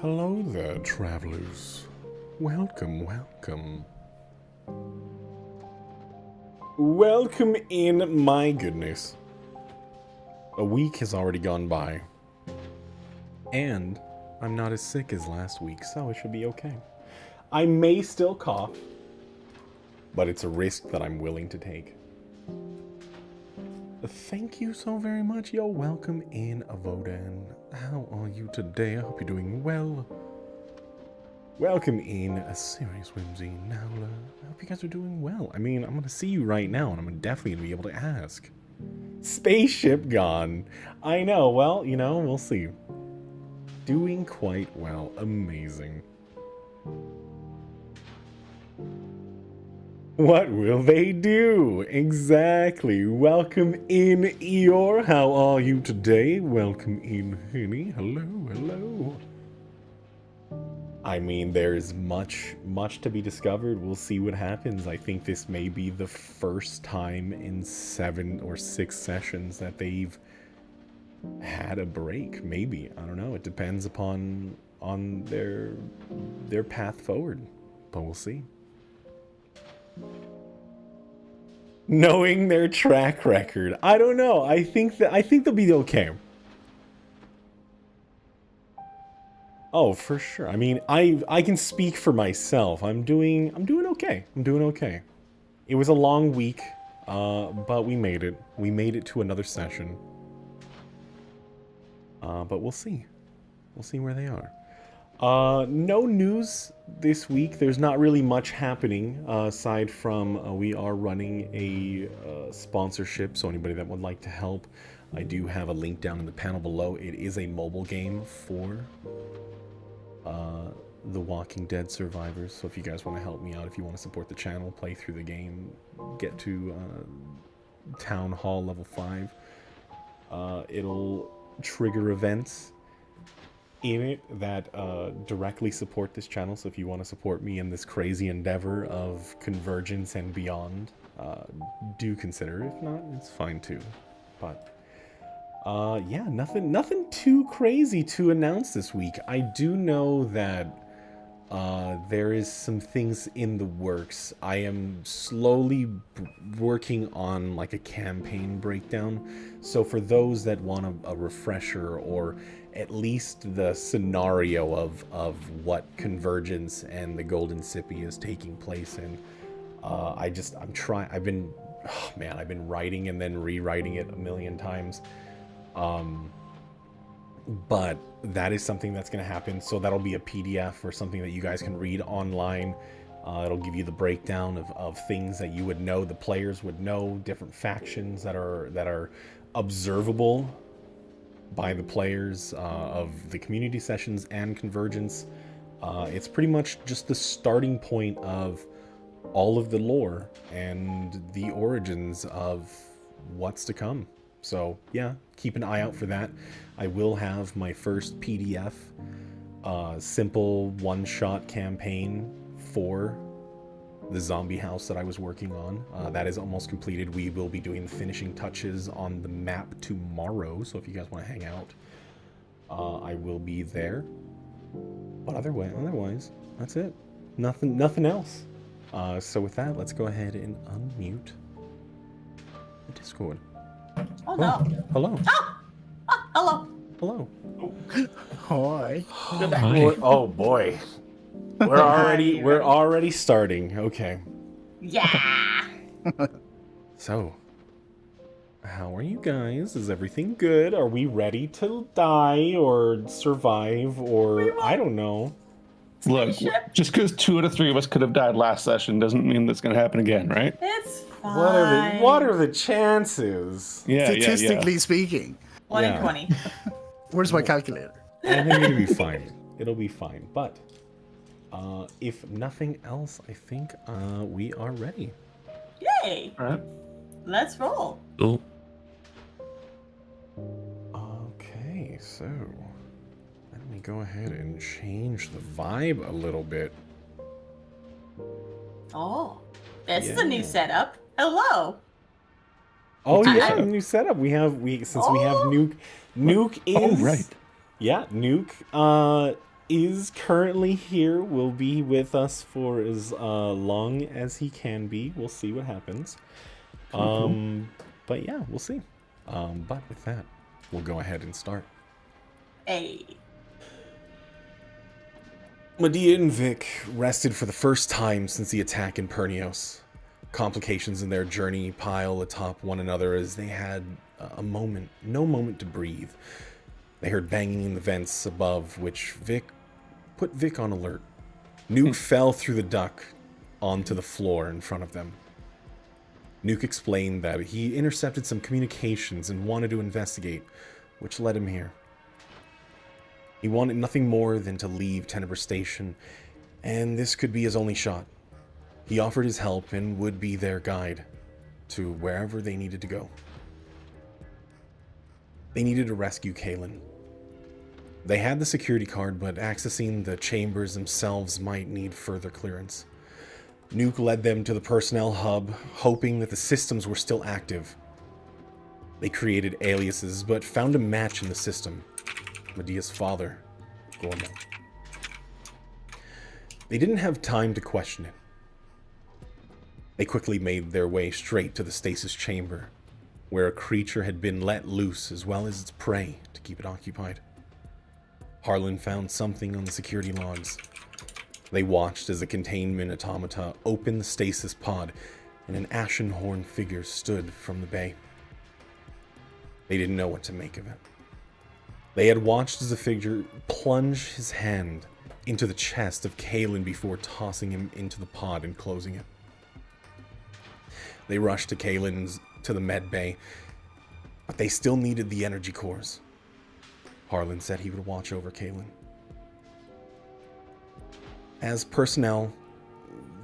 Hello there, travelers. Welcome, welcome. Welcome in, my goodness. A week has already gone by. And I'm not as sick as last week, so it should be okay. I may still cough, but it's a risk that I'm willing to take. Thank you so very much. Yo, welcome in, Avodan. How are you today? I hope you're doing well. Welcome in, a Serious Whimsy Nowler. I hope you guys are doing well. I mean, I'm going to see you right now, and I'm definitely going to be able to ask. Spaceship gone. I know. Well, you know, we'll see. Doing quite well. Amazing. What will they do? Exactly. Welcome in, Eeyore. How are you today? Welcome in, Henny. Hello, hello. I mean, there's much to be discovered. We'll see what happens. I think this may be the first time in 7 or 6 sessions that they've had a break. Maybe. I don't know. It depends upon their path forward. But we'll see. Knowing their track record, I don't know. I think they'll be okay. Oh, for sure. I mean, I can speak for myself. I'm doing okay. I'm doing okay. It was a long week, but we made it. We made it to another session. But we'll see. We'll see where they are. No news this week. There's not really much happening aside from we are running a sponsorship, so anybody that would like to help, I do have a link down in the panel below. It is a mobile game for The Walking Dead survivors, so if you guys want to help me out, if you want to support the channel, play through the game, get to Town Hall level 5, it'll trigger events in it that directly support this channel. So if you want to support me in this crazy endeavor of Convergence and beyond, do consider. If not, it's fine too. But yeah, nothing too crazy to announce this week. I do know that there is some things in the works. I am slowly working on like a campaign breakdown. So for those that want a refresher, or at least the scenario of what Convergence and the Golden Sippy is taking place in, I've been writing and then rewriting it a million times. But that is something that's going to happen. So that'll be a PDF or something that you guys can read online. It'll give you the breakdown of things that you would know, the players would know, different factions that are observable by the players of the community sessions and Convergence. It's pretty much just the starting point of all of the lore and the origins of what's to come. So yeah, keep an eye out for that. I will have my first PDF simple one-shot campaign for the zombie house that I was working on. That is almost completed. We will be doing the finishing touches on the map tomorrow, so if you guys want to hang out, I will be there. But otherwise, that's it. Nothing else. So with that, let's go ahead and unmute the Discord. Oh no. Hello. Hello. Hello. Hi. Oh boy. We're already starting. Okay. Yeah. So, how are you guys? Is everything good? Are we ready to die or survive or I don't know? Look, just because 2 out of 3 of us could have died last session doesn't mean that's going to happen again, right? It's fine. What are the chances? Yeah, Statistically speaking. 1 in Yeah. 20. Where's my calculator? I think it'll be fine. It'll be fine. But if nothing else, I think we are ready. Yay. All right. Let's roll. Cool. Okay, so let me go ahead and change the vibe a little bit. Oh, this is a Yeah. new setup. Hello. Oh What's yeah, new new setup. We have since we have Oh. Nuke. Nuke is Oh, right. Yeah, Nuke is currently here. Will be with us for as long as he can be. We'll see what happens. Cool. But yeah, we'll see. But with that, we'll go ahead and start. Hey. Medea and Vic rested for the first time since the attack in Pernios. Complications in their journey pile atop one another as they had no moment to breathe. They heard banging in the vents above, which put Vic on alert. Nuke fell through the duct onto the floor in front of them. Nuke explained that he intercepted some communications and wanted to investigate, which led him here. He wanted nothing more than to leave Tenebrae Station, and this could be his only shot. He offered his help and would be their guide to wherever they needed to go. They needed to rescue Kaelin. They had the security card, but accessing the chambers themselves might need further clearance. Nuke led them to the personnel hub, hoping that the systems were still active. They created aliases, but found a match in the system. Medea's father, Gormo. They didn't have time to question it. They quickly made their way straight to the stasis chamber, where a creature had been let loose as well as its prey to keep it occupied. Harlan found something on the security logs. They watched as the containment automata opened the stasis pod and an ashen-horned figure stood from the bay. They didn't know what to make of it. They had watched as the figure plunge his hand into the chest of Kaelin before tossing him into the pod and closing it. They rushed to Kaelin's to the med bay, but they still needed the energy cores. Harlan said he would watch over Kaelin. As personnel,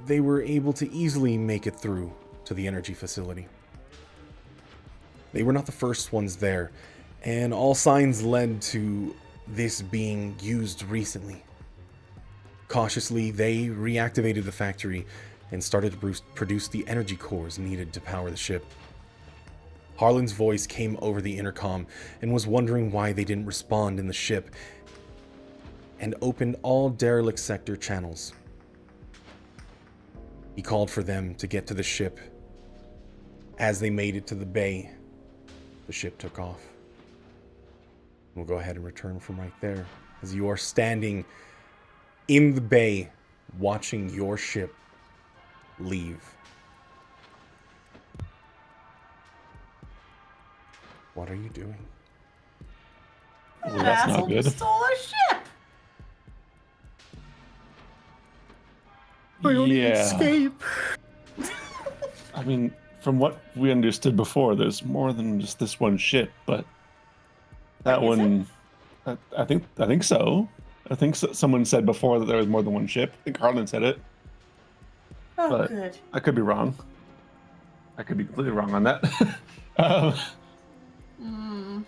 they were able to easily make it through to the energy facility. They were not the first ones there, and all signs led to this being used recently. Cautiously, they reactivated the factory and started to produce the energy cores needed to power the ship. Harlan's voice came over the intercom and was wondering why they didn't respond in the ship and opened all derelict sector channels. He called for them to get to the ship. As they made it to the bay, the ship took off. We'll go ahead and return from right there as you are standing in the bay watching your ship leave. What are you doing? Well, that's not asshole good. just stole our ship. My only Yeah. escape. I mean, from what we understood before, there's more than just this one ship, but that Wait, is one, I think so. I think someone said before that there was more than one ship. I think Harlan said it. Oh, But good. I could be wrong. I could be completely wrong on that. um, Mm.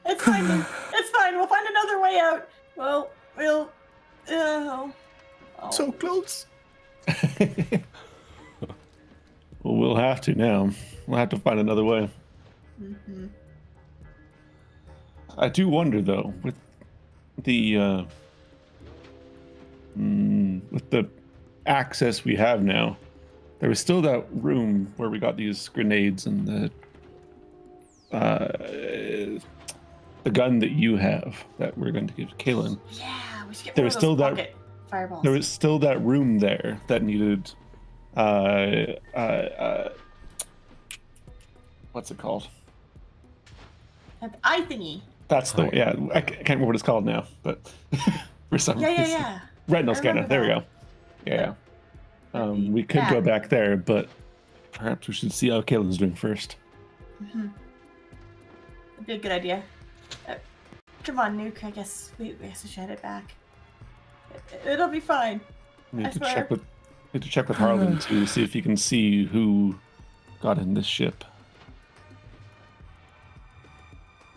It's fine. It's fine. We'll find another way out. Well, we'll. Oh. So close. well, we'll have to now. We'll have to find another way. Mm-hmm. I do wonder though, with the access we have now, there was still that room where we got these grenades and the gun that you have that we're going to give to Kaylin. Yeah, we should get There one was of still those that- pocket fireballs. There was still that room there that needed what's it called? That eye thingy. That's the Oh, yeah. I can't remember what it's called now, but for some Yeah, reason, yeah. retinal I scanner. remember There we that. go. Yeah. That'd be We could go bad. back there, but perhaps we should see how Kaylin's doing first. Mm-hmm. That'd be a good idea. Come on, Nuke. I guess we should head it back. It'll be fine. We need I to swear. check with Harlan to see if he can see who got in this ship.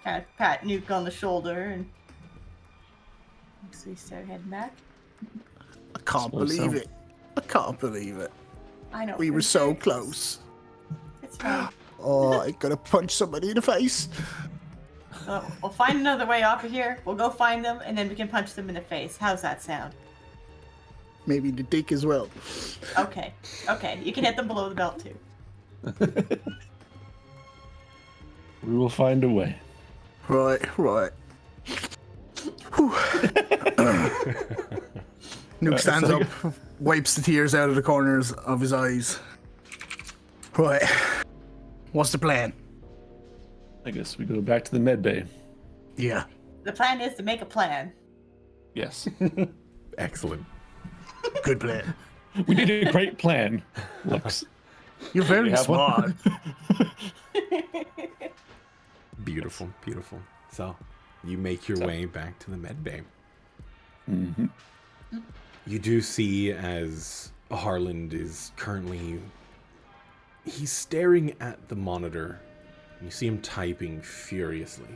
Kind of pat Nuke on the shoulder and so we start heading back. I can't Suppose believe so. it. I can't believe it. I know. We were so close. It's fine. Oh, I gotta punch somebody in the face. We'll find another way off of here. We'll go find them, and then we can punch them in the face. How's that sound? Maybe the dick as well. Okay. Okay. You can hit them below the belt too. We will find a way. Right. Whew. Nuke stands so- up, wipes the tears out of the corners of his eyes. Right. What's the plan? I guess we go back to the med bay. Yeah. The plan is to make a plan. Yes. Excellent. Good plan. We need a great plan. Lux. You're very You have one? smart. Beautiful, beautiful. So, you make your way back to the med bay. Mm-hmm. You do see as Harland is currently... He's staring at the monitor. You see him typing furiously.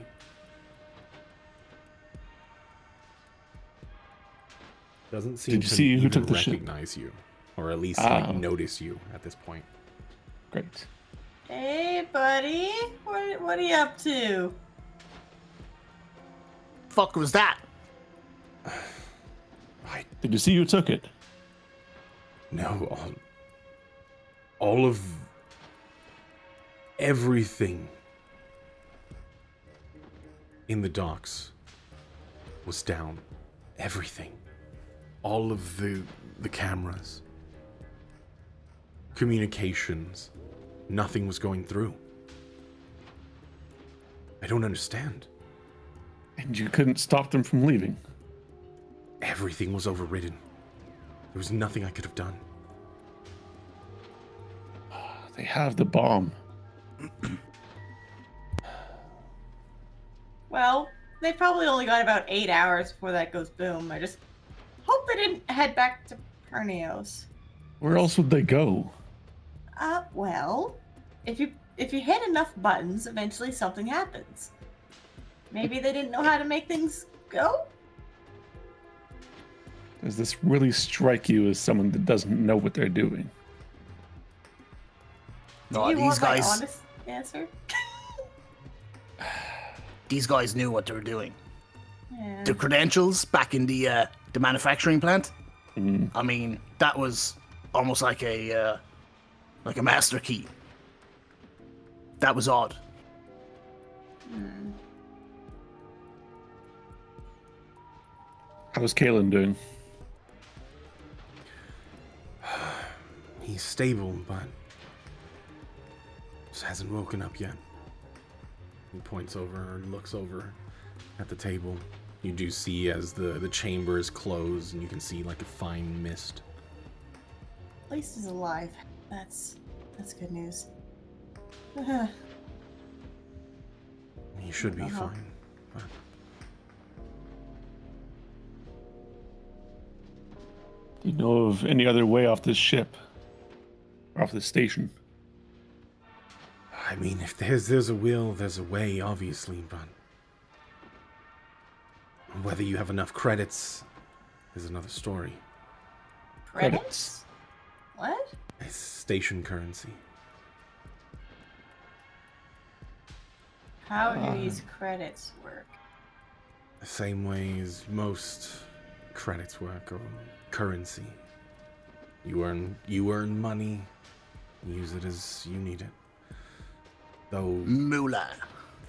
Doesn't seem Did you to see who even took the ship? recognize you. Or at least Ah. like, notice you at this point. Great. Hey, buddy. What are you up to? Fuck was that? Did you see who took it? No, all of everything in the docks was down. Everything. All of the cameras. Communications. Nothing was going through. I don't understand. And you couldn't stop them from leaving. Everything was overridden. There was nothing I could have done. They have the bomb. Well, they probably only got about 8 hours before that goes boom. I just hope they didn't head back to Pernios. Where else would they go? Well, if you hit enough buttons, eventually something happens. Maybe they didn't know how to make things go? Does this really strike you as someone that doesn't know what they're doing? No, you these want my guys. honest answer? These guys knew what they were doing. Yeah. The credentials back in the manufacturing plant. Mm. I mean, that was almost like a master key. That was odd. How's Kaylin doing? He's stable, but just hasn't woken up yet. He points over and looks over at the table. You do see as the chamber is closed, and you can see like a fine mist. At least he's alive. That's good news. He should be Uh-huh. fine. But Do you know of any other way off this ship? Or off this station? I mean, if there's a will, there's a way, obviously, but whether you have enough credits is another story. Credits? What? It's station currency. How do these credits work? The same way as most credits work, or currency. You earn money, use it as you need it. Though Moolah.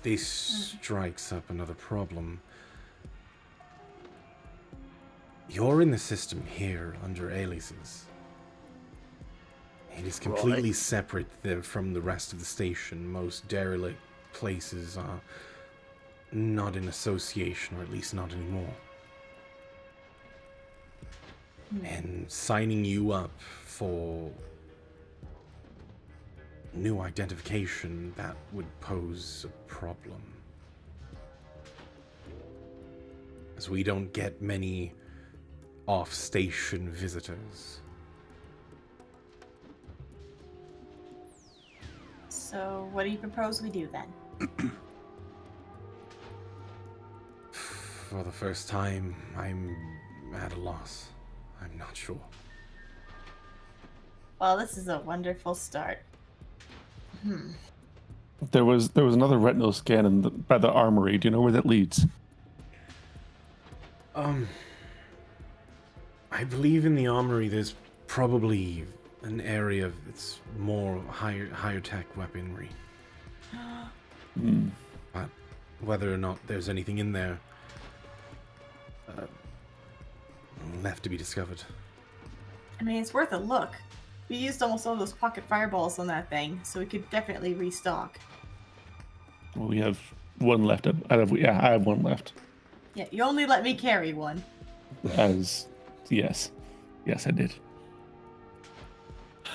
this strikes up another problem. You're in the system here under aliases. It is completely Right. separate from the rest of the station. Most derelict places are not in association, or at least not anymore. And signing you up for new identification, that would pose a problem. As we don't get many off-station visitors. So, what do you propose we do then? For the first time, I'm at a loss. I'm not sure. Well, this is a wonderful start. There was another retinal scan by the armory. Do you know where that leads? I believe in the armory there's probably an area that's more higher tech weaponry. But whether or not there's anything in there, left to be discovered. I mean, it's worth a look. We used almost all those pocket fireballs on that thing, so we could definitely restock. Well, we have one left. I have one left. Yeah, you only let me carry one. Yes, I did.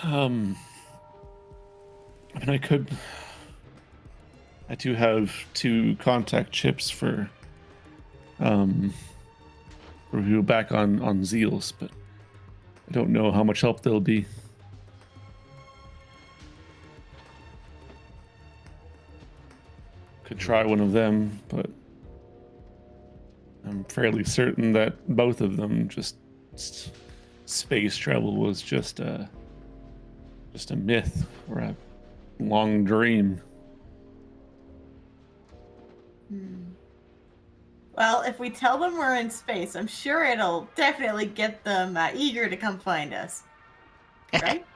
I mean, I do have 2 contact chips for review back on Zeals, but I don't know how much help they'll be. Could try one of them, but I'm fairly certain that both of them space travel was just a myth or a long dream. Well, if we tell them we're in space, I'm sure it'll definitely get them eager to come find us. Right?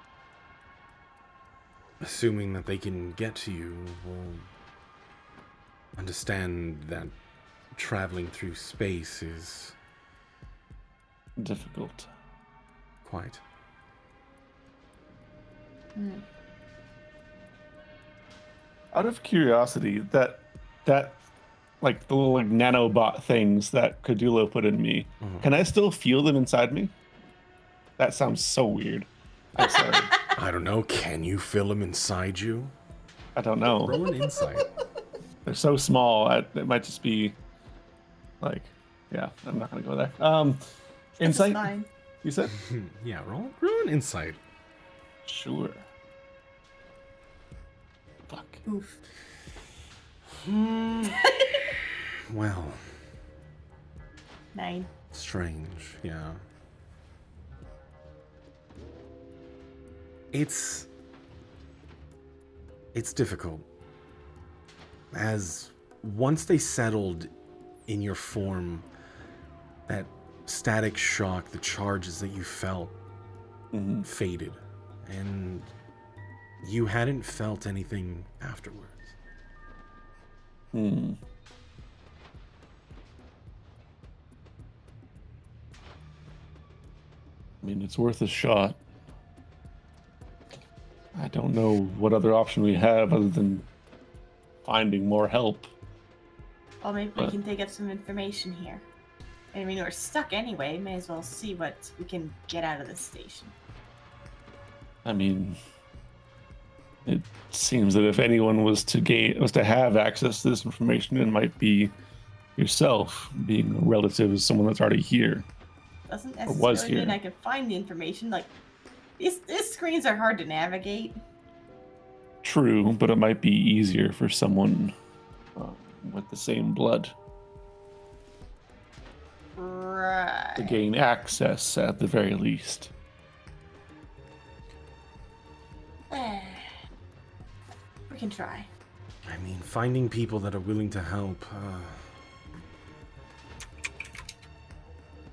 Assuming that they can get to you, will understand that traveling through space is Difficult. quite. Out of curiosity, that like the little nanobot things that Cadulo put in me, can I still feel them inside me? That sounds so weird. I'm sorry. I don't know, can you feel them inside you? I don't know. Roll an insight. They're so small. It might just be like, yeah. I'm not gonna go there. It's Insight. fine. You said? Yeah, roll an insight. Sure. Fuck. Oof. Well, 9. strange, yeah. It's difficult. As once they settled in your form, that static shock, the charges that you felt faded, and you hadn't felt anything afterwards. I mean, it's worth a shot. I don't know what other option we have other than finding more help. Well, maybe we can dig up some information here. I mean, we're stuck anyway. May as well see what we can get out of this station. I mean, it seems that if anyone was to have access to this information, it might be yourself, being a relative of someone that's already here. doesn't was necessarily mean here. I can find the information. Like, these screens are hard to navigate. True, but it might be easier for someone with the same blood Right. to gain access at the very least. We can try. I mean, finding people that are willing to help.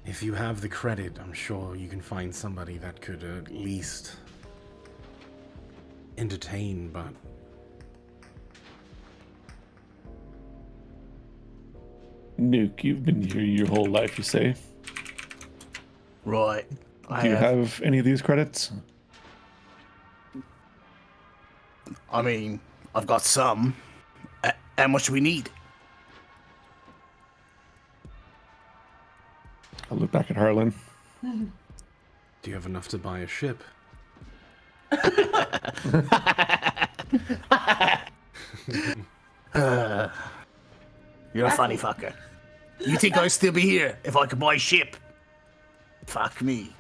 If you have the credit, I'm sure you can find somebody that could at least entertain, but Nuke, you've been here your whole life, you say? Right. Do you have any of these credits? I mean, I've got some. How much do we need? I'll look back at Harlan. do you have enough to buy a ship? You're a funny fucker. You think I'd still be here if I could buy a ship? Fuck me.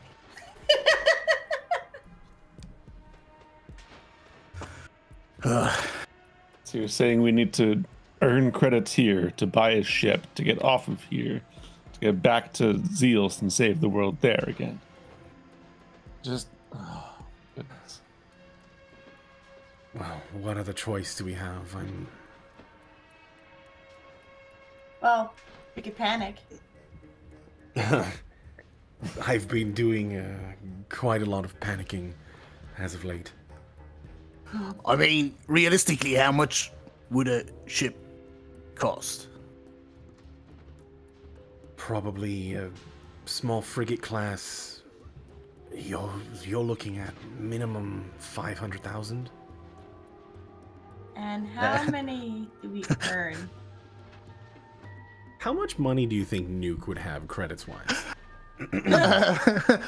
So you're saying we need to earn credits here to buy a ship, to get off of here, to get back to Zeals and save the world there again. Just, oh, goodness. Well, what other choice do we have? Well, we could panic. I've been doing quite a lot of panicking as of late. I mean, realistically, how much would a ship cost? Probably a small frigate class. You're looking at minimum 500,000. And how many do we earn? How much money do you think Nuke would have credits wise?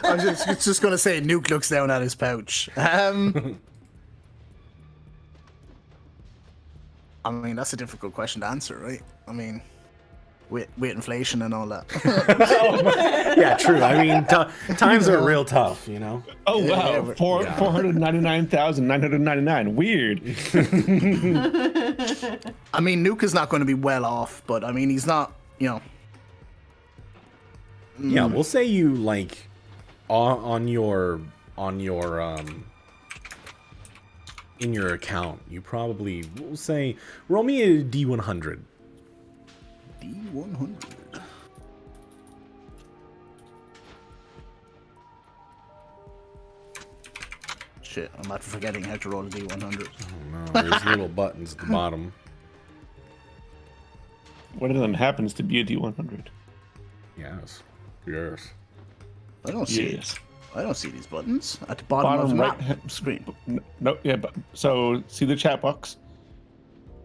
I'm just gonna say, Nuke looks down at his pouch. I mean, that's a difficult question to answer, right? I mean, with inflation and all that. Yeah, true. I mean, times are real tough, you know. Oh wow, yeah. 499,999. Weird. I mean, Nuke is not going to be well off, but I mean, he's not, you know. Yeah, we'll say you like on your in your account, you probably we'll say roll me a D100. D100. Shit, I'm not forgetting how to roll a D100. Oh no, there's little buttons at the bottom. One of them happens to be a D100. Yes. Yes. I don't see Yes. I don't see these buttons at the bottom of the Bottom map right screen. No, yeah, but so see the chat box,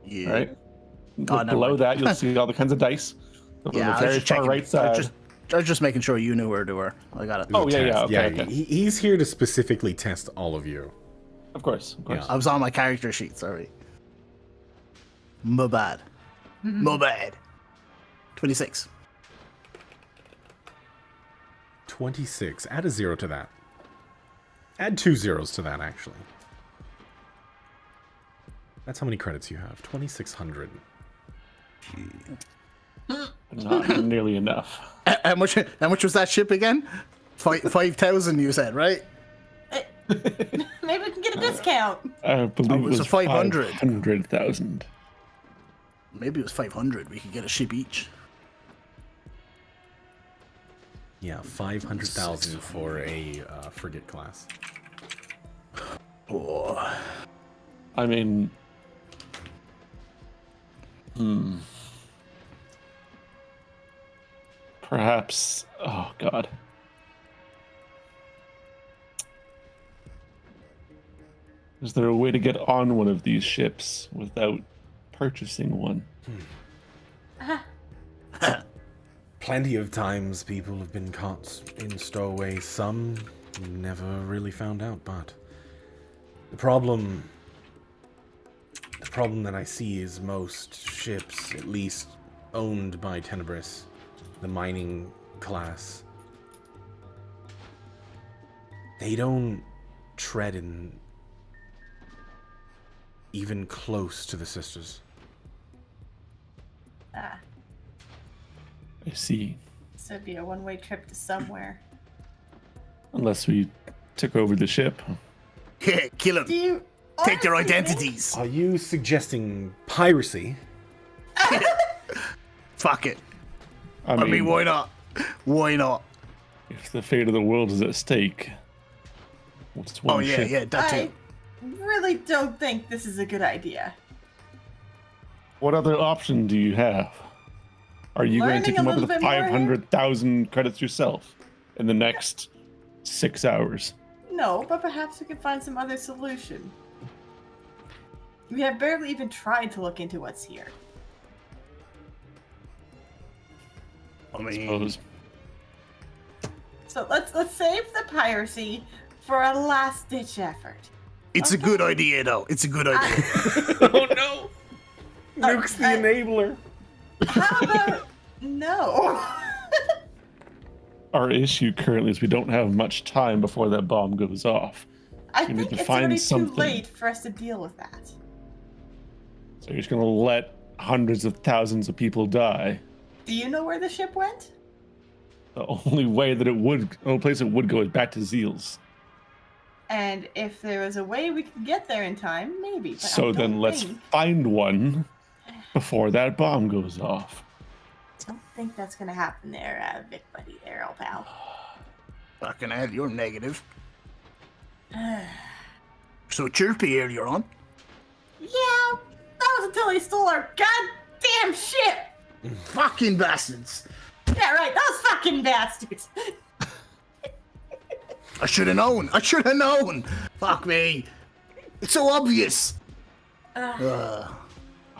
Yeah. right? Oh, never Below mind. that, you'll see all the kinds of dice. On Yeah, the I was very just far checking. right side. I was just making sure you knew where they were. I got it. Oh, yeah, Test. yeah, okay. He's here to specifically test all of you. Of course, of course. Yeah. I was on my character sheet, sorry. My bad. My bad. 26. 26. Add a 0 to that. Add 2 zeros to that, actually. That's how many credits you have. 2,600. Not nearly enough. How much was that ship again? 5,000 you said, right? Maybe we can get a discount. I believe Oh, it it's was a 500. 500,000. Maybe it was 500. We could get a ship each. Yeah, 500,000 for a frigate class. Oh. I mean, perhaps. Oh God. Is there a way to get on one of these ships without purchasing one? Plenty of times people have been caught in stowaways. Some never really found out, but the problem that I see is most ships, at least owned by Tenebris, the mining class, They don't tread in even close to the sisters. Ah, I see. so it'd be a one-way trip to somewhere. Unless we took over the ship. Yeah, kill Do them. you Take their honestly think- identities. Are you suggesting piracy? Fuck it. I I mean, why not? Why not? if the fate of the world is at stake, what's one Oh, yeah, ship? yeah, that I too. really don't think this is a good idea. What other option do you have? Are you going to Learning a come up little with bit more here? 500,000 credits yourself in the next 6 hours? No, but perhaps we can find some other solution. We have barely even tried to look into what's here. I mean, Suppose. So let's save the piracy for a last-ditch effort. it's a good idea, though. It's a good idea. Oh no! Nuke's the enabler. How about no? Our issue currently is we don't have much time before that bomb goes off. I We need think to it's find already something. too late for us to deal with that. So you're just going to let hundreds of thousands of people die. Do you know where the ship went? The only way that the only place it would go is back to Zeal's. And if there was a way we could get there in time, maybe. But So I then don't let's think- find one before that bomb goes off. don't think that's gonna happen there, Vic Buddy, there, old pal. Fucking hell, you're negative. So chirpy earlier on. Yeah, that was until he stole our goddamn ship! Fucking bastards. Yeah, right, those fucking bastards! I should have known. I should have known. Fuck me. It's so obvious. Harlan,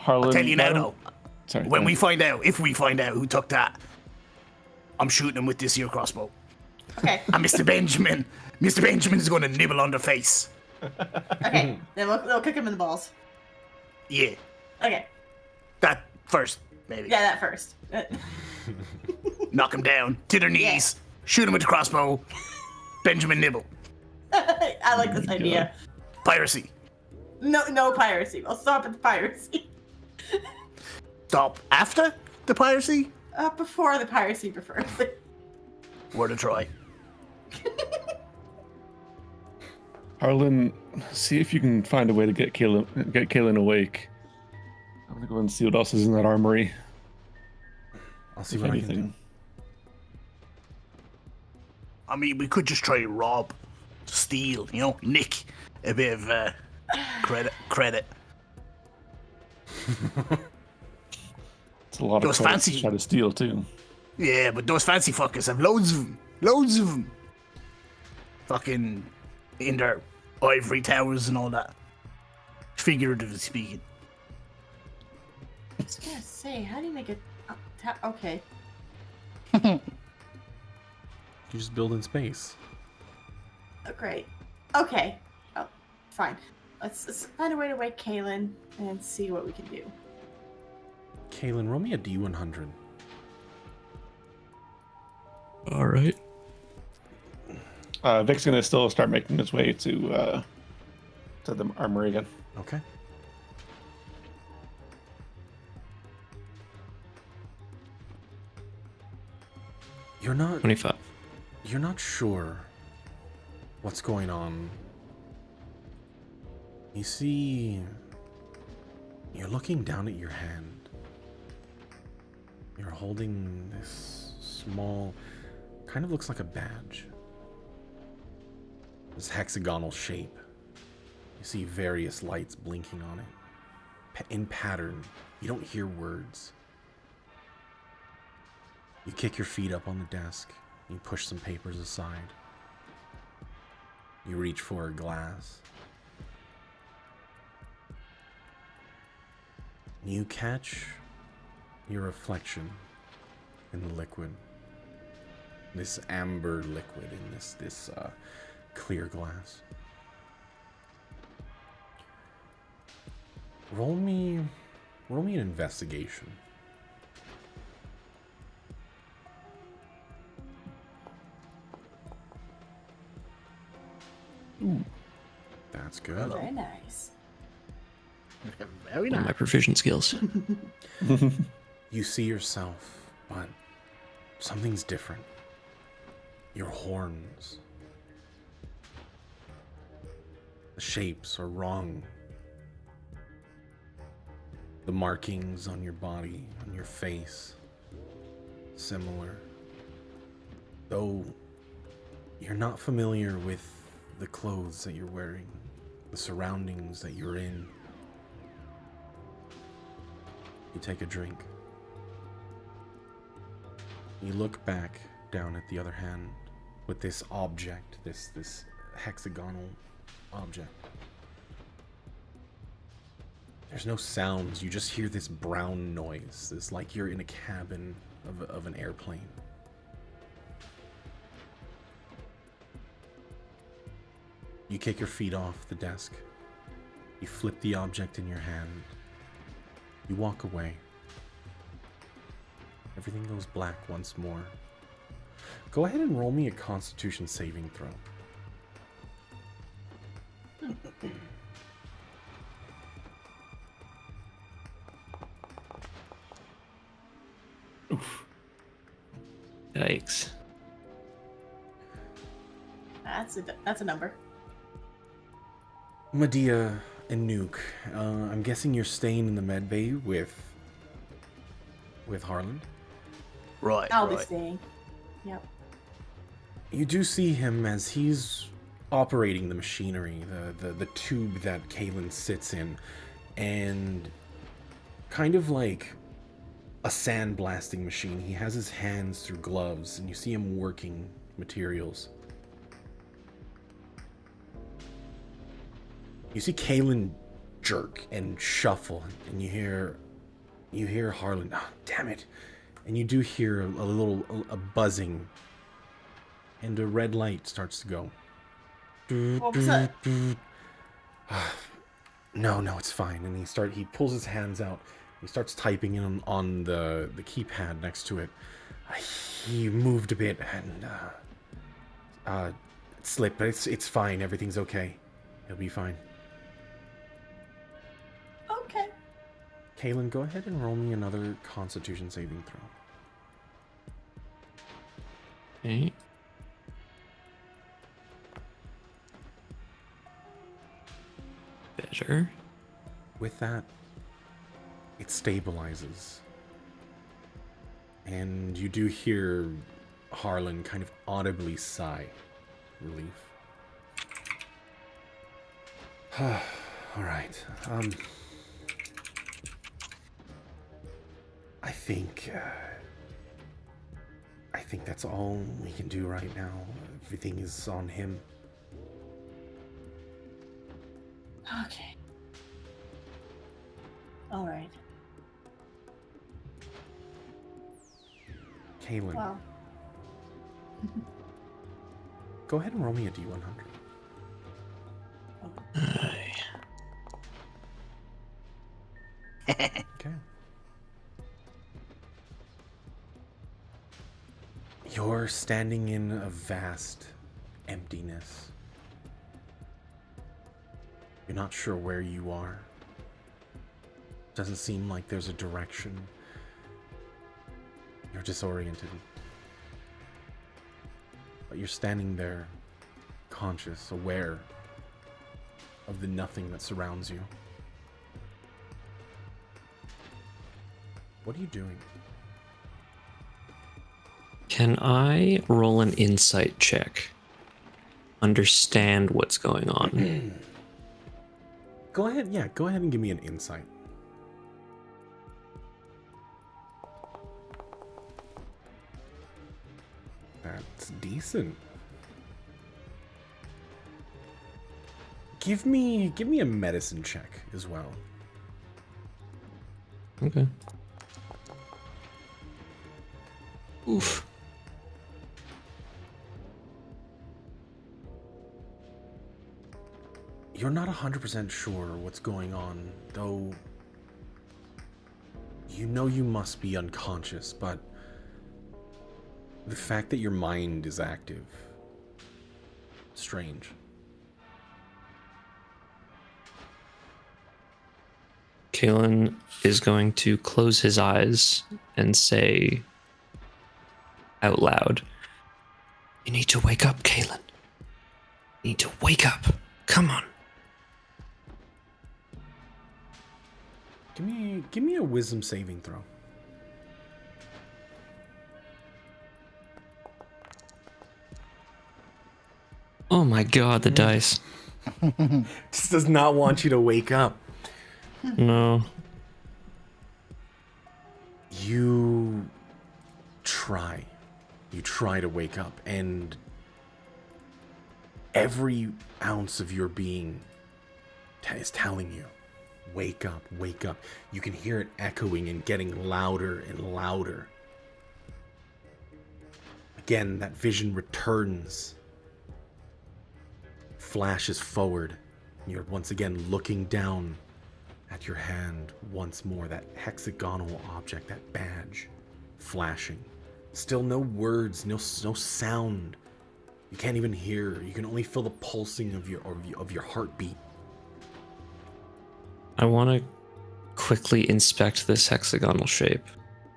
I'll tell you why now, don't- though. Sorry. When go we ahead. find out, if we find out who took that, I'm shooting him with this here crossbow. Okay, And Mr. Benjamin's going to nibble on the face. okay, then we'll kick him in the balls. Yeah, Okay, that first, maybe. yeah, that first. Knock him down to their knees. Shoot him with the crossbow. Benjamin nibble. I like this idea. Piracy. No piracy. We'll stop at the piracy. Stop after the piracy. Before the piracy, preferably. Worth a try. Harlan, see if you can find a way to get Kaelin awake. I'm gonna go and see what else is in that armory. I'll see If what I can do. anything. I mean, we could just try to rob, steal, nick a bit of credit. It's a lot of Those credits to fancy- try to steal too. Yeah, but those fancy fuckers have loads of them. Loads of them. Fucking in their ivory towers and all that. Figuratively speaking. I was gonna say, how do you make it? Okay. You just build in space. Oh, great. Okay. Oh, fine. Let's find a way to wake Kaylin and see what we can do. Kaylin, roll me a D100. All right. Vic's gonna still start making his way to the armory again. Okay. You're not 25. You're not sure what's going on. You see, you're looking down at your hand. You're holding this small, kind of looks like a badge. This hexagonal shape. You see various lights blinking on it. In pattern. You don't hear words. You kick your feet up on the desk. You push some papers aside. You reach for a glass. You catch your reflection in the liquid. This amber liquid in this clear glass. Roll me an investigation. That's good. Very nice. Very One of nice. my proficient skills. You see yourself, but something's different. Your horns. The shapes are wrong. The markings on your body, on your face, similar. Though you're not familiar with the clothes that you're wearing, the surroundings that you're in. You take a drink. You look back down at the other hand with this object, this hexagonal object. There's no sounds, you just hear this brown noise. It's like you're in a cabin of an airplane. You kick your feet off the desk. You flip the object in your hand. You walk away. Everything goes black once more. Go ahead and roll me a Constitution saving throw. Yikes. That's a number. Medea and Nuke, I'm guessing you're staying in the med bay with Harlan. Right, I'll be right. staying. Yep. You do see him as he's operating the machinery, the tube that Kalen sits in, and kind of like a sandblasting machine. He has his hands through gloves, and you see him working materials. You see Kalen jerk and shuffle, and you hear Harlan, oh, damn it. And you do hear a buzzing, and a red light starts to go. What was that? No, it's fine. And he pulls his hands out. He starts typing in on the keypad next to it. He moved a bit and it slipped, but it's fine. Everything's okay. He'll be fine. Okay. Kalen, go ahead and roll me another Constitution saving throw. Okay. Better. With that, it stabilizes. And you do hear Harlan kind of audibly sigh relief. All right. I think that's all we can do right now. Everything is on him. Okay. All right. Kalen, Well, go ahead and roll me a D100. Aye. Okay. You're standing in a vast emptiness. You're not sure where you are. Doesn't seem like there's a direction. You're disoriented. But you're standing there, conscious, aware of the nothing that surrounds you. What are you doing? Can I roll an insight check? Understand what's going on. Go ahead and give me an insight. That's decent. Give me a medicine check as well. Okay. Oof. You're not 100% sure what's going on, though you know you must be unconscious, but the fact that your mind is active, strange. Kalen is going to close his eyes and say out loud, "You need to wake up, Kalen. You need to wake up. Come on." Give me a wisdom saving throw. Oh my god, the dice. Just does not want you to wake up. No. You try to wake up, and every ounce of your being is telling you, wake up, wake up. You can hear it echoing and getting louder and louder. Again, that vision returns, flashes forward. You're once again looking down at your hand once more, that hexagonal object, that badge, flashing. Still no words, no sound. You can't even hear. You can only feel the pulsing of your heartbeat. I want to quickly inspect this hexagonal shape.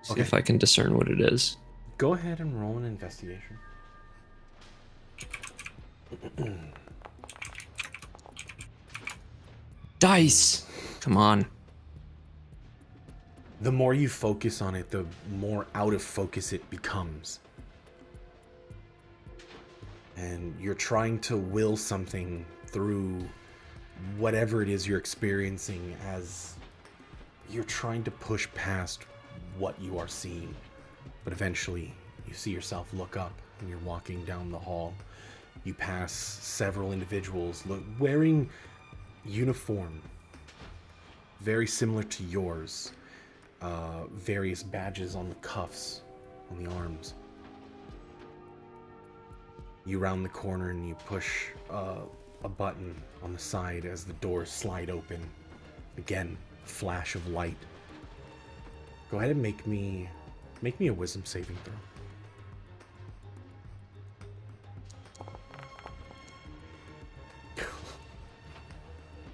See Okay. if I can discern what it is. Go ahead and roll an investigation. Dice! Come on. The more you focus on it, the more out of focus it becomes. And you're trying to will something through whatever it is you're experiencing as you're trying to push past what you are seeing. But eventually, you see yourself look up and you're walking down the hall. You pass several individuals wearing uniform, very similar to yours. Various badges on the cuffs, on the arms. You round the corner and you push a button on the side as the doors slide open. Again, flash of light. Go ahead and make me a wisdom saving throw.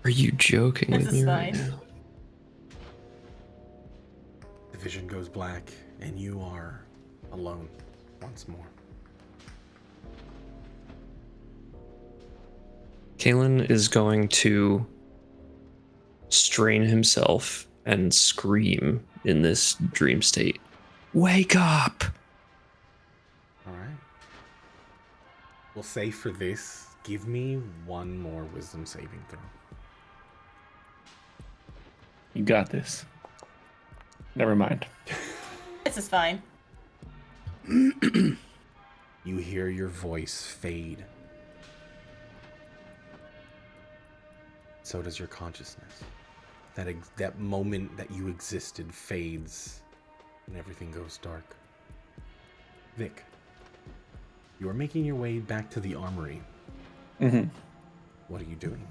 Are you joking This with is me right fine. now? The vision goes black and you are alone once more. Kalen is going to strain himself and scream in this dream state. Wake up! Alright. We'll say for this, give me one more wisdom saving throw. You got this. Never mind. This is fine. You hear your voice fade. So does your consciousness. That moment that you existed fades, and everything goes dark. Vic, you are making your way back to the armory. Mm-hmm. What are you doing?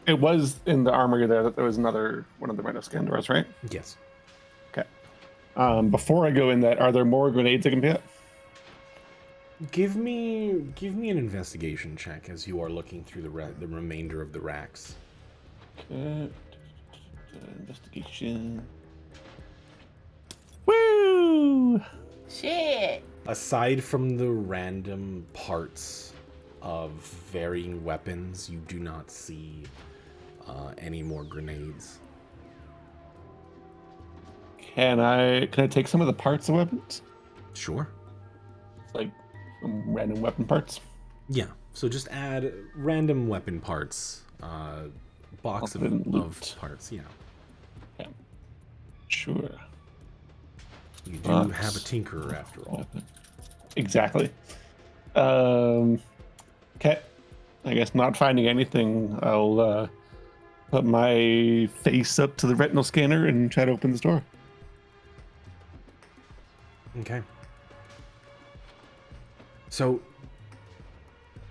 It was in the armory there that there was another one of the rhino scan doors, right? Yes. Okay. Before I go in that, are there more grenades I can get? Give me an investigation check as you are looking through the remainder of the racks. Okay. Investigation. Woo! Shit. Aside from the random parts of varying weapons, you do not see any more grenades. Can I take some of the parts of weapons? Sure. Like some random weapon parts? Yeah. So just add random weapon parts, box of Weapon loot. parts. Yeah. Yeah. Sure. You do Box. have a tinkerer after all. Exactly. Okay. I guess not finding anything, I'll put my face up to the retinal scanner and try to open this door. Okay. So,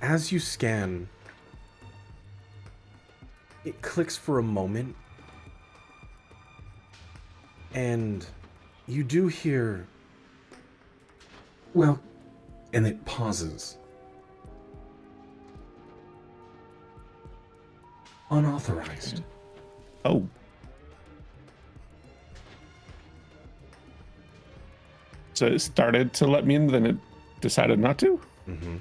as you scan, it clicks for a moment, and you do hear, well, and it pauses. Unauthorized. Oh. So it started to let me in, then it decided not to? Mm-hmm.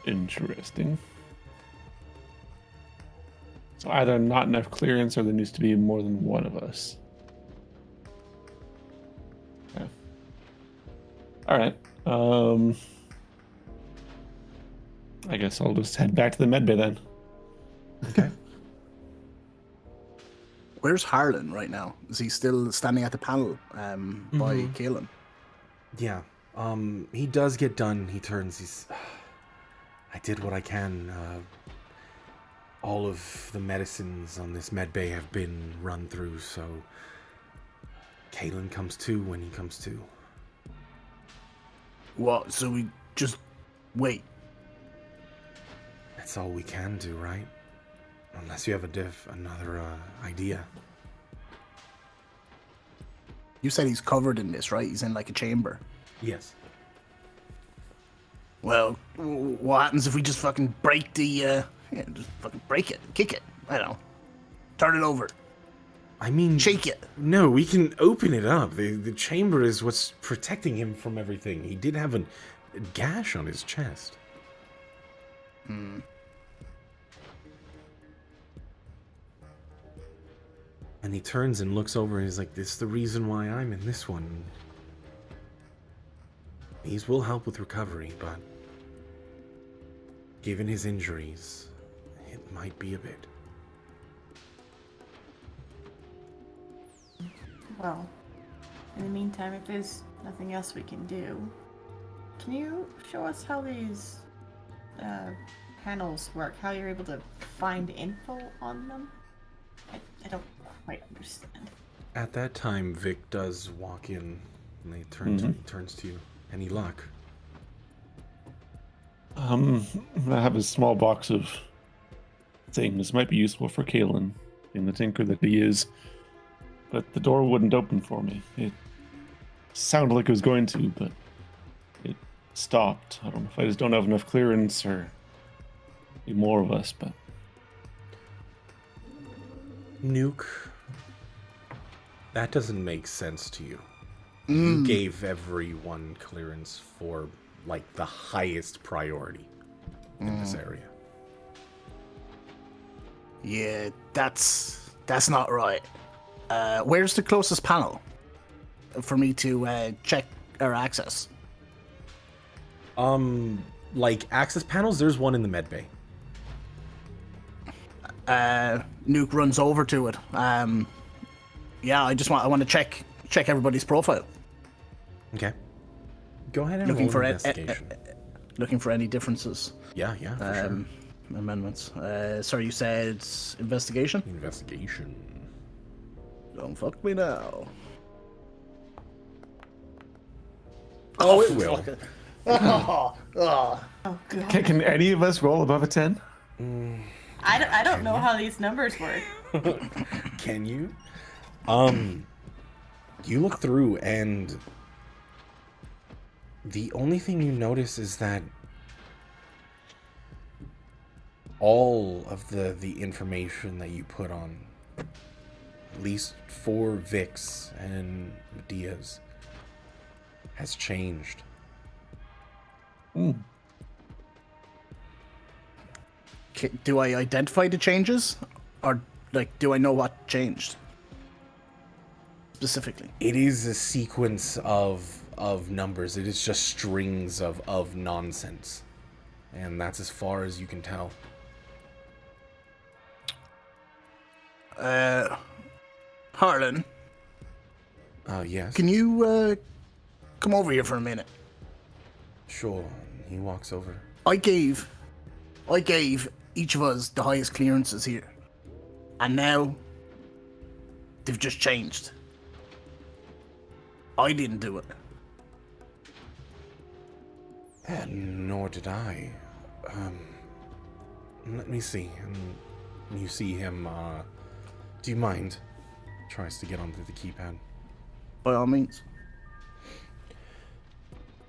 Interesting. So either not enough clearance or there needs to be more than one of us. Yeah. All right. I guess I'll just head back to the medbay then. Okay. Where's Harlan right now? Is he still standing at the panel by Kaelin? Yeah. He does get done. He turns. He's. I did what I can. All of the medicines on this med bay have been run through, so Kaelin comes to when he comes to. What? So we just wait? That's all we can do, right? Unless you have another idea. You said he's covered in this, right? He's in like a chamber. Yes. Well, what happens if we just fucking break the, just fucking break it, kick it, I don't know, turn it over, I mean... shake it? No, we can open it up. The chamber is what's protecting him from everything. He did have a gash on his chest. And he turns and looks over and he's like, this is the reason why I'm in this one. These will help with recovery, but given his injuries, it might be a bit. Well, in the meantime, if there's nothing else we can do, can you show us how these panels work? How you're able to find info on them? I don't quite understand. At that time, Vic does walk in and he turns to you. Any luck? I have a small box of things. Might be useful for Kaelin, being the tinker that he is. But the door wouldn't open for me. It sounded like it was going to, but it stopped. I don't know if I just don't have enough clearance or be more of us, but... Nuke, that doesn't make sense to you. You gave everyone clearance for, like, the highest priority in this area. Yeah, that's not right. Where's the closest panel for me to check or access? Like, access panels, there's one in the med bay. Nuke runs over to it. Yeah, I want to check everybody's profile. Okay. Go ahead and Looking roll for investigation. Looking for any differences. Yeah, for sure. Amendments. Sorry, you said investigation? Investigation. Don't fuck me now. Oh, it will. Oh. Oh god. Can any of us roll above a 10? I don't know how these numbers work. Can you? You look through and the only thing you notice is that all of the information that you put on, at least for Vix and Medea's, has changed. Do I identify the changes? Or, like, do I know what changed? Specifically. It is a sequence of numbers. It is just strings of nonsense. And that's as far as you can tell. Harlan, Yes. can you come over here for a minute? Sure. He walks over. I gave each of us the highest clearances here. And now they've just changed. I didn't do it. Nor did I. Let me see. And you see him, do you mind? Tries to get onto the keypad. By all means.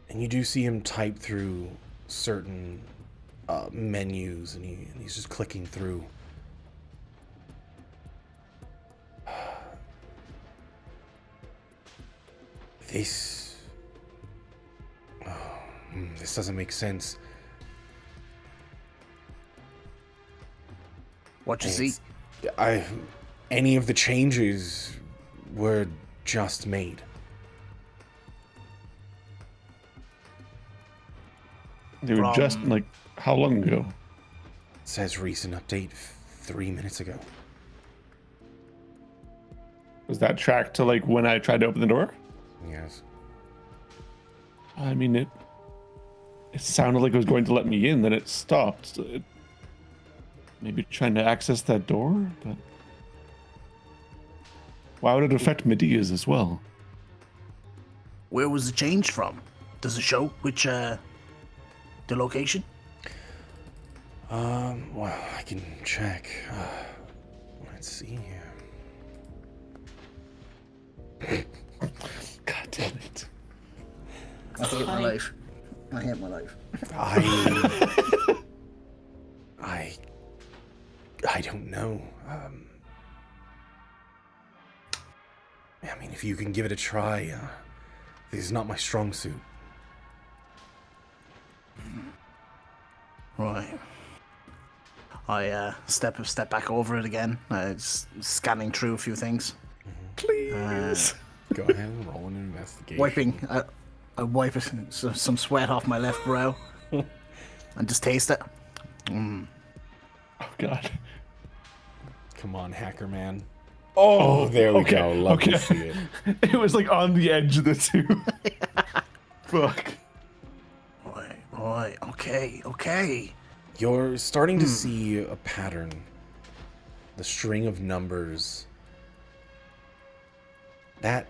And you do see him type through certain menus, and he's just clicking through. This doesn't make sense. What you see? Any of the changes were just made. They were just like how long ago? It says recent update 3 minutes ago. Was that tracked to like when I tried to open the door? Yes. I mean, it sounded like it was going to let me in, then it stopped. So maybe trying to access that door, but why would it affect Medea's as well? Where was the change from? Does it show which the location? Well, I can check. Let's see here. God damn it. I hate my life. I hate my life. I don't know. I mean, if you can give it a try, this is not my strong suit. Right. I step back over it again, scanning through a few things. Please. Go ahead and roll an investigation. Wiping, I wipe some sweat off my left brow, and just taste it. Oh God. Come on, hacker man. Oh, there we go. Love to see it. It was like on the edge of the two. Fuck. Right. Okay. You're starting to see a pattern. The string of numbers. That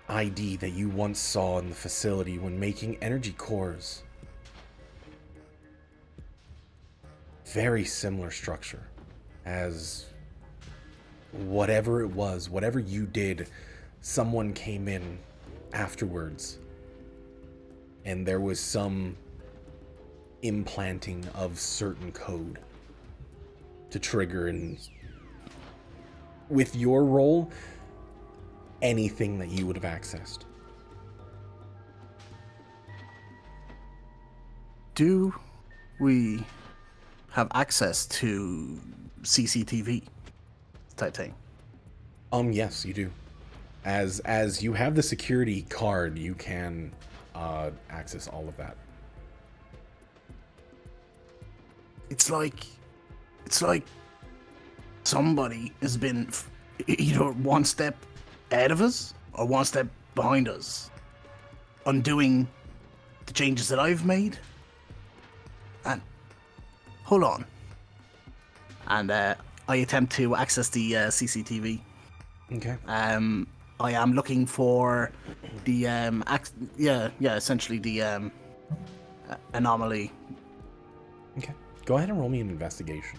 ID that you once saw in the facility when making energy cores. Very similar structure as whatever it was, whatever you did, someone came in afterwards and there was some implanting of certain code to trigger, and with your role, anything that you would have accessed. Do we have access to CCTV type thing? Yes, you do. As you have the security card, you can access all of that. It's like somebody has been either one step ahead of us or one step behind us, undoing the changes that I've made. And hold on. And I attempt to access the CCTV. Okay. I am looking for the essentially the anomaly. Okay. Go ahead and roll me an investigation.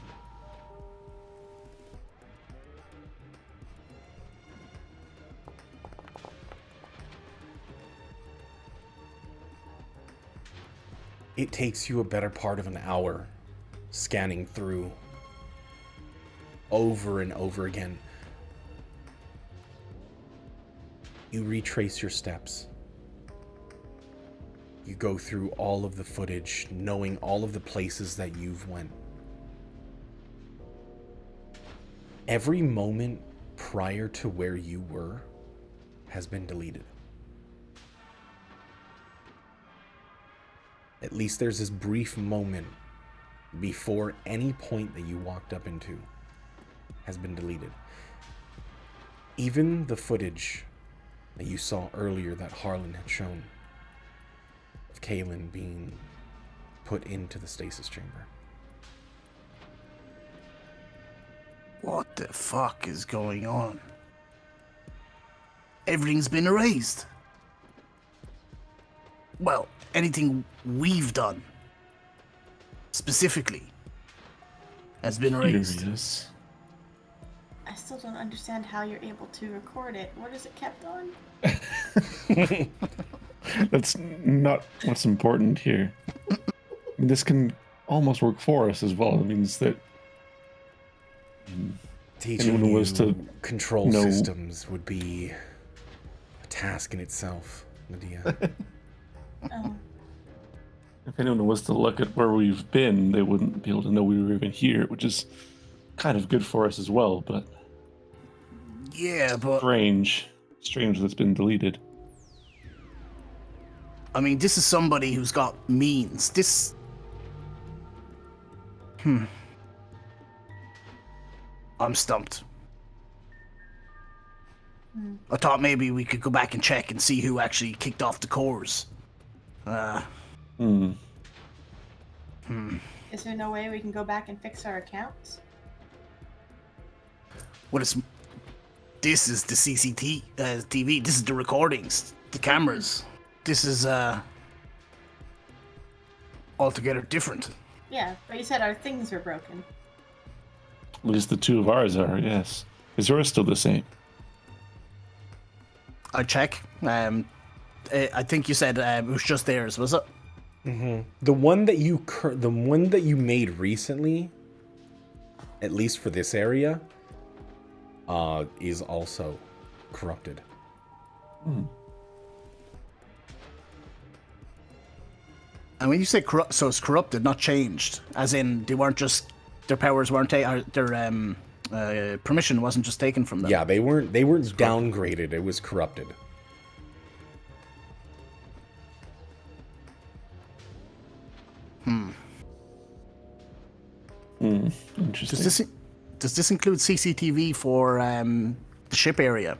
It takes you a better part of an hour scanning through over and over again. You retrace your steps. You go through all of the footage, knowing all of the places that you've went. Every moment prior to where you were has been deleted. At least there's this brief moment before any point that you walked up into has been deleted. Even the footage that you saw earlier that Harlan had shown of Kaylin being put into the stasis chamber. What the fuck is going on? Everything's been erased. Well, anything we've done specifically has been erased. Curious. I still don't understand how you're able to record it. What is it kept on? That's not what's important here. I mean, this can almost work for us as well. It means that Teaching anyone who was you to control know- systems would be a task in itself, Medea. Oh. if anyone was to look at where we've been, they wouldn't be able to know we were even here, which is kind of good for us as well, but Yeah, but strange that it's been deleted. I mean, this is somebody who's got means. This. I'm stumped. I thought maybe we could go back and check and see who actually kicked off the cores. Is there no way we can go back and fix our accounts? What is? This is the CCTV. TV. This is the recordings, the cameras. This is altogether different. Yeah, but you said our things were broken. At least the two of ours are, yes. Is yours still the same? I check. I think you said it was just theirs, was it? The one that you made recently, at least for this area, is also corrupted. And when you say corrupt, so it's corrupted, not changed, as in they weren't just their powers weren't their permission wasn't just taken from them. Yeah, they weren't downgraded. It was corrupted. Interesting. Does this include CCTV for the ship area?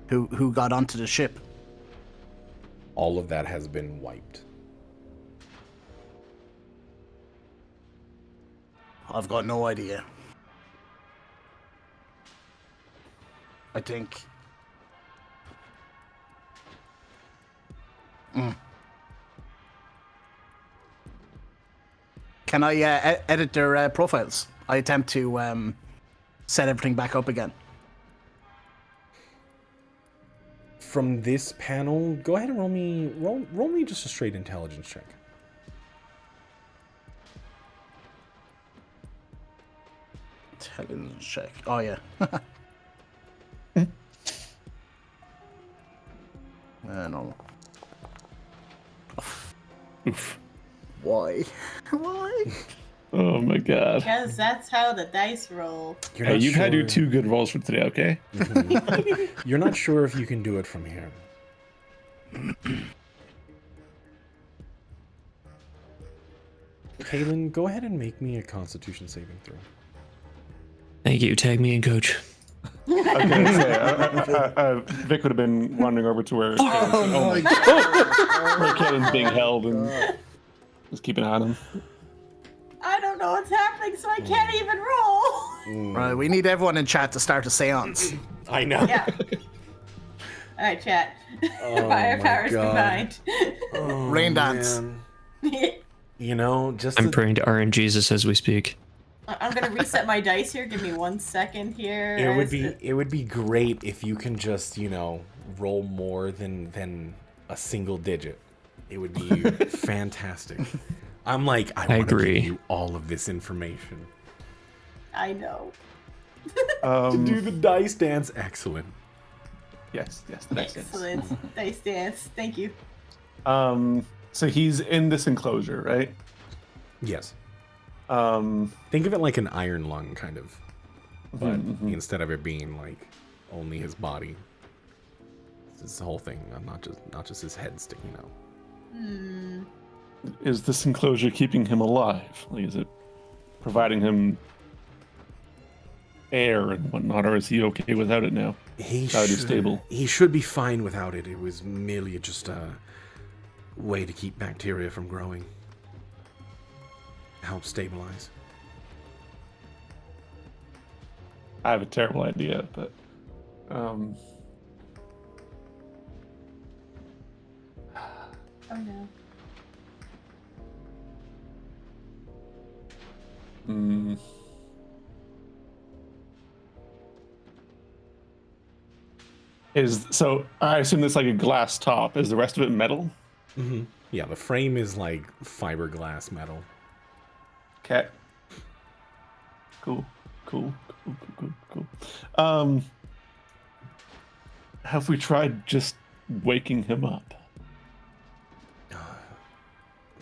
Who got onto the ship? All of that has been wiped. I've got no idea. I think. Can I edit their profiles? I attempt to set everything back up again. From this panel, go ahead and roll me just a straight intelligence check. Intelligence check. Oh yeah. No. Oof. Why? Why? Oh my god. Because that's how the dice roll. You're Hey, not you've had your sure- 2 good rolls for today, okay? You're not sure if you can do it from here. Kaylin, go ahead and make me a Constitution saving throw. Thank you. Tag me in, coach. Okay, so, Vic would have been wandering over to where my god! where Caitlin's being held and just keeping an eye on him. I don't know what's happening, so I can't even roll. Right, we need everyone in chat to start a seance. I know. Yeah. All right, chat. Oh Fire my powers God. combined. Rain dance. You know, just I'm to- praying to RNGesus as we speak. I'm gonna reset my dice here. Give me 1 second here. it would be great if you can just, roll more than a single digit. It would be fantastic. I'm like, I want to agree. give you all of this information. I know. Do the dice dance. Excellent. Yes, that makes sense. Excellent. Dice dance. Thank you. So he's in this enclosure, right? Yes. Think of it like an iron lung, kind of. But instead of it being like only his body, it's this whole thing. Not just his head sticking out. Is this enclosure keeping him alive? Like, is it providing him air and whatnot, or is he okay without it now? He How it is stable. He should be fine without it. It was merely just a way to keep bacteria from growing. Help stabilize. I have a terrible idea, but Oh no. so I assume it's like a glass top. Is the rest of it metal? Yeah, the frame is like fiberglass metal. Okay. Cool. Have we tried just waking him up?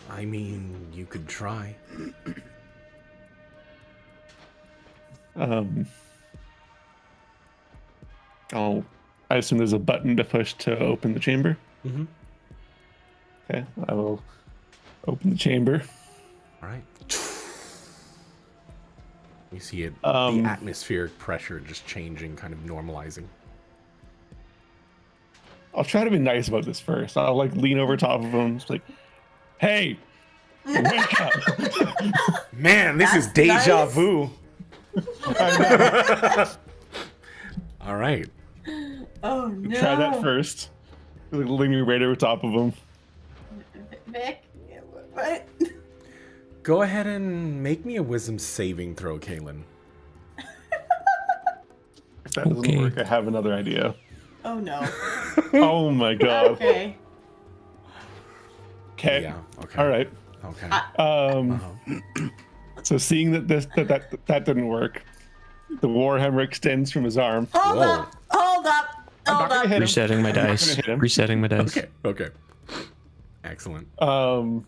I mean, you could try. I assume there's a button to push to open the chamber. Mm-hmm. Okay, I will open the chamber. All right. You see it, Um, the atmospheric pressure just changing, kind of normalizing. I'll try to be nice about this first. I'll like lean over top of him, just like, "Hey, wake up!" Man, this is That's deja nice. vu. All right. Oh no. Try that first. Like, leaning right over top of him. Vic, what? Go ahead and make me a wisdom saving throw, Kaylin. If that doesn't Okay. work, I have another idea. Oh no. Oh my god. Okay. Okay. Yeah. Okay. All right. Okay. So seeing that that didn't work, the warhammer extends from his arm. Hold Whoa. up. Hold up. I'm Hold not gonna up. hit him. Resetting my I'm not dice. gonna hit him. Resetting my dice. Okay. Okay. Excellent. I'm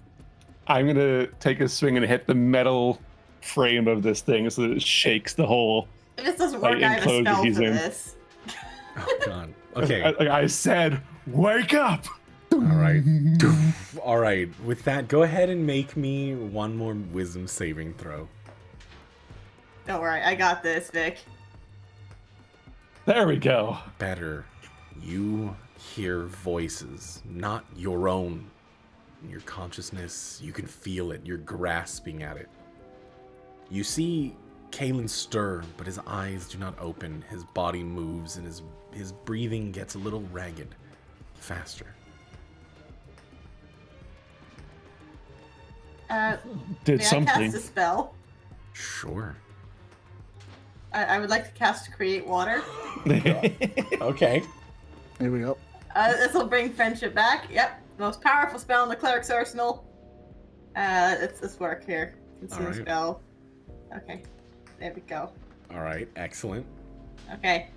gonna take a swing and hit the metal frame of this thing so that it shakes the whole. If this doesn't Like work, I have a enclosure spell he's for in. this. Oh God. Okay. I said, wake up! All right. All right. With that, go ahead and make me one more wisdom saving throw. Don't worry, I got this, Vic. There we go. Better. You hear voices, not your own. In your consciousness, you can feel it. You're grasping at it. You see Kalen stir, but his eyes do not open. His body moves, and his breathing gets a little ragged, faster. Did May I something. cast a spell? Sure. I would like to cast Create Water. Okay. Here we go. This will bring friendship back. Yep. Most powerful spell in the cleric's arsenal. Let's this work here. Consume Alright. spell. Okay. There we go. All right. Excellent. Okay.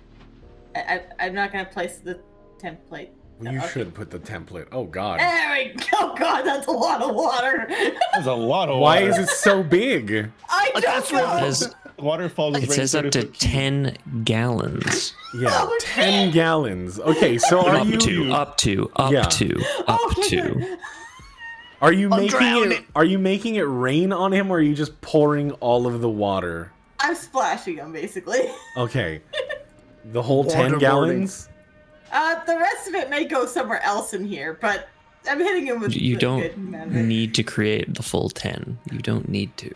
I'm not gonna place the template. Well, you Okay. should put the template. Oh God. There we go. God, that's a lot of water. There's a lot of Why water. is it so big? I That's don't what know. it Says- Waterfalls It says up to 10 gallons. Yeah, Oh, 10 gallons. Okay, so are Up you to. Yeah. Okay, good. are you I'm making drowning. it are you making it rain on him, or are you just pouring all of the water? I'm splashing them basically. Okay. The whole 10 Waterboarding. gallons? The rest of it may go somewhere else in here, but I'm hitting him with You a don't good amount of it. need to create the full 10. You don't need to.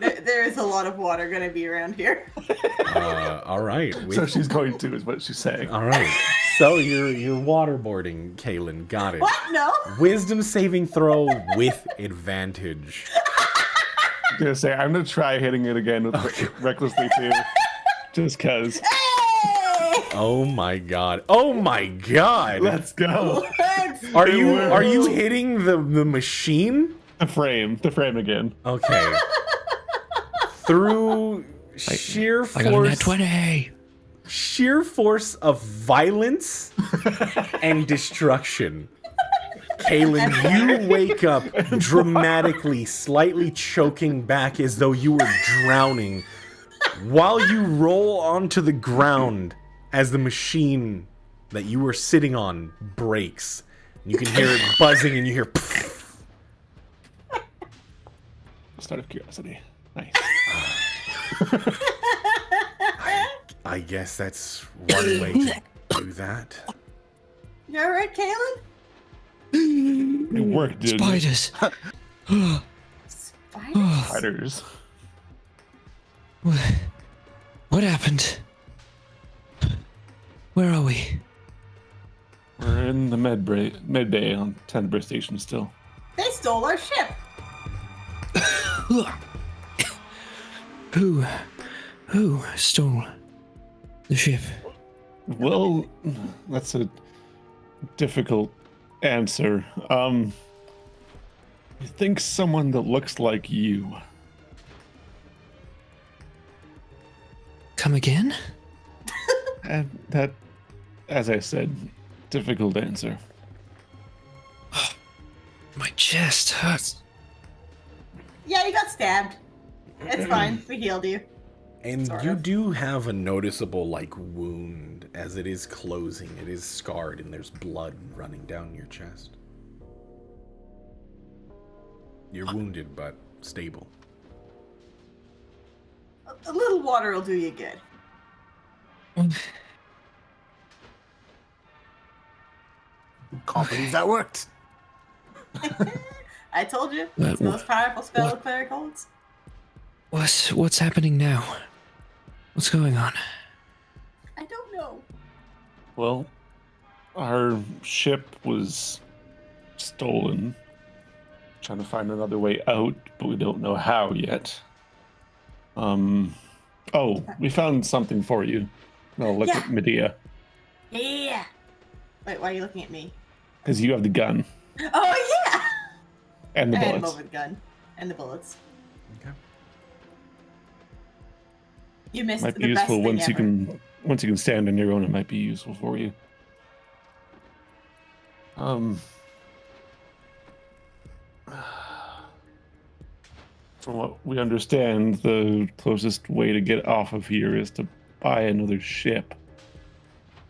There is a lot of water going to be around here. All right. So she's going to, is what she's saying. All right. So you're waterboarding, Kaylin. Got it. What? No? Wisdom saving throw with advantage. I'm gonna say, I'm gonna try hitting it again with recklessly too. Just cause. Hey! Oh my God. Oh my God. Let's go. Let's Are It you worked. hitting the machine? The frame again. Okay. Through sheer I got a nat force, 20. sheer force of violence and destruction, Kaylin, you wake up dramatically, slightly choking back as though you were drowning, while you roll onto the ground as the machine that you were sitting on breaks. You can hear it buzzing, and you hear. Just out of curiosity. Nice. I guess that's one way to do that. You alright, Kaylin? It worked, dude. Spiders. Spiders? Spiders. What happened? Where are we? We're in the med bay on Tenbury Station still. They stole our ship. Who stole the ship? Well, that's a difficult answer. You think someone that looks like you. Come again? And that, as I said, difficult answer. My chest hurts. Yeah, you got stabbed. It's fine. We healed you. And Sort you of. do have a noticeable, like, wound as it is closing. It is scarred and there's blood running down your chest. You're wounded, but stable. A little water will do you good. Can't believe that worked. I told you. It's the most powerful spell the cleric holds. What's happening now? What's going on? I don't know. Well, our ship was stolen. Trying to find another way out, but we don't know how yet. Oh, we found something for you. I'll look at Medea, Yeah. Wait, why are you looking at me? because you have the gun Oh, yeah! and the I had him bullets. over the gun. And the bullets. Okay. You missed Might the be best useful thing once you can stand on your own. It might be useful for you. From what we understand, the closest way to get off of here is to buy another ship.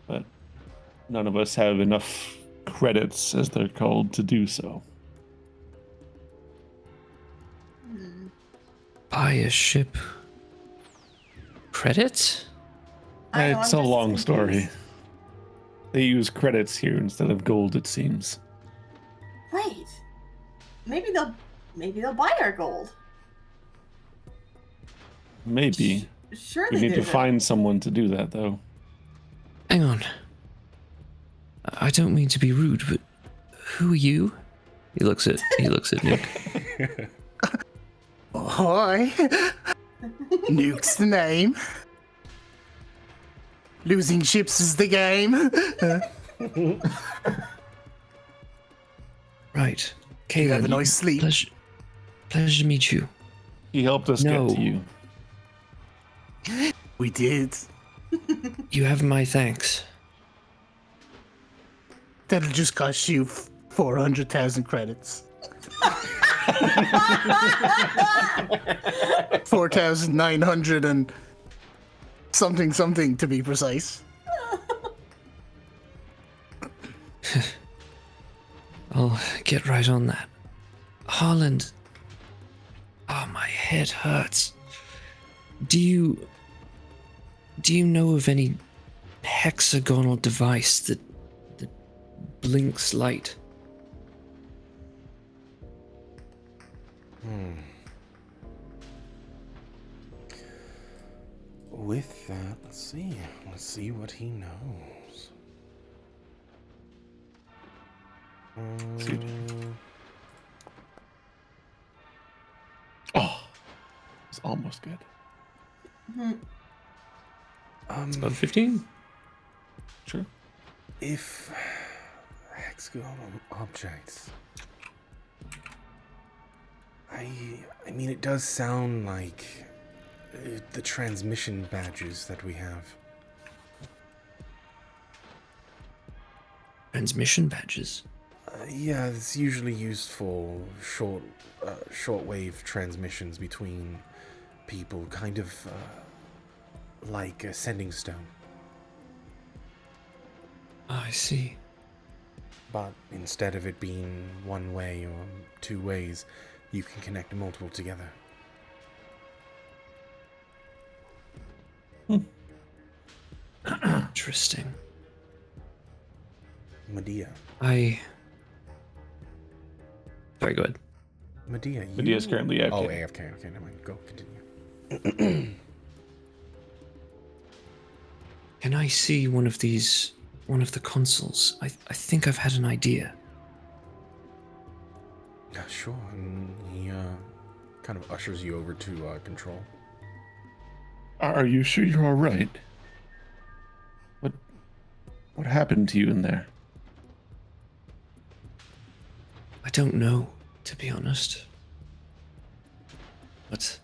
But none of us have enough credits, as they're called, to do so. Buy a ship. Credits? I know, It's I'm a just long story. confused. They use credits here instead of gold, it seems. Wait. Maybe they'll buy our gold. Maybe. Surely We need to there's a- find someone to do that, though. Hang on. I don't mean to be rude, but who are you? He looks at Nuke. Hi. Nuke's the name. Losing ships is the game. Right. You have a Caleb, nice sleep. pleasure to meet you. He helped us No. get to you. We did. You have my thanks. That'll just cost you 400,000 credits. 4,900 and something to be precise. I'll get right on that. Harland. Oh, my head hurts. Do you know of any hexagonal device that blinks light? With that, let's see what he knows. See. Oh, it's almost good. About 15? Sure. If hexagonal objects, I mean, it does sound like the transmission badges that we have. Transmission badges. Yeah, it's usually used for shortwave transmissions between people, kind of like a sending stone. I see. But instead of it being one way or two ways, you can connect multiple together. Interesting. Medea. Very good. Medea, you... Medea's currently AFK. Oh, AFK. Okay, never mind. Go, continue. Can I see one of the consoles? I think I've had an idea. Yeah, sure. And he kind of ushers you over to control. Are you sure you're all right? What happened to you in there? I don't know. to be honest. But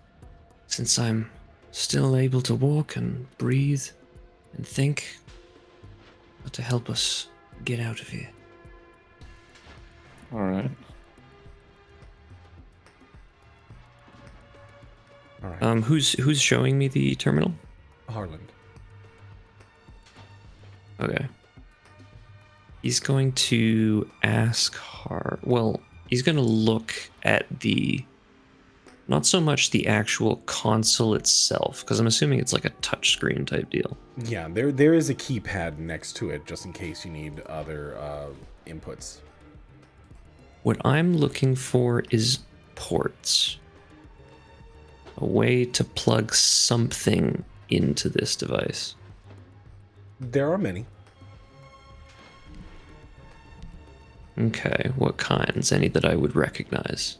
since I'm still able to walk and breathe and think, got to help us get out of here. All right. All right. Who's showing me the terminal? Harland. Okay. He's going to ask he's going to look at not so much the actual console itself, because I'm assuming it's like a touchscreen type deal. Yeah, there is a keypad next to it, just in case you need other inputs. What I'm looking for is ports. A way to plug something into this device. There are many. Okay, what kinds? Any that I would recognize?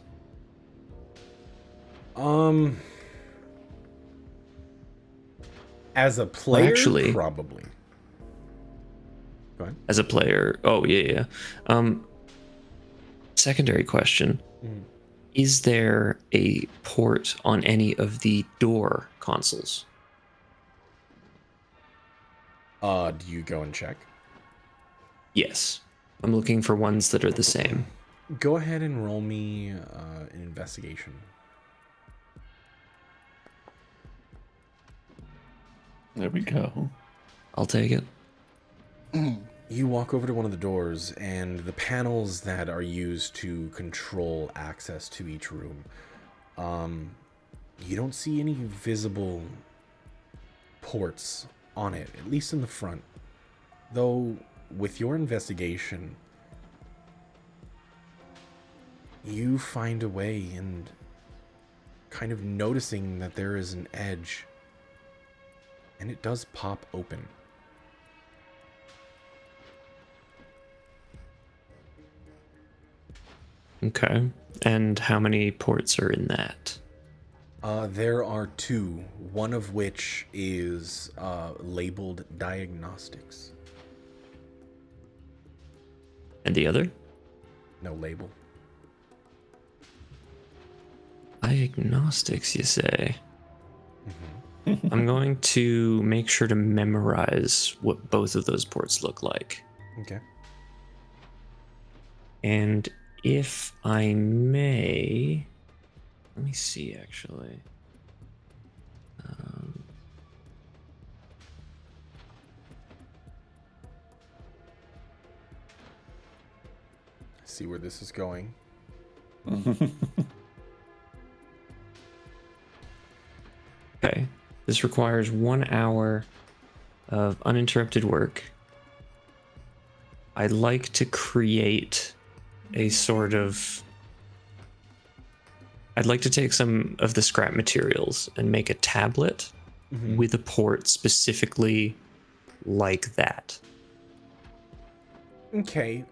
As a player, actually, probably. Go ahead. As a player, oh yeah. Secondary question. Is there a port on any of the door consoles? Do you go and check? Yes. I'm looking for ones that are the same. Go ahead and roll me an investigation. There we go. I'll take it. You walk over to one of the doors, and the panels that are used to control access to each room, you don't see any visible ports on it, at least in the front. Though, with your investigation, you find a way, and kind of noticing that there is an edge, and it does pop open. Okay. And how many ports are in that? There are two, one of which is labeled diagnostics. And the other? No label. Diagnostics, you say? I'm going to make sure to memorize what both of those ports look like. Okay. And if I may, let me see actually. See where this is going. Okay. This requires 1 hour of uninterrupted work. I'd like to create a sort of... I'd like to take some of the scrap materials and make a tablet with a port specifically like that. Okay.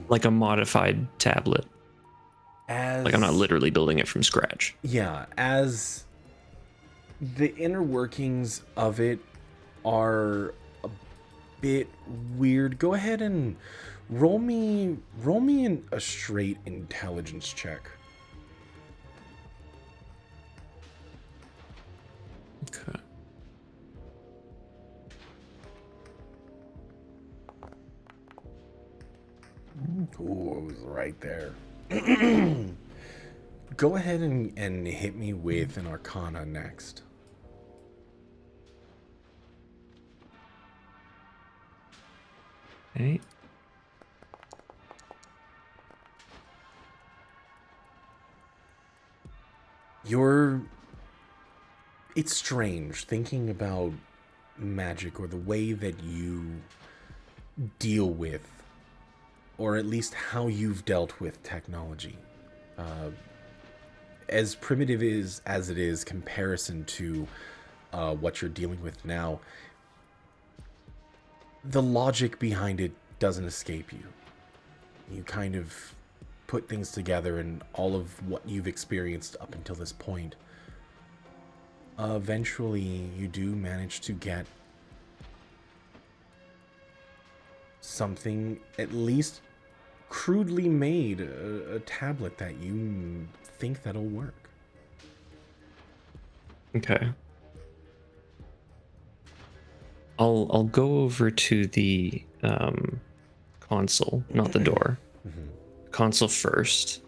Like a modified tablet. As Like I'm not literally building it from scratch. Yeah, as the inner workings of it are a bit weird. Go ahead and roll me a straight intelligence check. Okay. Ooh, it was right there. Go ahead and hit me with an Arcana next. Okay. It's strange thinking about magic or the way that you deal with, or at least how you've dealt with technology. As primitive as it is comparison to what you're dealing with now, the logic behind it doesn't escape you. You kind of put things together, and all of what you've experienced up until this point, eventually you do manage to get something at least crudely made a tablet that you think that'll work. Okay. I'll go over to the console, not the door. Console first,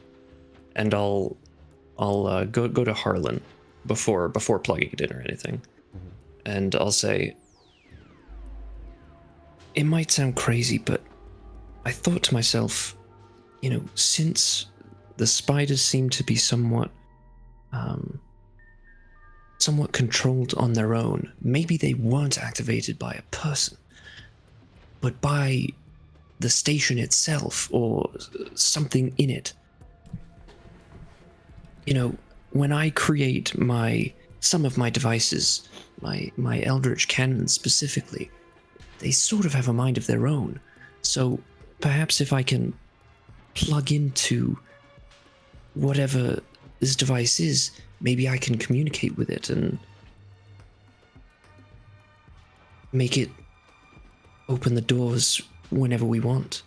and I'll go to Harlan before plugging it in or anything, and I'll say, it might sound crazy, but I thought to myself, you know, since the spiders seem to be somewhat controlled on their own, maybe they weren't activated by a person, but by the station itself or something in it. You know, when I create some of my devices, my Eldritch cannons specifically, they sort of have a mind of their own. So perhaps if I can plug into whatever this device is, maybe I can communicate with it and make it open the doors whenever we want.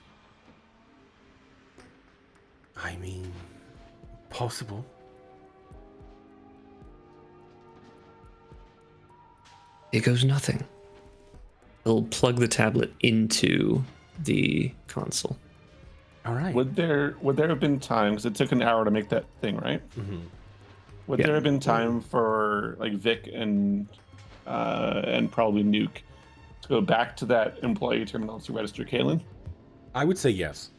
I mean, possible. Here goes nothing. He'll plug the tablet into the console. All right. Would there have been time, because it took an hour to make that thing, right? Mm-hmm. Would Yeah. there have been time for like Vic and probably Nuke to go back to that employee terminal to register Kalen? I would say yes.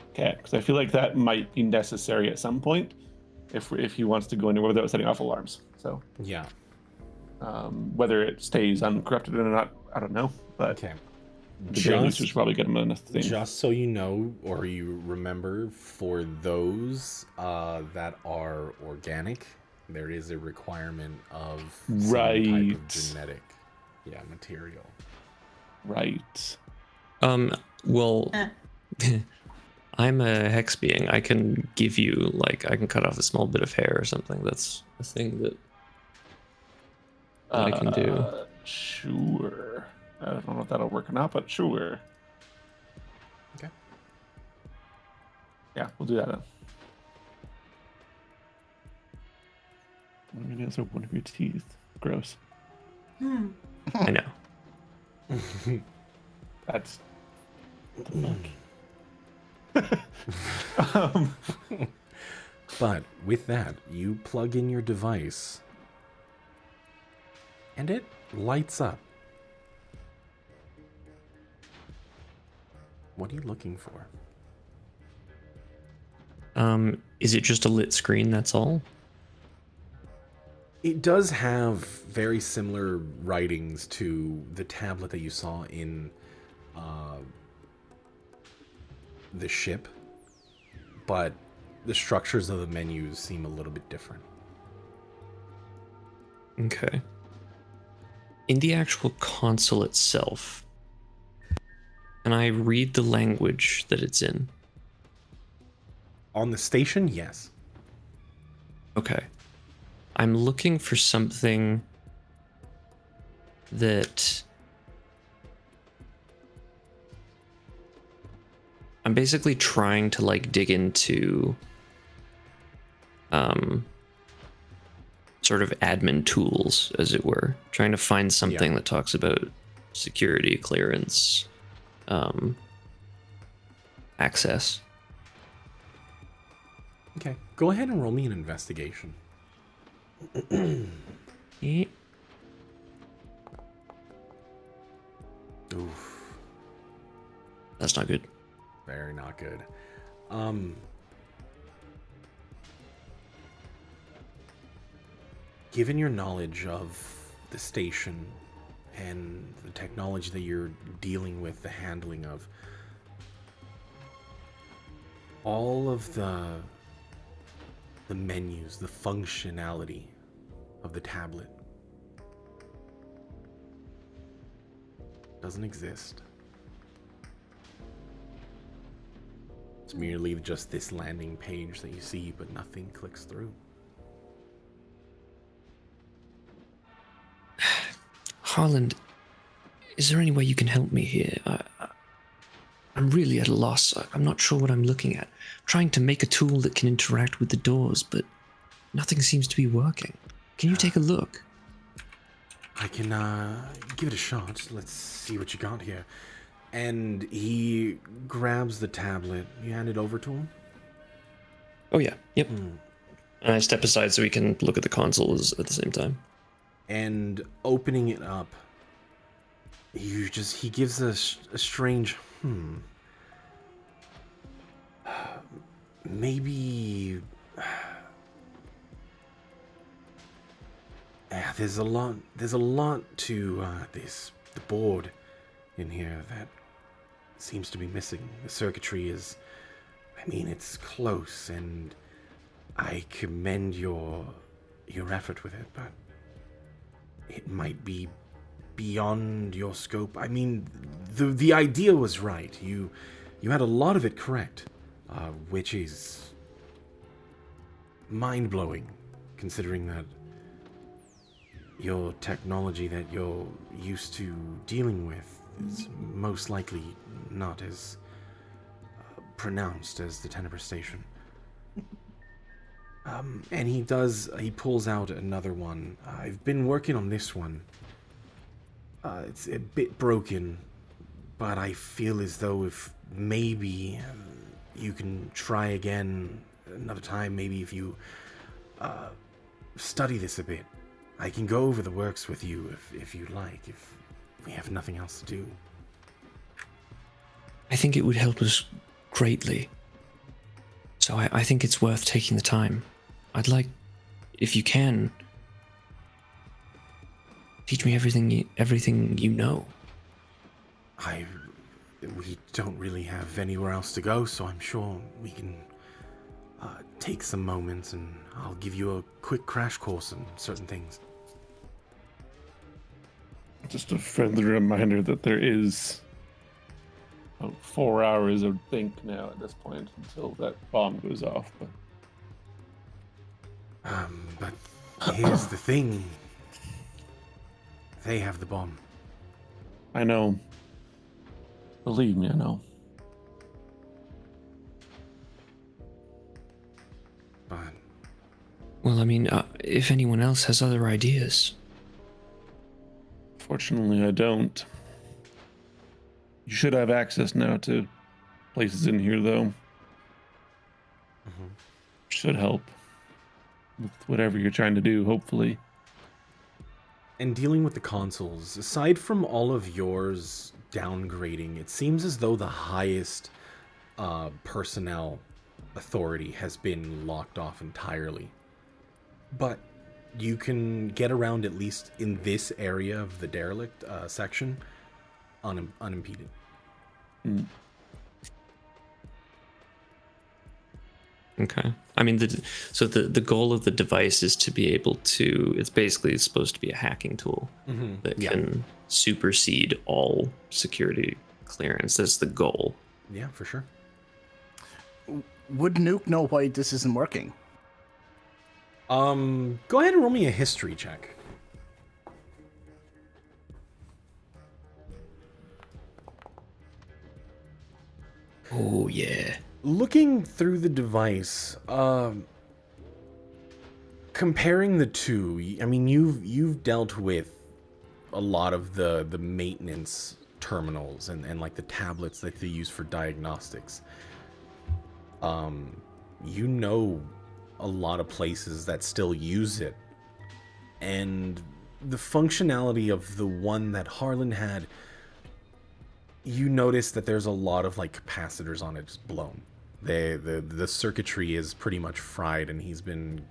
Okay, because I feel like that might be necessary at some point if he wants to go anywhere without setting off alarms. So Yeah. whether it stays uncorrupted or not, I don't know. But Okay. the very least, we should probably get him enough thing. Just so you know, or you remember, for those that are organic, there is a requirement of some type Right. of genetic, material. Right. Well, Eh. I'm a hex being. I can give you, I can cut off a small bit of hair or something. That's a thing that I can do. Sure. I don't know if that'll work or not, but sure. Okay. Yeah, we'll do that then. Maybe that's one of your teeth. Gross. I know. That's what the fuck? But with that, you plug in your device, and it lights up. What are you looking for? Is it just a lit screen? That's all? It does have very similar writings to the tablet that you saw in the ship, but the structures of the menus seem a little bit different. Okay. In the actual console itself, can I read the language that it's in? On the station, yes. Okay. I'm looking for something that... I'm basically trying to dig into sort of admin tools, as it were. Trying to find something that talks about security, clearance, access. Okay. Go ahead and roll me an investigation. Eh. Oof. That's not good. Very not good. Given your knowledge of the station and the technology that you're dealing with, the handling of, all of the menus, the functionality of the tablet doesn't exist. It's merely just this landing page that you see, but nothing clicks through. Harland, is there any way you can help me here? I'm really at a loss. I'm not sure what I'm looking at. I'm trying to make a tool that can interact with the doors, but nothing seems to be working. Can you take a look? I can give it a shot. Let's see what you got here. And he grabs the tablet. You hand it over to him? Oh yeah, yep. And I step aside so we can look at the consoles at the same time. And opening it up, he gives a strange, maybe, there's a lot to the board in here that seems to be missing. The circuitry is, it's close, and I commend your effort with it, but it might be beyond your scope. The idea was right. You had a lot of it correct, which is mind-blowing, considering that your technology that you're used to dealing with is most likely not as pronounced as the Tenebrae Station. And he pulls out another one. I've been working on this one. It's a bit broken, but I feel as though if maybe you can try again another time, maybe if you study this a bit. I can go over the works with you if you'd like, if we have nothing else to do. I think it would help us greatly. So I think it's worth taking the time. I'd like, if you can, teach me everything you know. We don't really have anywhere else to go, so I'm sure we can take some moments and I'll give you a quick crash course on certain things. Just a friendly reminder that there is about 4 hours of think now at this point until that bomb goes off. But here's the thing. They have the bomb. I know. Believe me, I know. But Well, if anyone else has other ideas. Fortunately, I don't. You should have access now to places in here, though. Should help with whatever you're trying to do, hopefully. And dealing with the consoles, aside from all of yours downgrading, it seems as though the highest personnel authority has been locked off entirely. But you can get around, at least in this area of the derelict section, unimpeded. Okay. The goal of the device is to be able to, it's basically supposed to be a hacking tool that can supersede all security clearance. That's the goal. Yeah, for sure. Would Nuke know why this isn't working? Go ahead and roll me a history check. Oh, yeah. Looking through the device, comparing the two, you've dealt with a lot of the maintenance terminals and like the tablets that they use for diagnostics. You know a lot of places that still use it, and the functionality of the one that Harlan had, you notice that there's a lot of like capacitors on it just blown. The circuitry is pretty much fried, and he's been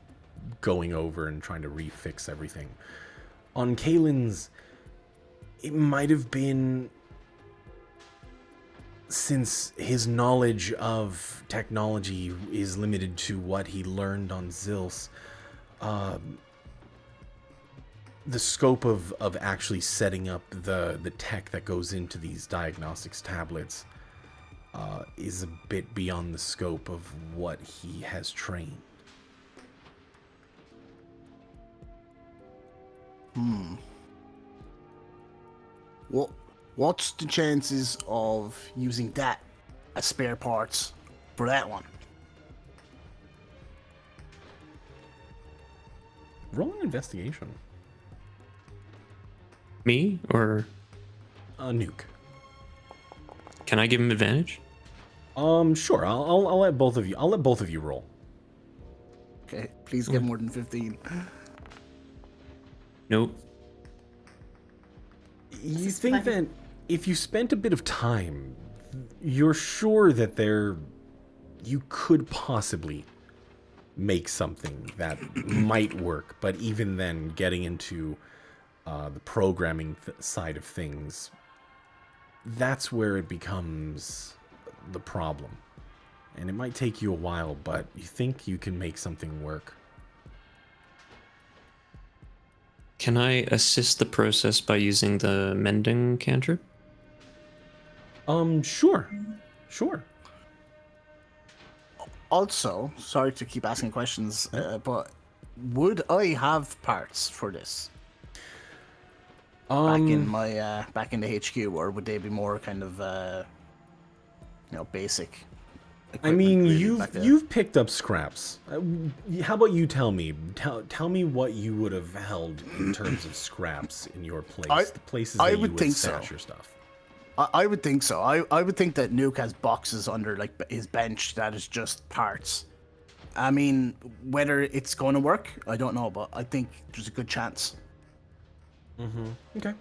going over and trying to refix everything. On Kalen's, it might have been, since his knowledge of technology is limited to what he learned on Zils, the scope of actually setting up the tech that goes into these diagnostics tablets is a bit beyond the scope of what he has trained. What's the chances of using that as spare parts for that one. Roll an investigation. Me or Nuke. can I give him advantage? Sure. I'll let both of you. I'll let both of you roll. Okay, please get more than 15. Nope. You think that if you spent a bit of time, you're sure that you could possibly make something that might work, but even then, getting into the programming side of things, that's where it becomes the problem. And it might take you a while, but you think you can make something work. Can I assist the process by using the mending cantrip? Sure. Also, sorry to keep asking questions, but would I have parts for this back in my back in the HQ, or would they be more kind of basic? I mean, really back there? you've picked up scraps. How about you tell me? Tell me what you would have held in terms of scraps in your place. The places that you would think stash so. your stuff. I would think so. I would think that Nuke has boxes under like his bench that is just parts. I mean, whether it's going to work, I don't know, but I think there's a good chance. Okay.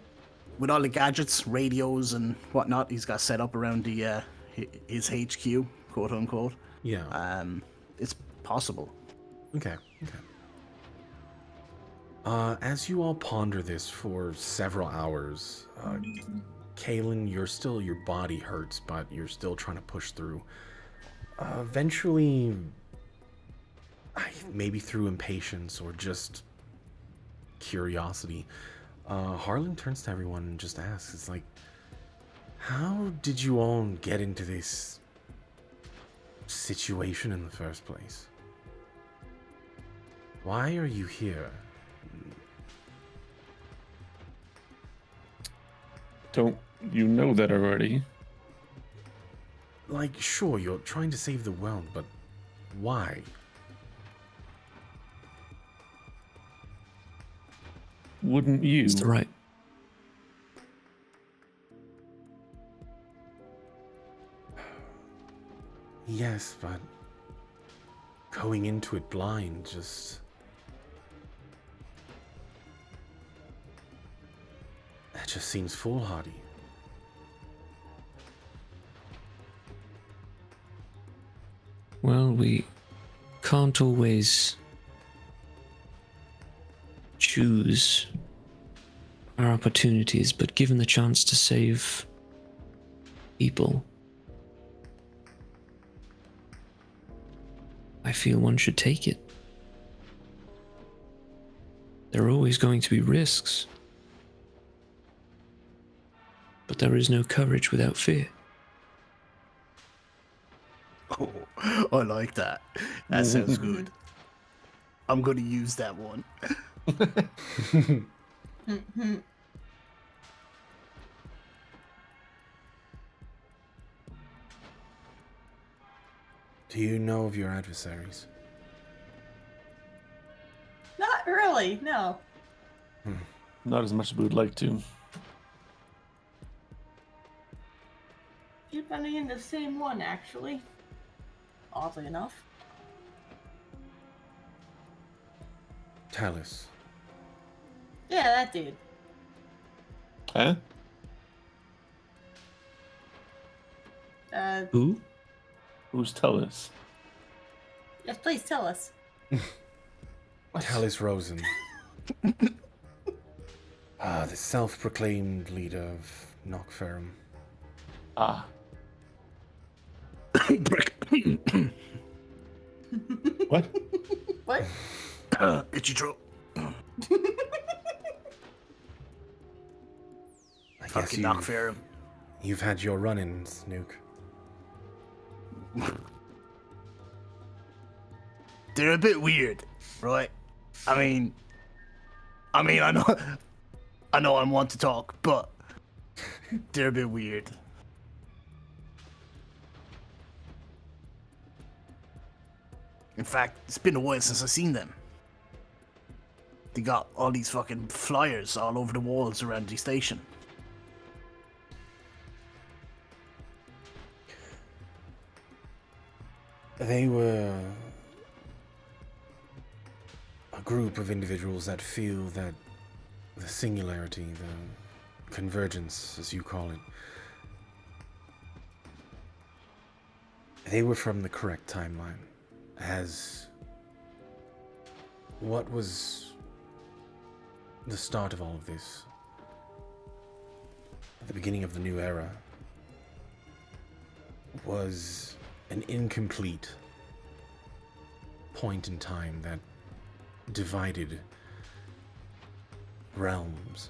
With all the gadgets, radios, and whatnot he's got set up around the his HQ, quote unquote. Yeah. It's possible. Okay. As you all ponder this for several hours, Kaylin, your body hurts, but you're still trying to push through. Eventually, maybe through impatience or just curiosity, Harlan turns to everyone and just asks, it's like, how did you all get into this situation in the first place? Why are you here? Don't you know that already? Like, sure, you're trying to save the world, but why? Wouldn't you? It's the right. Yes, but going into it blind that just seems foolhardy. Well, we can't always choose our opportunities, but given the chance to save people, I feel one should take it. There are always going to be risks, but there is no courage without fear. Oh, I like that. That sounds good. I'm going to use that one. Do you know of your adversaries? Not really, no. Not as much as we would like to. You're running into the same one, actually. Oddly enough. Talus. Yeah, that dude. Huh? Who? Who's Tellus? Yes, please tell us. Talus Rosen. The self-proclaimed leader of Knockferrum. Ah. What? What? Itchy throat. I guess Fucking Knockferrum. you've had your run-ins, Nuke. They're a bit weird, right? I mean, I know I'm one to talk, but they're a bit weird. In fact, it's been a while since I've seen them. They got all these fucking flyers all over the walls around the station. They were a group of individuals that feel that the singularity, the convergence, as you call it, they were from the correct timeline. As what was the start of all of this, at the beginning of the new era, was an incomplete point in time that divided realms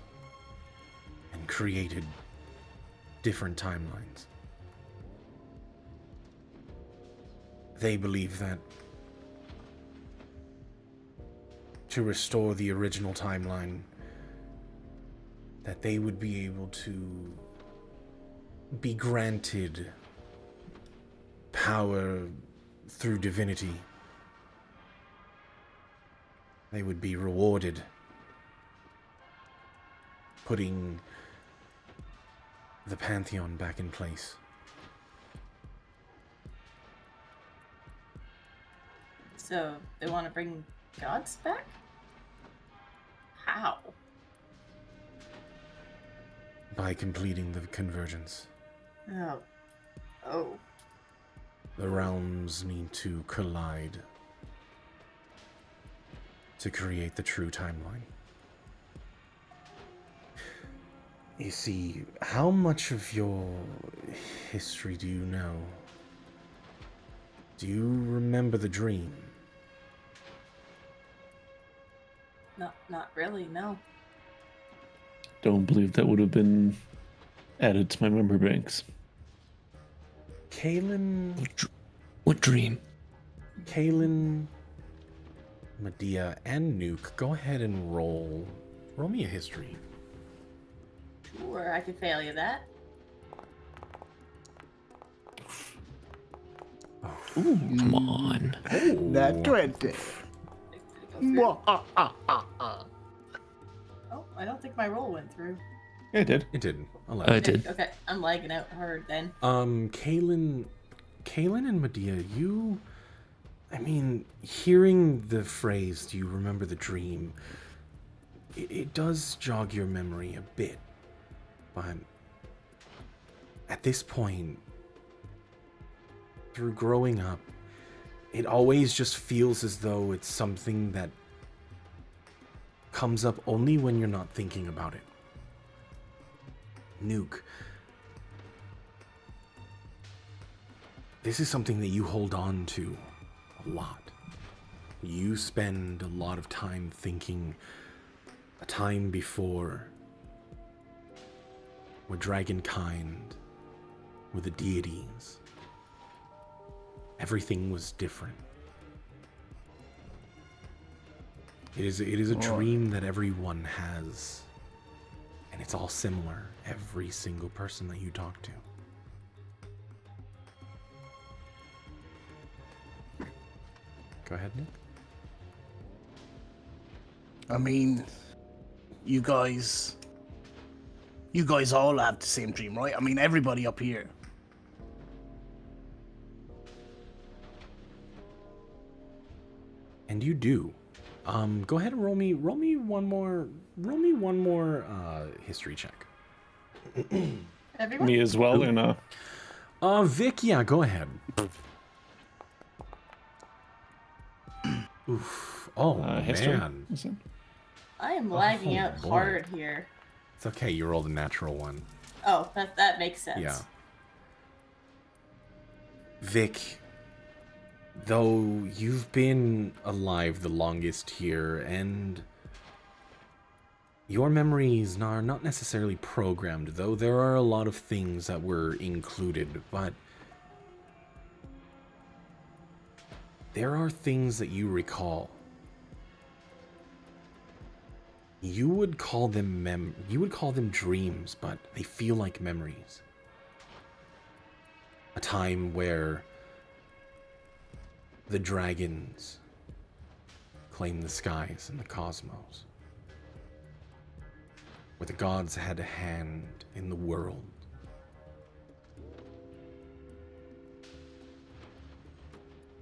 and created different timelines. They believe that to restore the original timeline, that they would be able to be granted power through divinity. They would be rewarded, putting the Pantheon back in place. So they want to bring gods back? How? By completing the convergence. Oh. Oh. The realms need to collide to create the true timeline. You see, how much of your history do you know? Do you remember the dream? Not really, no. Don't believe that would have been added to my memory banks. Kaylin, What dream? Kaylin, Medea, and Nuke, go ahead and roll me a history. Sure, I could fail you that. Come on. That 20. Did it go through? Mwah. Oh, I don't think my roll went through. Yeah, I did. It didn't. I 11. did. Okay, I'm lagging out hard then. Kaylin and Medea, hearing the phrase, do you remember the dream? It does jog your memory a bit. But at this point, through growing up, it always just feels as though it's something that comes up only when you're not thinking about it. Nuke, this is something that you hold on to a lot. You spend a lot of time thinking a time before where Dragonkind were the deities. Everything was different. It is a dream that everyone has. And it's all similar. Every single person that you talk to. Go ahead, Nick. I mean, you guys all have the same dream, right? I mean, everybody up here. And you do. Go ahead and roll me one more history check. Everyone? Me as well, and Vic, yeah, go ahead. Oof. Oh, history. man. Is it? I am lagging Oh, out boy. hard here. It's okay, you rolled a natural one. Oh, that makes sense. Yeah. Vic, though you've been alive the longest here, and your memories are not necessarily programmed, though there are a lot of things that were included, but there are things that you recall. You would call them dreams, but they feel like memories. A time where The dragons claim the skies and the cosmos, where the gods had a hand in the world.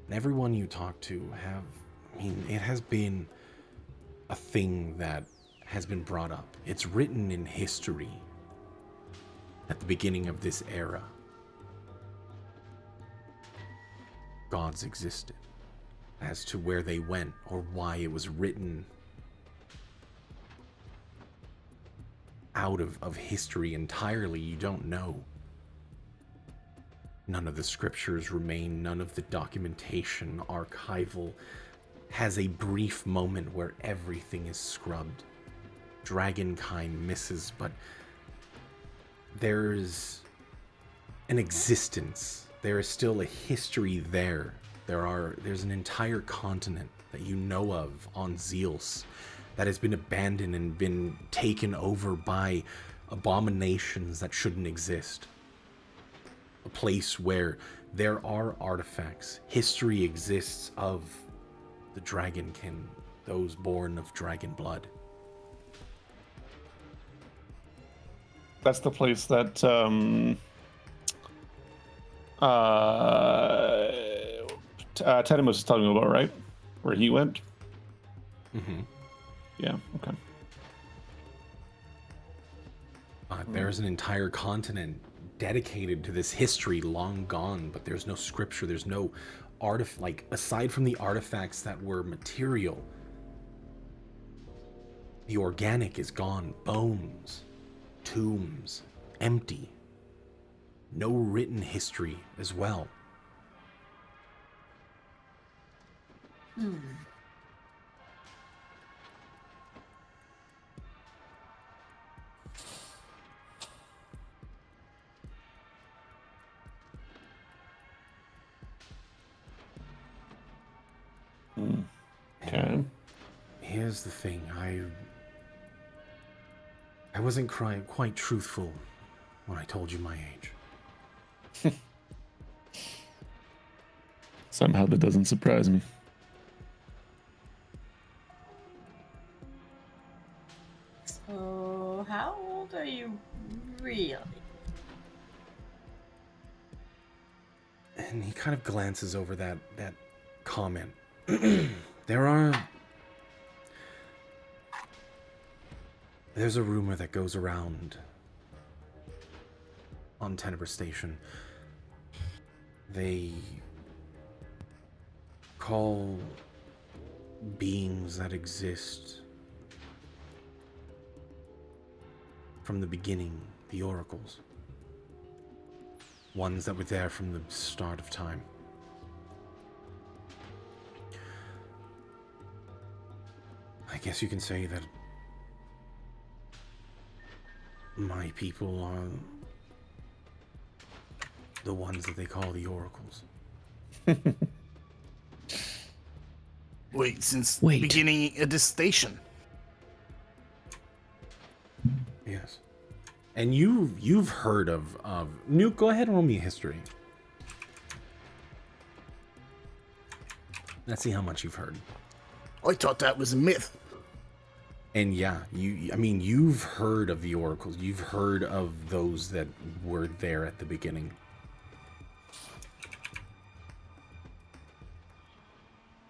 And everyone you talk to it has been a thing that has been brought up. It's written in history at the beginning of this era. Gods existed. As to where they went or why it was written out of history entirely, you don't know. None of the scriptures remain, none of the documentation, archival, has a brief moment where everything is scrubbed. Dragonkind misses, but there's an existence. There is still a history there. There's an entire continent that you know of on Zeus that has been abandoned and been taken over by abominations that shouldn't exist. A place where there are artifacts. History exists of the Dragonkind, those born of dragon blood. That's the place that Tedimus was telling me about, right? Where he went? Mm-hmm. Yeah, okay. There's an entire continent dedicated to this history long gone, but there's no scripture, there's no aside from the artifacts that were material, the organic is gone. Bones, tombs, empty. No written history as well. Okay. Here's the thing, I wasn't quite truthful when I told you my age. Somehow that doesn't surprise me. So, how old are you really? And he kind of glances over that comment. There's a rumor that goes around on Tenebrae Station. They call beings that exist from the beginning the oracles. Ones that were there from the start of time. I guess you can say that my people are the ones that they call the oracles. Wait, since Wait. the beginning of this station? Yes. And you've heard of Nuke, go ahead and roll me a history. Let's see how much you've heard. I thought that was a myth. And yeah, you've heard of the oracles. You've heard of those that were there at the beginning.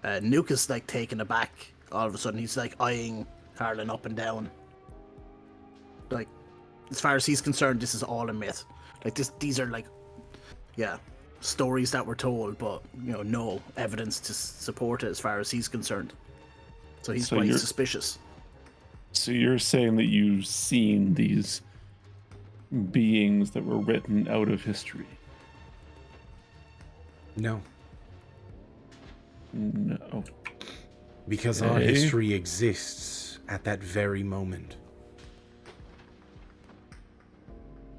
Nuke is like taken aback. All of a sudden, he's like eyeing Harlan up and down. Like, as far as he's concerned, this is all a myth. Like these are like, yeah, stories that were told, but no evidence to support it as far as he's concerned. So he's quite suspicious. So you're saying that you've seen these beings that were written out of history? No. No. Because our history exists at that very moment.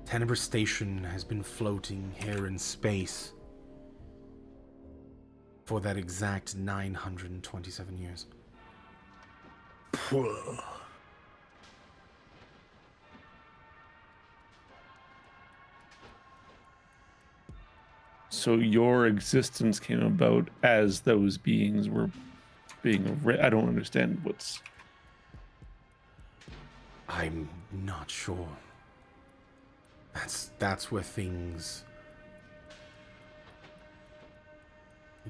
Tenebrae Station has been floating here in space for that exact 927 years. So your existence came about as those beings were being. I don't understand what's. I'm not sure. That's where things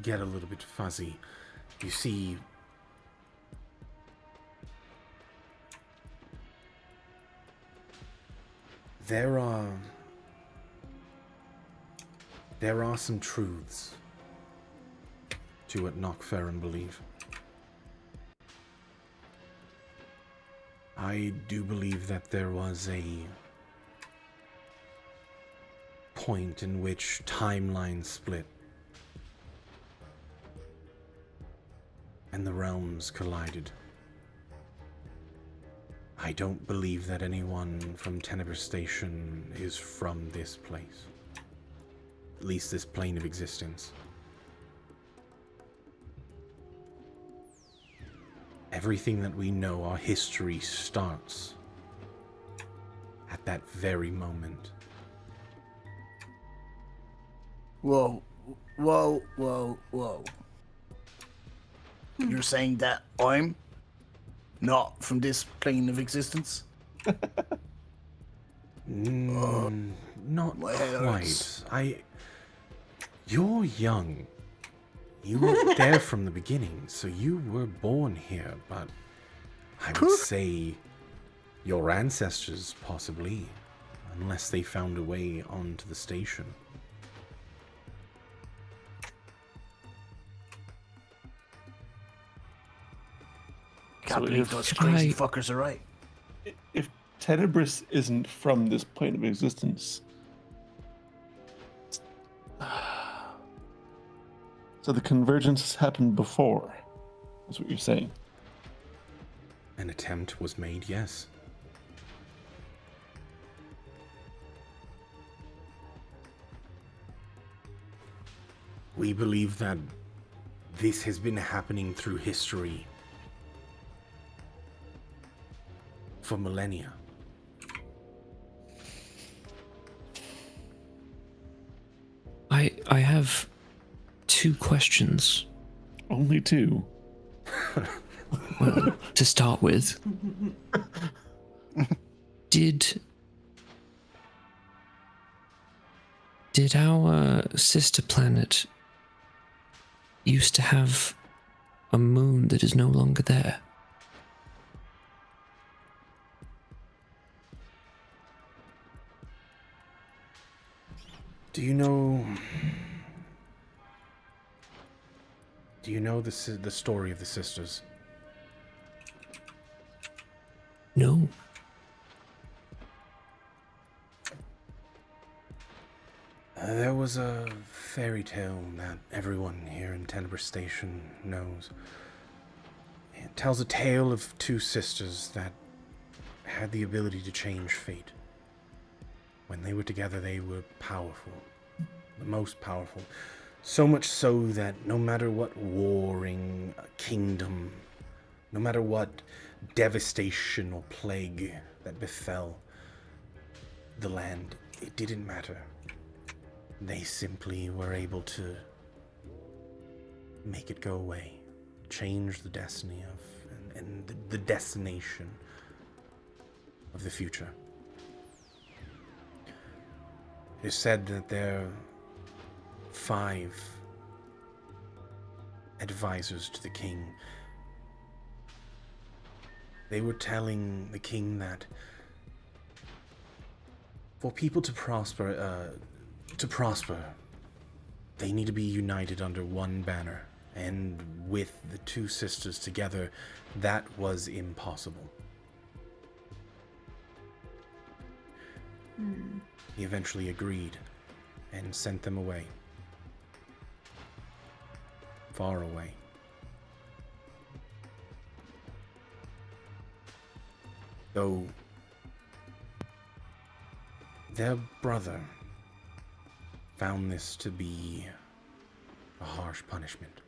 get a little bit fuzzy. You see, there are some truths to what Knockferrin believe. I do believe that there was a point in which timelines split and the realms collided. I don't believe that anyone from Tenebrae Station is from this place. At least this plane of existence. Everything that we know, our history starts at that very moment. Whoa, whoa, whoa, whoa. You're saying that I'm not from this plane of existence? Not My head hurts. quite. You're young. You weren't there from the beginning, so you were born here, but I would say your ancestors possibly, unless they found a way onto the station. Can't So believe if those crazy I- fuckers are right. If Tenebris isn't from this plane of existence, so the convergence has happened before. That's what you're saying. An attempt was made, yes. We believe that this has been happening through history for millennia. I have 2 questions. Only 2. Well, to start with, did our sister planet used to have a moon that is no longer there? Do you know the story of the sisters? No. There was a fairy tale that everyone here in Tenebrae Station knows. It tells a tale of 2 sisters that had the ability to change fate. When they were together, they were powerful. The most powerful. So much so that no matter what warring kingdom, no matter what devastation or plague that befell the land, it didn't matter. They simply were able to make it go away, change the destiny of, and the destination of the future. It is said that there are 5 advisors to the king. They were telling the king that for people to prosper, they need to be united under one banner. And with the 2 sisters together, that was impossible. He eventually agreed and sent them away. Far away. Though their brother found this to be a harsh punishment.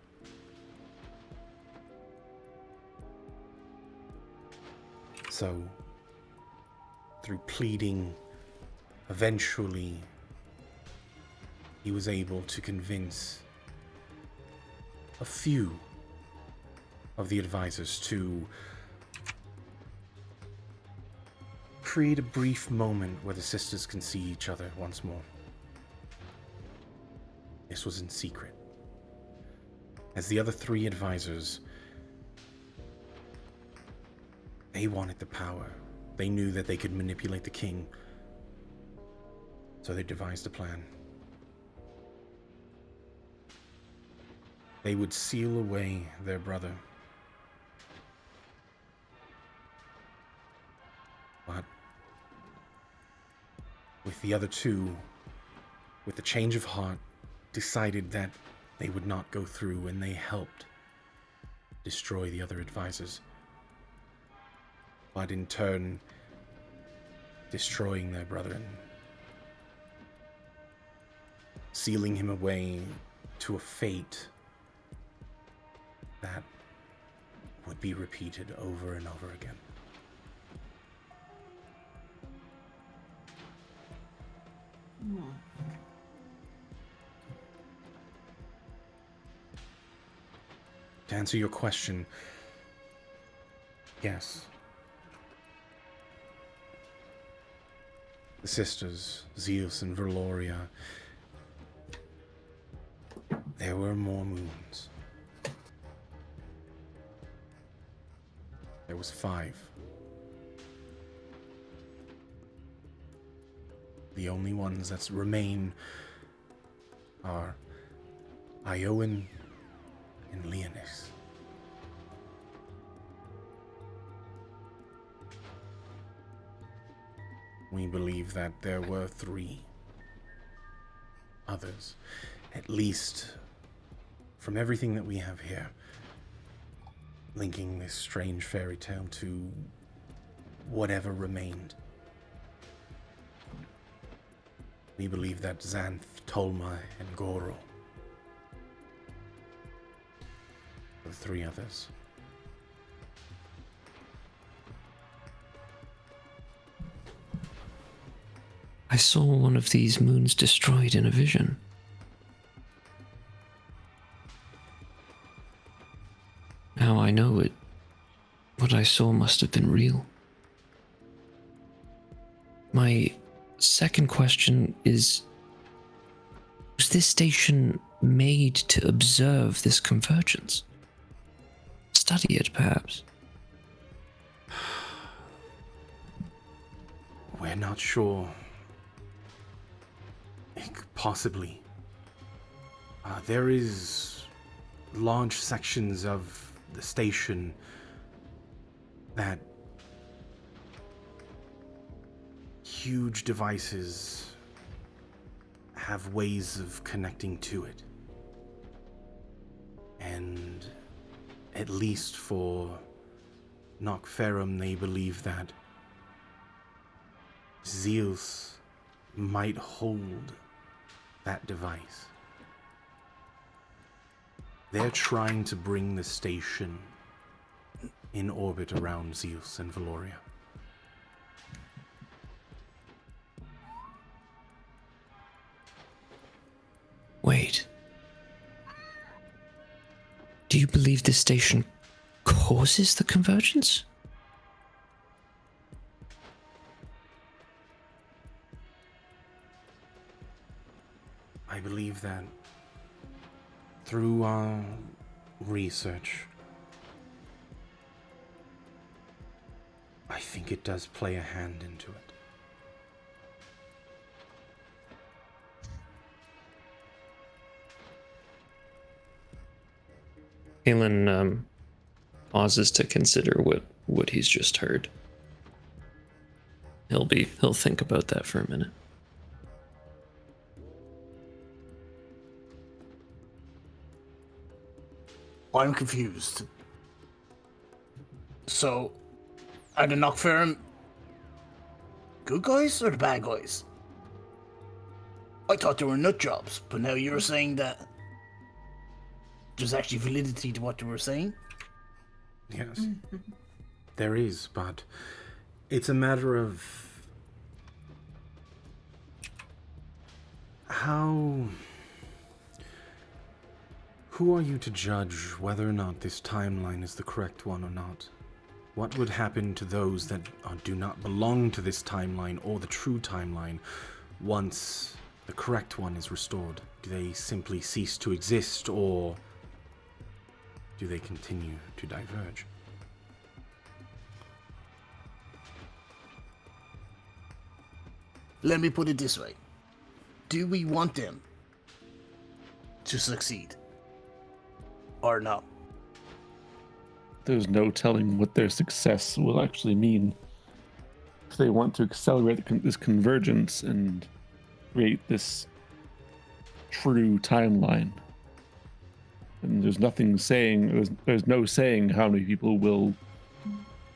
So, through pleading, eventually he was able to convince a few of the advisors to create a brief moment where the sisters can see each other once more. This was in secret, as the other 3 advisors, they wanted the power. They knew that they could manipulate the king, so they devised a plan. They would seal away their brother. But with the other 2, with the change of heart, decided that they would not go through, and they helped destroy the other advisors. But in turn, destroying their brother and sealing him away to a fate that would be repeated over and over again. To answer your question, yes. The sisters, Zeus and Verloria, there were more moons. There was 5. The only ones that remain are Ioan and Leonis. We believe that there were 3 others, at least from everything that we have here, linking this strange fairy tale to whatever remained. We believe that Xanth, Tolma, and Goro are the 3 others. I saw one of these moons destroyed in a vision. Now I know it. What I saw must have been real. My second question is, was this station made to observe this convergence? Study it, perhaps? We're not sure. Possibly. There is large sections of the station that huge devices have ways of connecting to it. And at least for Knockferrum, they believe that Zeus might hold that device. They're trying to bring the station in orbit around Zeus and Valoria. Wait. Do you believe this station causes the convergence? I believe that through our research, I think it does play a hand into it. Kalen pauses to consider what he's just heard. He'll think about that for a minute. I'm confused. So, are the Knockferrum good guys or the bad guys? I thought they were nut jobs, but now you're saying that there's actually validity to what they were saying? Yes, there is, but it's a matter of how Who are you to judge whether or not this timeline is the correct one or not? What would happen to those that do not belong to this timeline or the true timeline once the correct one is restored? Do they simply cease to exist, or do they continue to diverge? Let me put it this way. Do we want them to succeed? Or not? There's no telling what their success will actually mean. If they want to accelerate this convergence and create this true timeline, and there's nothing saying, there's no saying how many people will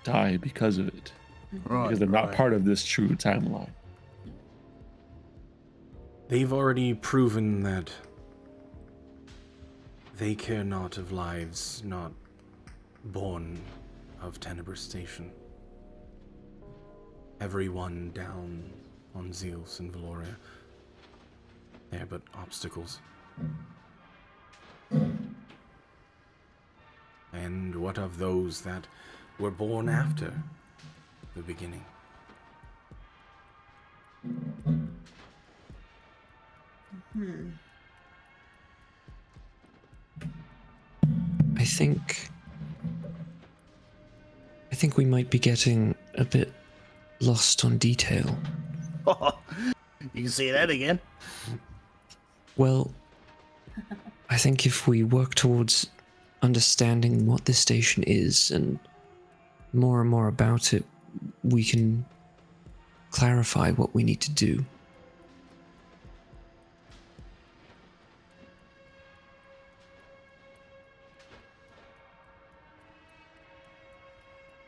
die because of it. Right, Because they're not part of this true timeline. They've already proven that they care not of lives not born of Tenebrous Station. Everyone down on Zeus and Valoria, they're but obstacles. And what of those that were born after the beginning? I think we might be getting a bit lost on detail. You can say that again. Well, I think if we work towards understanding what this station is and more about it, we can clarify what we need to do.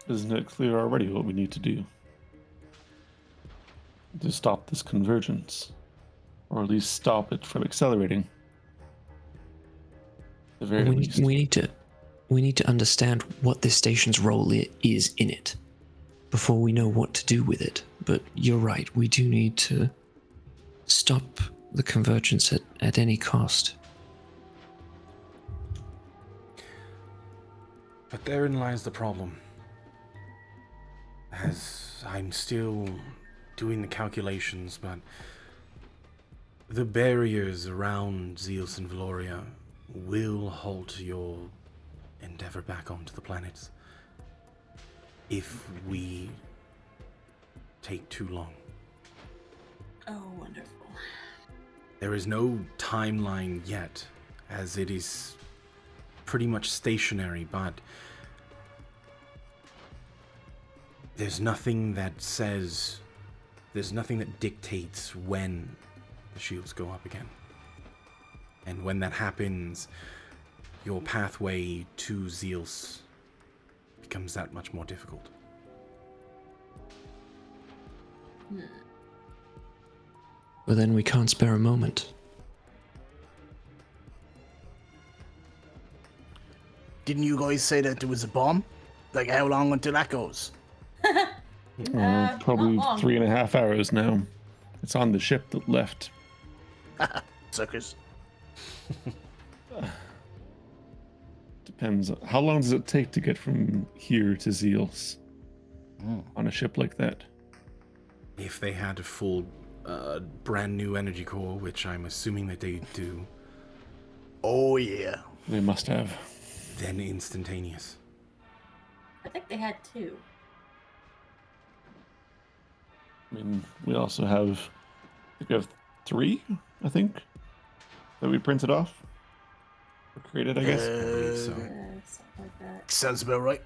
Isn't it clear already what we need to do? To stop this convergence. Or at least stop it from accelerating. At the very least. We need to understand what this station's role is in it before we know what to do with it. But you're right, we do need to stop the convergence at any cost. But therein lies the problem. As I'm still doing the calculations, but the barriers around Zeus and Valoria will halt your endeavor back onto the planets if we take too long. Oh, wonderful. There is no timeline yet, as it is pretty much stationary, but there's nothing that dictates when the shields go up again. And when that happens, your pathway to Zeus becomes that much more difficult. Well, then we can't spare a moment. Didn't you guys say that there was a bomb? Like, how long until that goes? Probably not long. 3.5 hours now. It's on the ship that left. Suckers. Depends. How long does it take to get from here to Zeus on a ship like that? If they had a full brand new energy core, which I'm assuming that they do, Oh, yeah. They must have. then instantaneous. I think they had two. I mean, we also have, we have 3, I think, that we printed off. Or created, I guess. I believe so. Something like that. Sounds about right.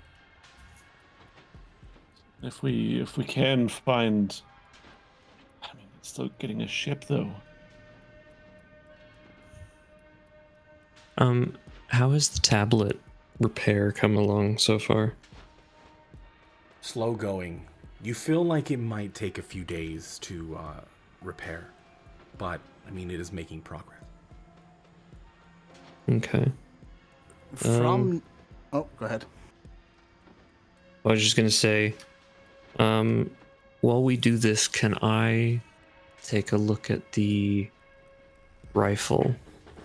If we can find, I mean, it's still getting a ship though. How has the tablet repair come along so far? Slow going. You feel like it might take a few days to repair, but I mean, it is making progress. Okay. From... Oh, go ahead. I was just gonna say, while we do this, can I take a look at the rifle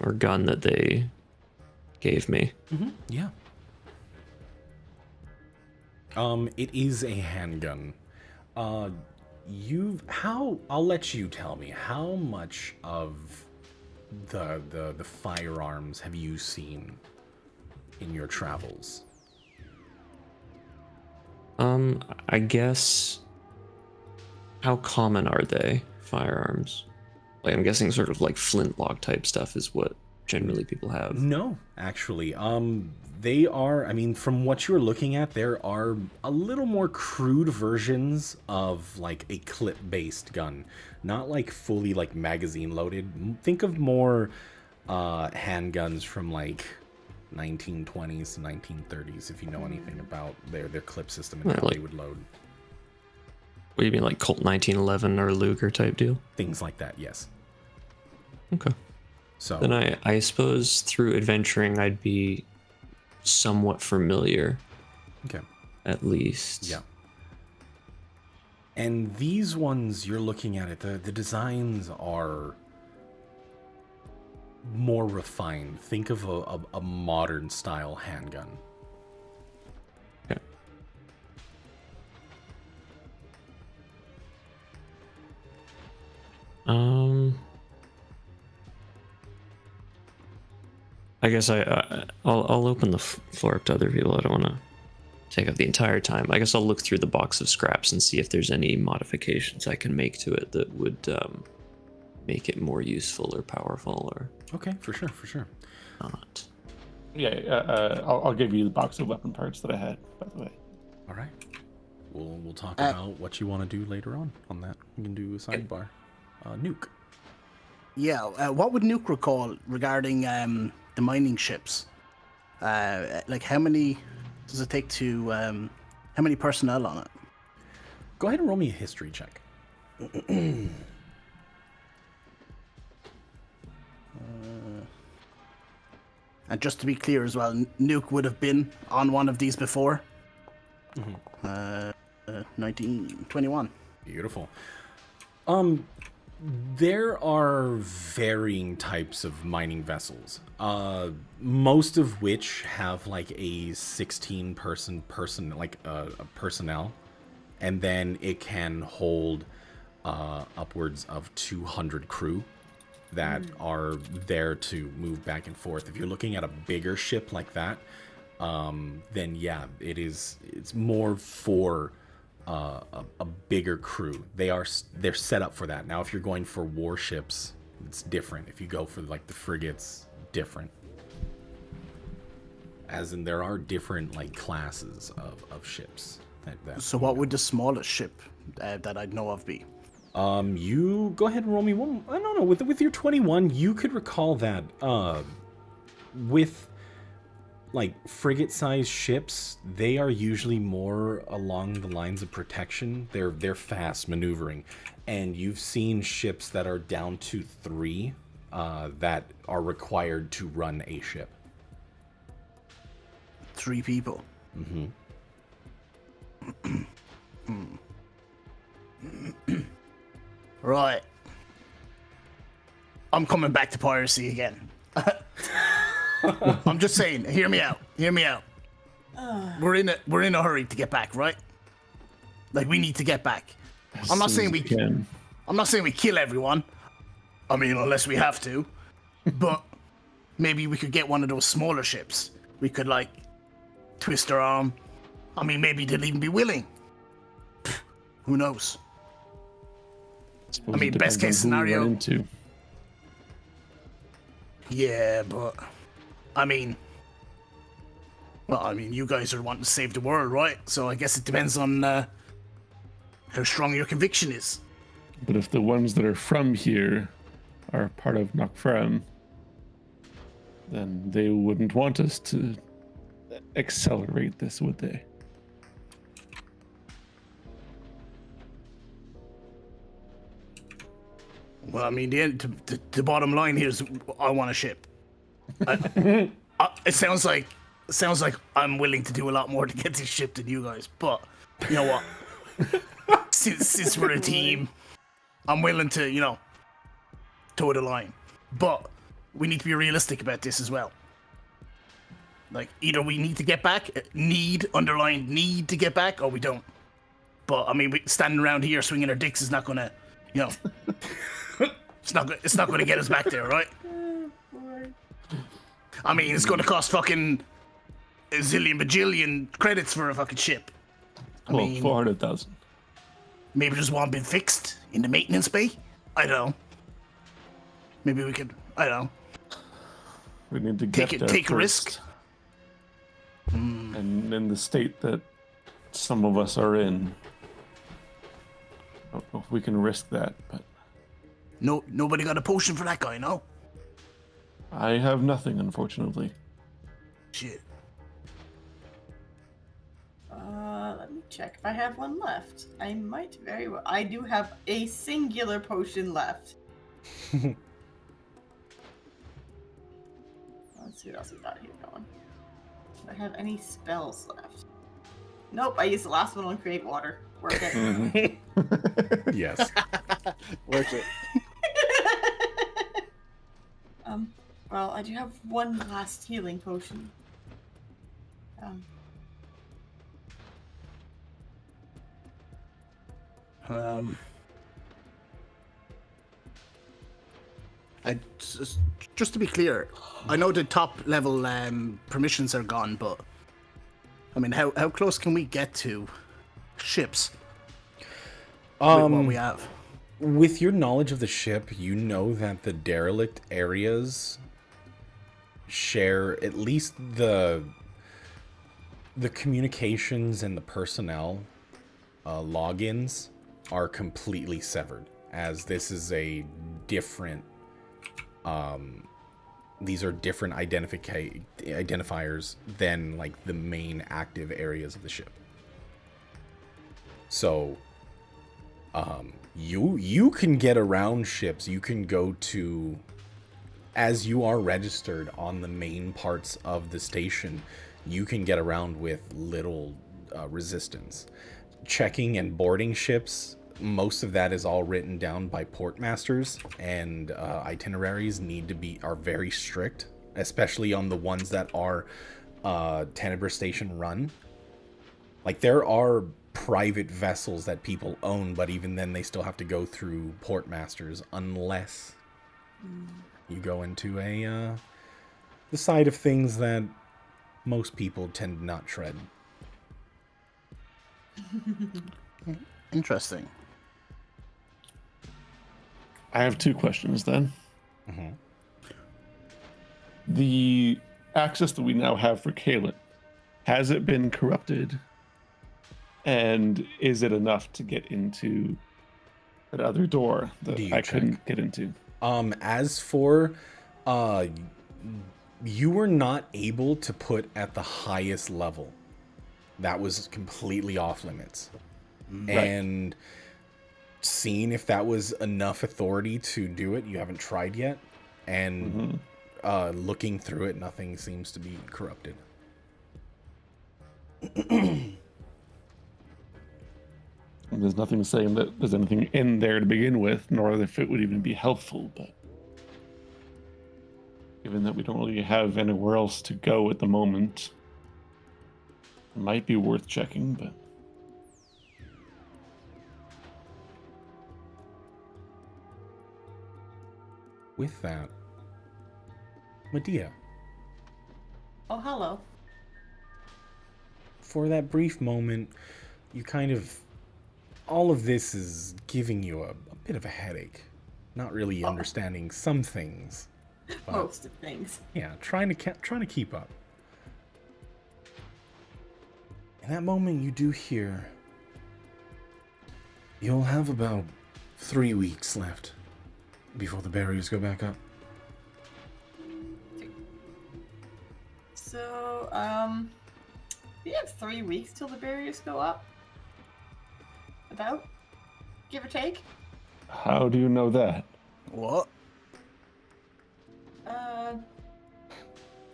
or gun that they gave me. Yeah. It is a handgun. I'll let you tell me, how much of the firearms have you seen in your travels? I guess, how common are they, firearms? Like, I'm guessing sort of like flintlock type stuff is what generally people have. No, actually. They are, I mean, from what you're looking at, there are a little more crude versions of like a clip-based gun. Not like fully like magazine loaded. Think of more handguns from like 1920s to 1930s, if you know anything about their clip system and Yeah, how like- they would load. What do you mean, like Colt 1911 or Luger type deal? Things like that, yes. Okay. So Then I suppose through adventuring I'd be somewhat familiar, okay. at least. Yeah. And these ones, you're looking at it, the designs are more refined. Think of a modern style handgun. Okay. I guess I'll open the floor up to other people. I don't want to take up the entire time. I guess I'll look through the box of scraps and see if there's any modifications I can make to it that would make it more useful or powerful or Okay, for sure. not. Yeah, I'll give you the box of weapon parts that I had, by the way. All right. We'll talk about what you want to do later on that. You can do a sidebar. Nuke. Yeah, what would Nuke recall regarding the mining ships? Like, how many does it take to, how many personnel on it? Go ahead and roll me a history check. And just to be clear as well, Nuke would have been on one of these before. 1921. Beautiful. There are varying types of mining vessels, most of which have like a 16-person personnel, and then it can hold upwards of 200 crew that are there to move back and forth. If you're looking at a bigger ship like that, then yeah, it's more for a bigger crew. They're set up for that. Now, if you're going for warships, it's different. If you go for like the frigates, different. As in, there are different like classes of ships. So what would the smallest ship that I'd know of be? You go ahead and roll me one. I don't know. With your 21, you could recall that with like frigate-sized ships, they are usually more along the lines of protection. They're fast maneuvering, and you've seen ships that are down to 3 that are required to run a ship. 3 people. Right. I'm coming back to piracy again. I'm just saying, hear me out. We're in a hurry to get back, right? Like, we need to get back. I'm not saying we can. I'm not saying we kill everyone. I mean, unless we have to. But maybe we could get one of those smaller ships. We could, like, twist our arm. I mean, maybe they'll even be willing. Pfft, who knows? Suppose I mean, it best depends case on who we run scenario- into. Yeah, but I mean, you guys are wanting to save the world, right? So I guess it depends on how strong your conviction is. But if the ones that are from here are part of Knockfram, then they wouldn't want us to accelerate this, would they? Well, I mean, the bottom line here is I want a ship. It sounds like I'm willing to do a lot more to get this ship than you guys, but you know what? since we're a team, I'm willing to, toe the line. But we need to be realistic about this as well. Like, either we need to get back, underlined need to get back, or we don't. But I mean, standing around here swinging our dicks is not gonna, it's not gonna get us back there, right? I mean, it's gonna cost fucking a zillion bajillion credits for a fucking ship. I mean, 400,000. Maybe just one been fixed in the maintenance bay. I don't know. Maybe we could. I don't know. We need to get there take a first. risk. And in the state that some of us are in, I don't know if we can risk that, but Nobody got a potion for that guy, no? I have nothing, unfortunately. Shit. Let me check if I have one left. I might very well. I do have a singular potion left. Let's see what else we got here going. Do I have any spells left? Nope, I used the last one on create water. Worth it. Yes. Worth it. Well, I do have one last healing potion. Just to be clear, I know the top level permissions are gone, but I mean, how close can we get to ships with what we have? With your knowledge of the ship, you know that the derelict areas share at least the communications and the personnel logins are completely severed, as this is a different these are different identifiers than like the main active areas of the ship. So you can get around ships. You can go to, as you are registered on the main parts of the station, you can get around with little resistance. Checking and boarding ships, most of that is all written down by port masters, and itineraries are very strict, especially on the ones that are Tenebrae Station run. Like, there are private vessels that people own, but even then they still have to go through port masters unless you go into the side of things that most people tend to not tread. Interesting. I have two questions then. Mm-hmm. The access that we now have for Kaelin, has it been corrupted? And is it enough to get into that other door that I couldn't get into? As for, you were not able to put at the highest level. That was completely off limits. Right. And seeing if that was enough authority to do it, you haven't tried yet. And looking through it, nothing seems to be corrupted. There's nothing saying that there's anything in there to begin with, nor if it would even be helpful, but given that we don't really have anywhere else to go at the moment, it might be worth checking, but With that, Medea, Oh, hello. for that brief moment, you kind of... all of this is giving you a bit of a headache. Not really understanding some things. But, Most of things. yeah, trying to keep up. In that moment, you do hear... You'll have about 3 weeks left before the barriers go back up. So, we have 3 weeks till the barriers go up. About? Give or take? how do you know that? What?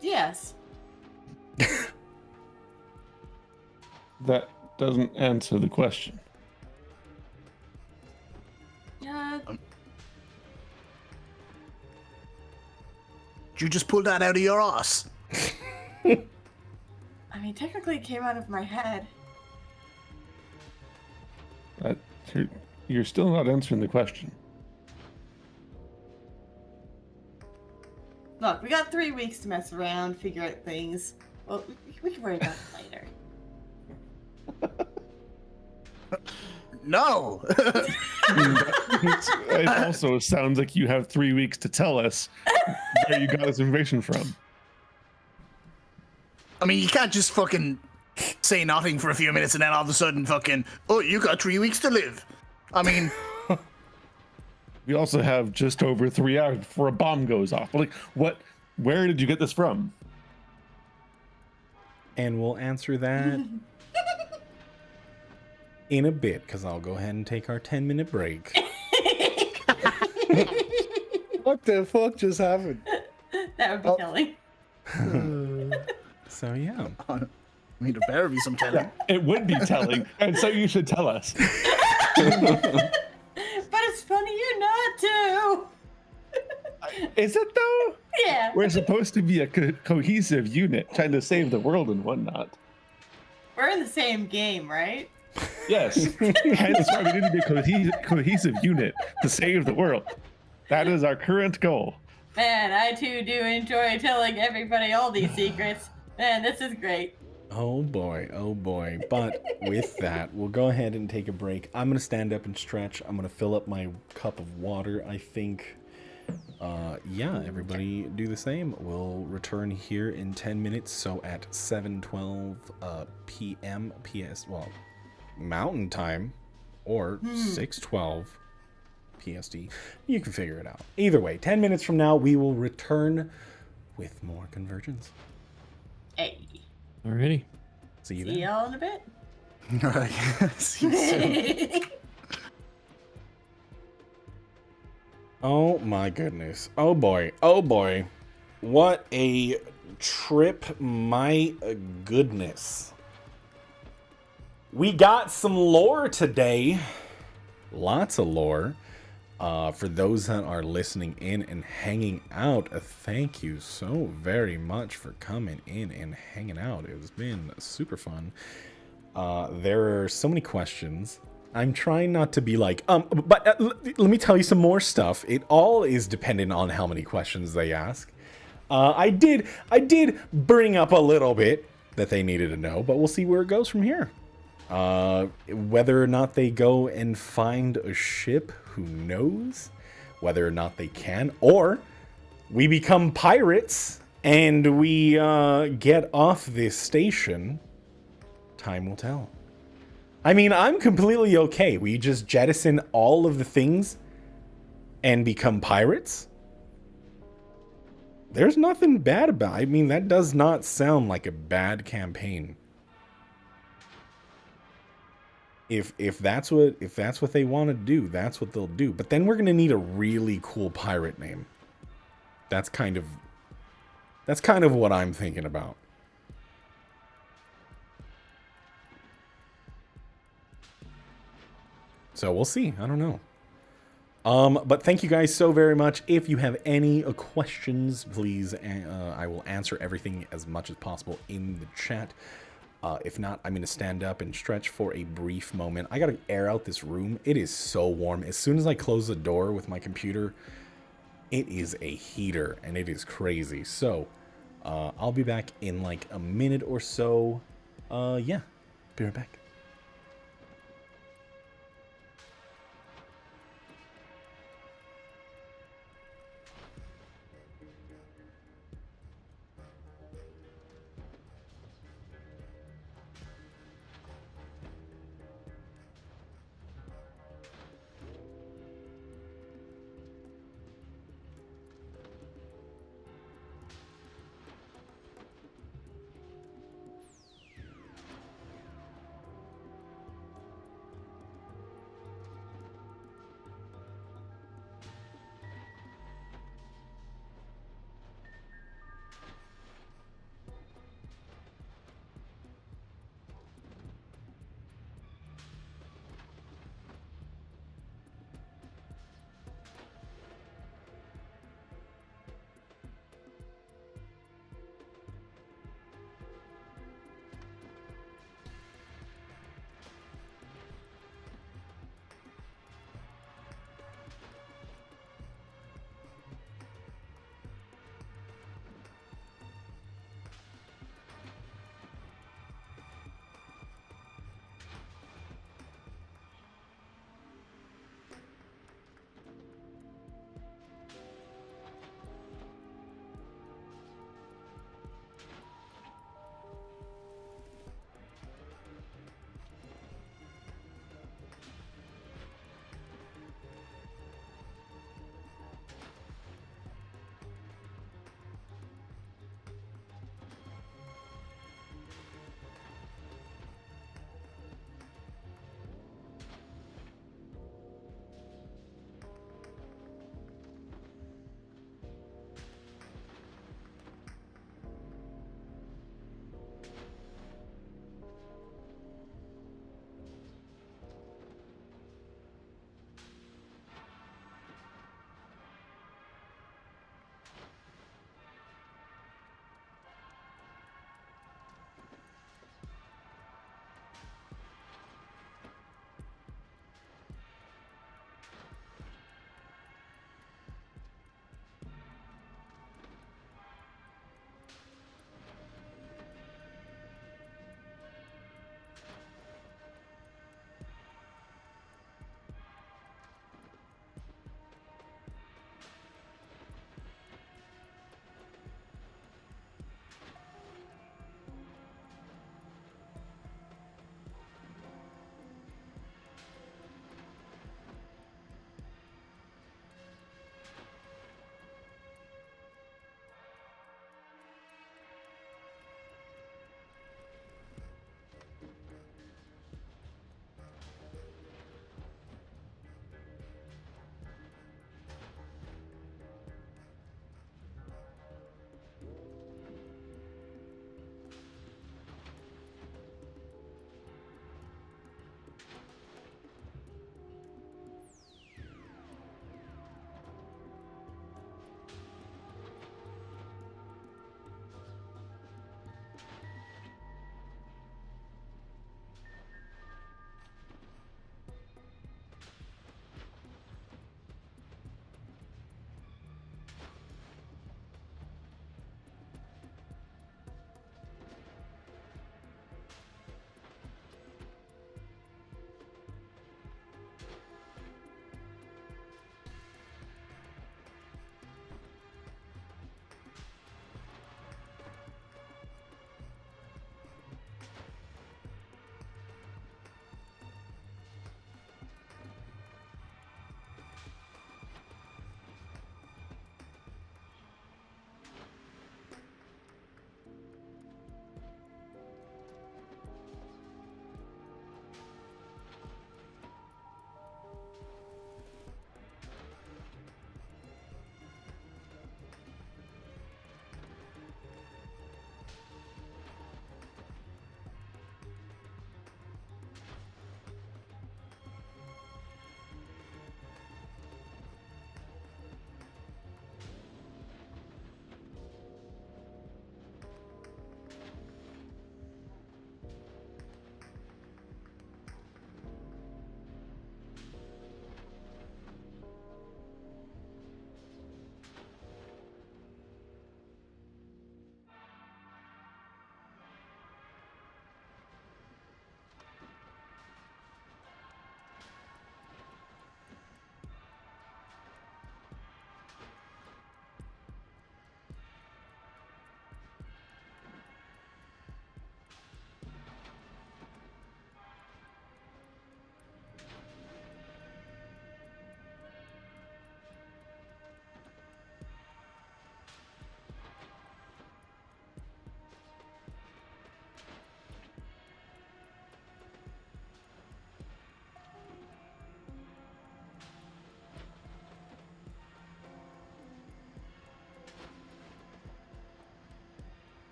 Yes. That doesn't answer the question. Did you just pull that out of your ass? I mean, technically it came out of my head. You're still not answering the question. Look, we got 3 weeks to mess around, figure out things. Well, we can worry about it later. No. It also sounds like you have 3 weeks to tell us where you got this information from. I mean, you can't just fucking say nothing for a few minutes and then all of a sudden fucking, oh, you got 3 weeks to live. I mean, We also have just over 3 hours before a bomb goes off. Like, where did you get this from? And we'll answer that in a bit, because I'll go ahead and take our 10-minute break. What the fuck just happened? That would be telling. So, yeah. I mean, there better be some telling. It would be telling, and so you should tell us. But it's funny you're not too. Is it though? Yeah. We're supposed to be a cohesive unit trying to save the world and whatnot. We're in the same game, right? Yes. Hence why we need to be a cohesive unit to save the world. That is our current goal. Man, I too do enjoy telling everybody all these secrets. Man, this is great. Oh boy, oh boy. But with that, we'll go ahead and take a break. I'm going to stand up and stretch. I'm going to fill up my cup of water, I think. Yeah, everybody do the same. We'll return here in 10 minutes. So at 7:12 p.m. PS, well, Mountain Time, or 6:12 PST. You can figure it out. Either way, 10 minutes from now, we will return with more Convergence. Hey. Alrighty. See you See then. y'all in a bit. See you soon. Oh my goodness. Oh boy. Oh boy. What a trip. My goodness. We got some lore today. Lots of lore. For those that are listening in and hanging out, thank you so very much for coming in and hanging out. It's been super fun. There are so many questions. I'm trying not to be like, but let me tell you some more stuff. It all is dependent on how many questions they ask. I did bring up a little bit that they needed to know, but we'll see where it goes from here. Whether or not they go and find a ship, who knows? Whether or not they can, or we become pirates and we get off this station, time will tell. I mean, I'm completely okay. We just jettison all of the things and become pirates. There's nothing bad about it. I mean, that does not sound like a bad campaign. If that's what they want to do, that's what they'll do. But then we're gonna need a really cool pirate name. That's kind of what I'm thinking about. So we'll see. I don't know. But thank you guys so very much. If you have any questions, please, I will answer everything as much as possible in the chat. If not, I'm going to stand up and stretch for a brief moment. I got to air out this room. It is so warm. As soon as I close the door with my computer, it is a heater, and it is crazy. So, I'll be back in like a minute or so. Yeah, be right back.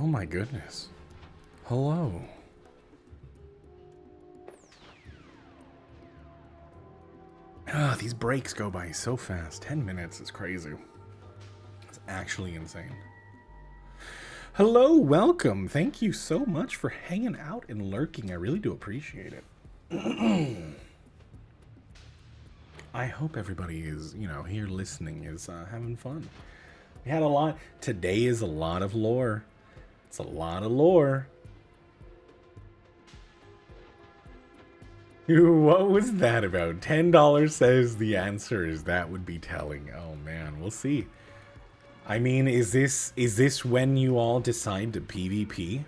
Oh my goodness. Hello. Ah, these breaks go by so fast. 10 minutes is crazy. It's actually insane. Hello, welcome. Thank you so much for hanging out and lurking. I really do appreciate it. I hope everybody is, here listening is having fun. We had a lot. Today is a lot of lore. It's a lot of lore. What was that about? $10 says the answer is that would be telling. Oh man, we'll see. I mean, is this when you all decide to PvP?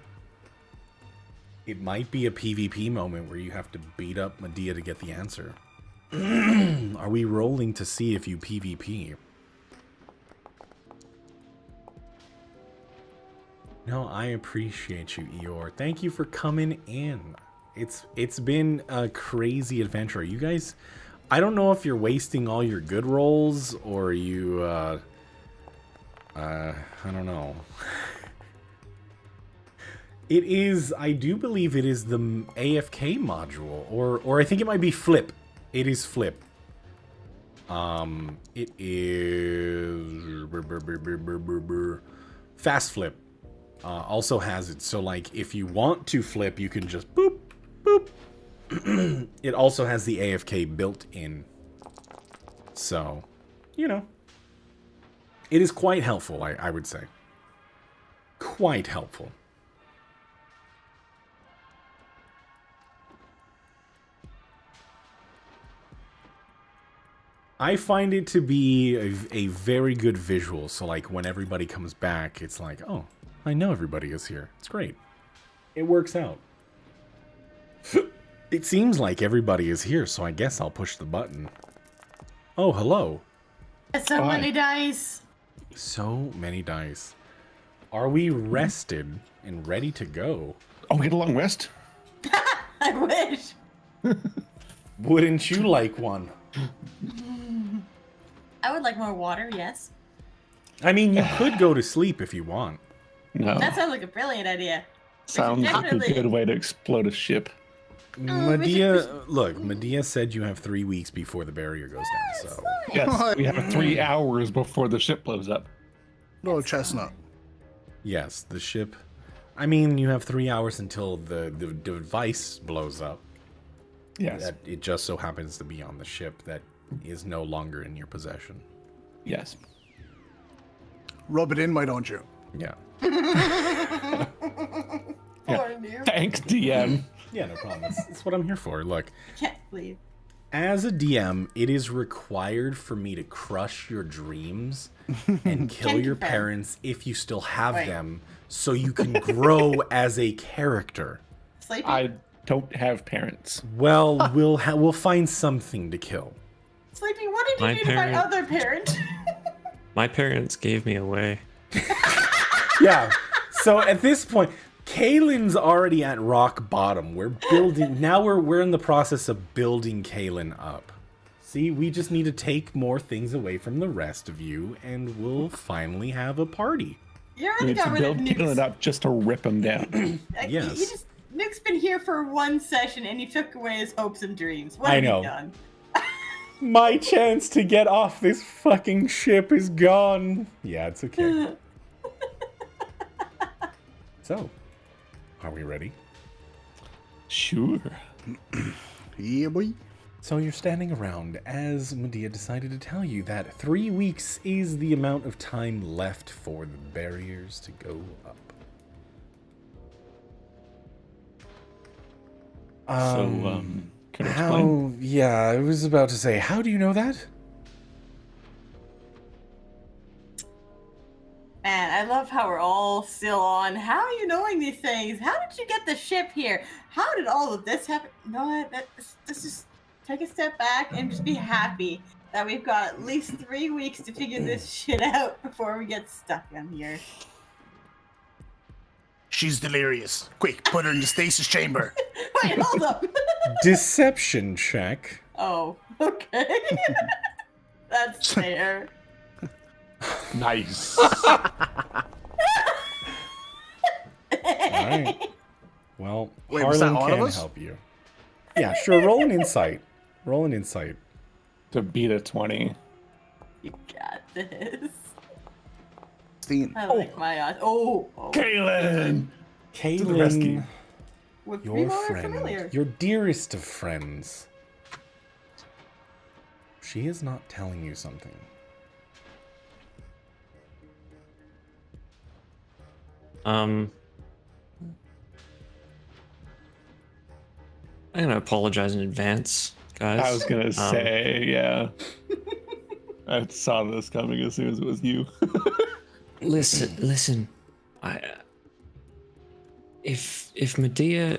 It might be a PvP moment where you have to beat up Medea to get the answer. Are we rolling to see if you PvP? No, I appreciate you, Eeyore. Thank you for coming in. It's been a crazy adventure. You guys, I don't know if you're wasting all your good rolls or you, I don't know. It is, I do believe it is the AFK module, or I think it might be Flip. It is Flip. It is Fast Flip. Also has it, so like if you want to flip, you can just boop, boop. It also has the AFK built in. So, it is quite helpful, I would say. Quite helpful. I find it to be a very good visual. So like when everybody comes back, it's like, oh, I know everybody is here. It's great. It works out. It seems like everybody is here, so I guess I'll push the button. Oh, hello. So many dice. So many dice. Are we rested and ready to go? Oh, we had a long rest? I wish. Wouldn't you like one? I would like more water, yes. I mean, you could go to sleep if you want. No. That sounds like a brilliant idea. Sounds like a definitely- good way to explode a ship. Medea said you have 3 weeks before the barrier goes down, so... Yes, we have 3 hours before the ship blows up. No, Chestnut. Yes, the ship... I mean, you have 3 hours until the device blows up. Yes. That it just so happens to be on the ship that is no longer in your possession. Yes. Rub it in, why don't you? Yeah. Poor new. Thanks, DM. Yeah, no problem. That's what I'm here for. Look, Can't believe. as a DM, it is required for me to crush your dreams and kill Can your confirm. parents if you still have Right. them, so you can grow as a character. Sleepy? I don't have parents. Well, we'll find something to kill. Sleepy, what did you My do to my parent- other parent? My parents gave me away. Yeah. So at this point, Kaylin's already at rock bottom. We're building now. We're in the process of building Kaylin up. See, we just need to take more things away from the rest of you, and we'll finally have a party. You We already need to got rid of build Nukes. it up just to rip him down. Like, Yes. Nuke's been here for one session, and you took away his hopes and dreams. What I have know. you done? My chance to get off this fucking ship is gone. Yeah, it's okay. So, are we ready? Sure. Yeah, boy. So you're standing around as Medea decided to tell you that 3 weeks is the amount of time left for the barriers to go up. Can you explain? Yeah, I was about to say, how do you know that? Man, I love how we're all still on. How are you knowing these things? How did you get the ship here? How did all of this happen? You know what? Let's just take a step back and just be happy that we've got at least 3 weeks to figure this shit out before we get stuck in here. She's delirious. Quick, put her in the stasis chamber. Wait, hold up. Deception check. Oh, okay. That's fair. Nice. right. Well, Wait, was that Harlan all of can us? help you. Yeah, sure. Roll an insight. Roll an insight. To beat a 20. You got this. 16. I like my odds. Oh. Kaylin! To the rescue. Kaylin, With your people are friend, familiar. your dearest of friends. She is not telling you something. I'm gonna apologize in advance, guys. I was gonna say, yeah. I saw this coming as soon as it was you. Listen. If Medea,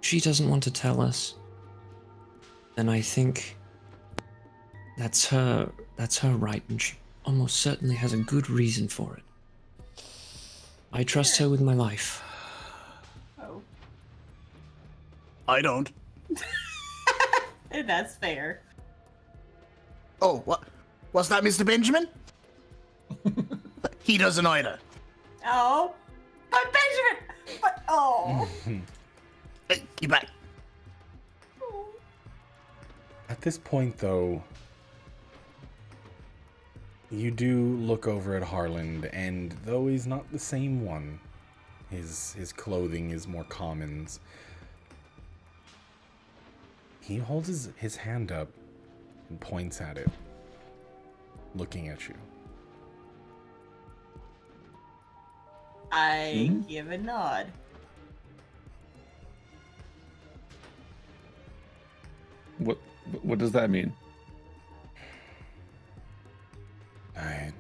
she doesn't want to tell us, then I think that's her right, and she almost certainly has a good reason for it. I trust her with my life. Oh. I don't. That's fair. Oh, what? What's that, Mr. Benjamin? He doesn't either. Oh. But Benjamin! But, oh. Hey, get back. At this point, though, you do look over at Harland, and though he's not the same one, his clothing is more commons. He holds his hand up and points at it, looking at you. I give a nod. What does that mean? I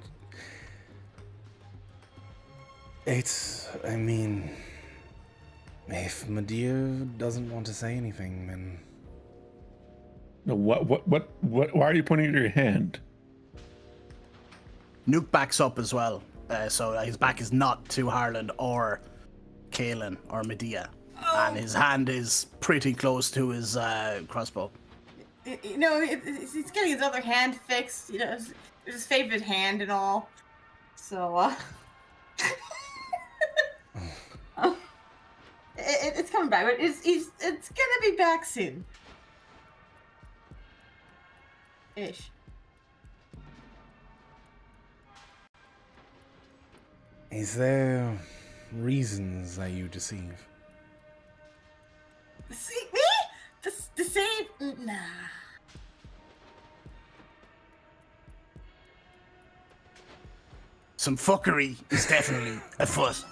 mean, if Medea doesn't want to say anything, then No, what, why are you pointing at your hand? Nuke backs up as well, so his back is not to Harland or Kaelin or Medea. And his hand is pretty close to his crossbow. You know, he's getting his other hand fixed. You know, it's his favorite hand and all. So, it's coming back. But it's gonna be back soon. Ish. is there reasons that you deceive? See me? Deceive? Nah. Some fuckery is definitely afoot.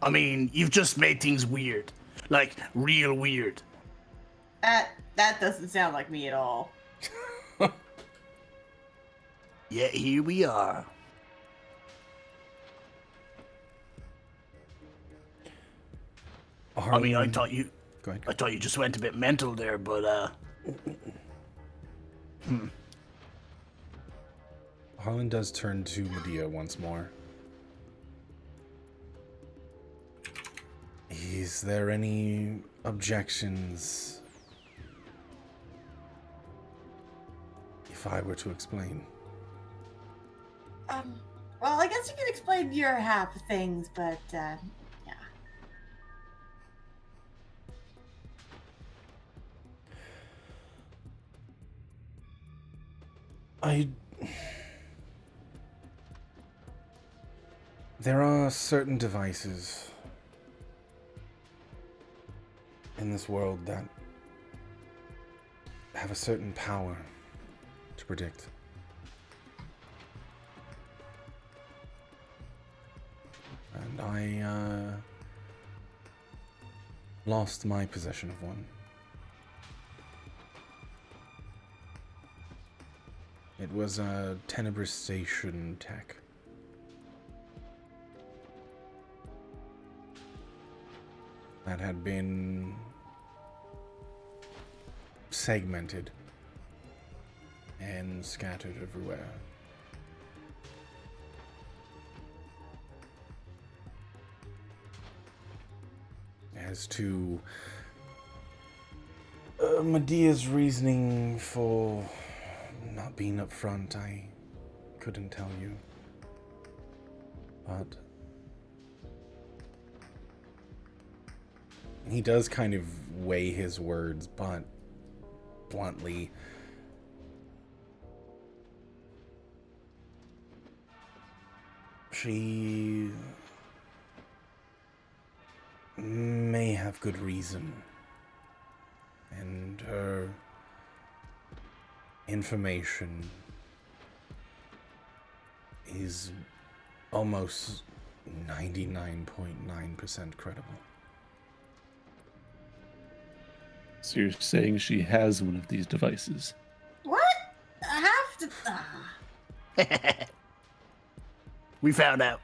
I mean, you've just made things weird. Like, real weird. That doesn't sound like me at all. Yeah, here we are. I mean, I thought you Go ahead. I thought you just went a bit mental there, but Harlan does turn to Medea once more. Is there any objections if I were to explain? Well, I guess you can explain your half of things, but, yeah. There are certain devices in this world that have a certain power to predict. And I lost my possession of one. It was a Tenebrous Station tech. That had been segmented and scattered everywhere. As to Medea's reasoning for not being upfront, I couldn't tell you. But he does kind of weigh his words, but bluntly, she may have good reason, and her information is almost 99.9% credible. So you're saying she has one of these devices? What? I have to. We found out.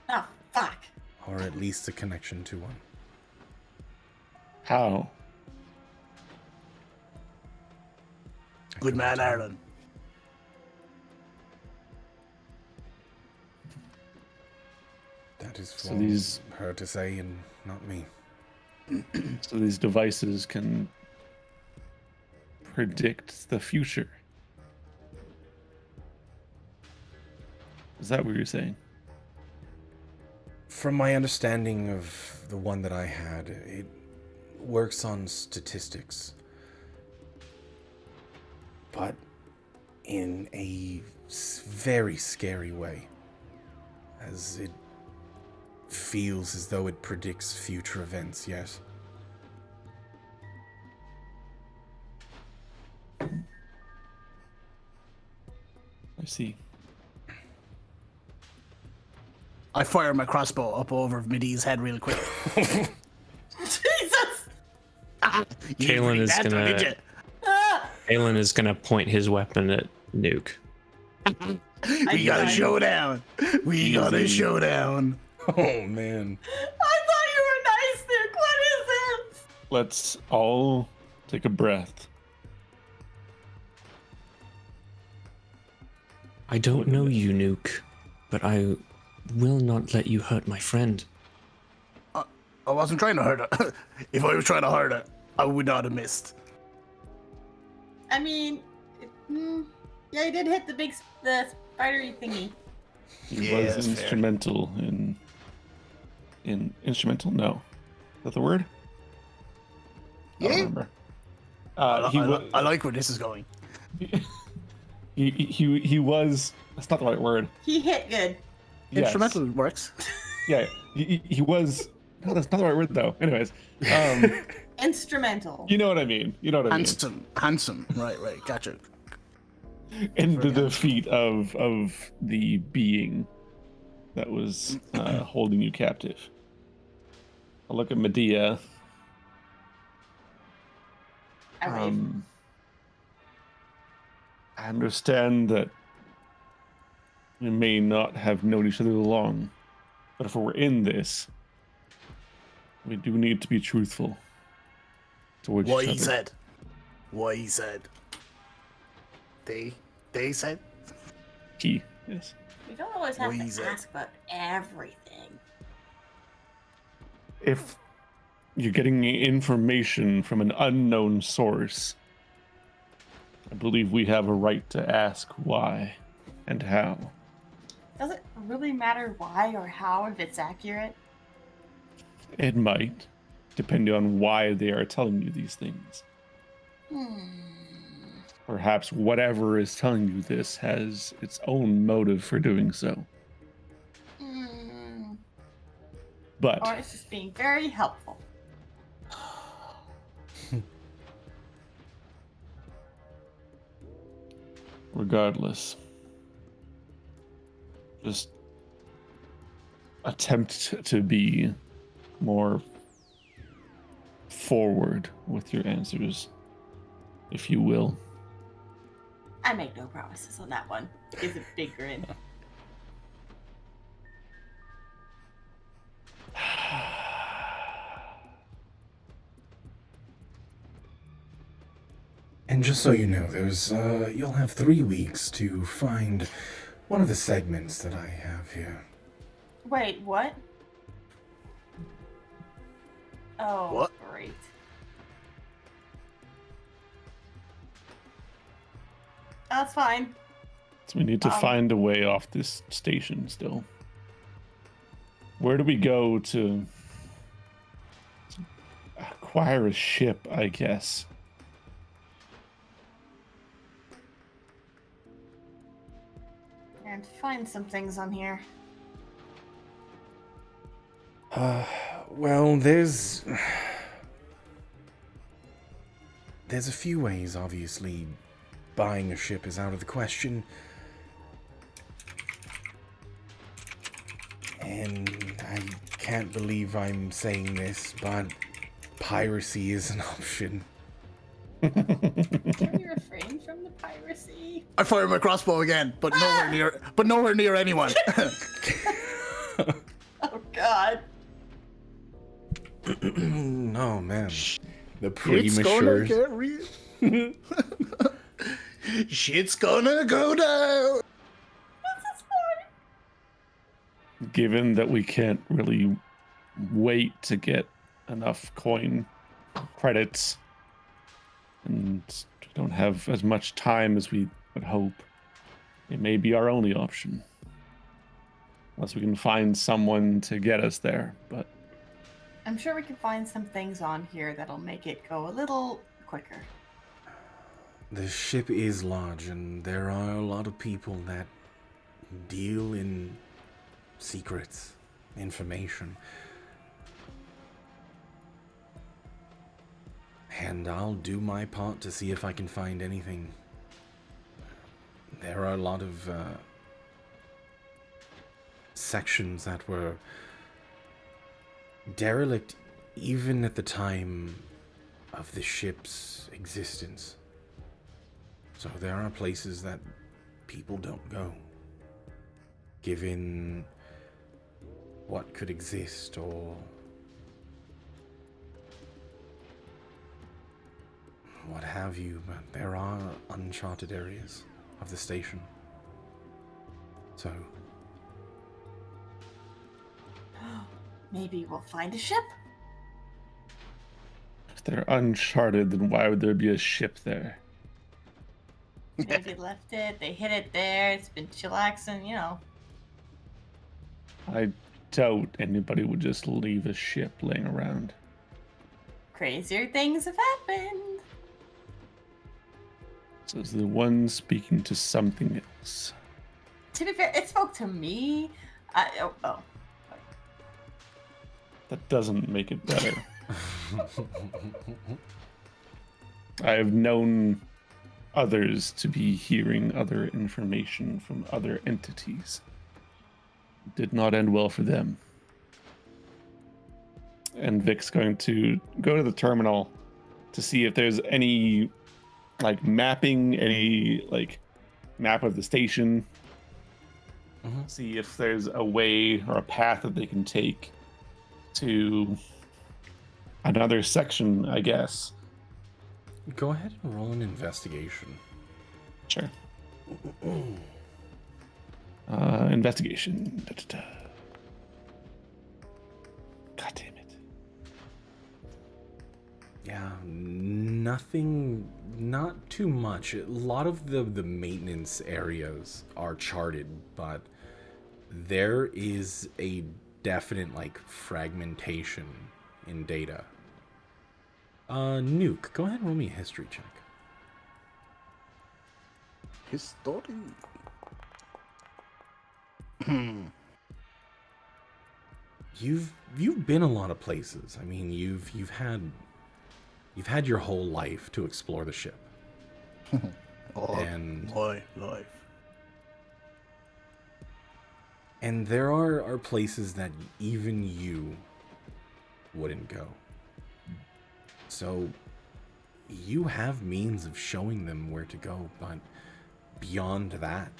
Oh, fuck. Or at least a connection to one. How? I Good couldn't man, tell. Ireland. That is So for these- her to say and not me. So these devices can predict the future. Is that what you're saying? From my understanding of the one that I had, it works on statistics. But in a very scary way. As it feels as though it predicts future events, yes. I see. I fire my crossbow up over Midi's head real quick. Jesus! You didn't Kalen read is that, though, gonna- did you? Ah! Aelin is gonna point his weapon at Nuke. We got a died. showdown. We got a Easy. showdown. Oh man. I thought you were nice, Luke. What is this? Let's all take a breath. I don't know you, Nuke, but I will not let you hurt my friend. I wasn't trying to hurt her. If I was trying to hurt her, I would not have missed. I mean, yeah, he did hit the spidery thingy. He Yeah, was that's fair. instrumental in instrumental. No, is that the word? I don't Yeah. remember. I like where this is going. He was. That's not the right word. He hit good. Yes. Instrumental works. Yeah, he was. No, that's not the right word though. Anyways, Instrumental. you know what I mean. You know what I mean. Handsome. Right. Gotcha. In the defeat of the being that was holding you captive. I look at Medea. I wave. I understand that we may not have known each other long, but if we're in this, we do need to be truthful towards What each he other. said. What he said. They said. He, yes. We don't always have What to is it? ask about everything. If you're getting information from an unknown source, I believe we have a right to ask why and how. Does it really matter why or how if it's accurate? It might, depending on why they are telling you these things. Perhaps whatever is telling you this has its own motive for doing so. But Or it's just being very helpful. regardless, just attempt to be more forward with your answers, if you will. I make no promises on that one. Gives a big grin. And just so you know, there's you'll have 3 weeks to find one of the segments that I have here. Wait, what? Oh, What? great. That's fine. So we need to Um, find a way off this station still. Where do we go to acquire a ship, I guess? And find some things on here. Well, there's a few ways, obviously. Buying a ship is out of the question. And I can't believe I'm saying this, but piracy is an option. Can you refrain from the piracy? I fire my crossbow again, but nowhere near anyone. Oh God. No, man. The It's gonna premature. get real. Shit's gonna go down. Given that we can't really wait to get enough coin credits and we don't have as much time as we would hope, it may be our only option. Unless we can find someone to get us there, but I'm sure we can find some things on here that'll make it go a little quicker. The ship is large, and there are a lot of people that deal in secrets, information. And I'll do my part to see if I can find anything. There are a lot of sections that were derelict even at the time of the ship's existence. So there are places that people don't go, given what could exist or what have you, but there are uncharted areas of the station. So Maybe we'll find a ship. if they're uncharted, then why would there be a ship there? Maybe left it, they hid it there, it's been chillaxing, you know. I doubt anybody would just leave a ship laying around. Crazier things have happened. So is the one speaking to something else? To be fair, it spoke to me. Oh. That doesn't make it better. I've known others to be hearing other information from other entities. Did not end well for them. And Vic's going to go to the terminal to see if there's any mapping, any map of the station. See if there's a way or a path that they can take to another section, I guess. go ahead and roll an investigation. Sure. Investigation. Da-da-da. God damn it. Yeah, nothing, not too much. A lot of the maintenance areas are charted, but there is a definite fragmentation in data. Nuke, go ahead and roll me a history check. History. You've been a lot of places. I mean, you've had your whole life to explore the ship. And my life. And there are places that even you wouldn't go. So you have means of showing them where to go, but beyond that,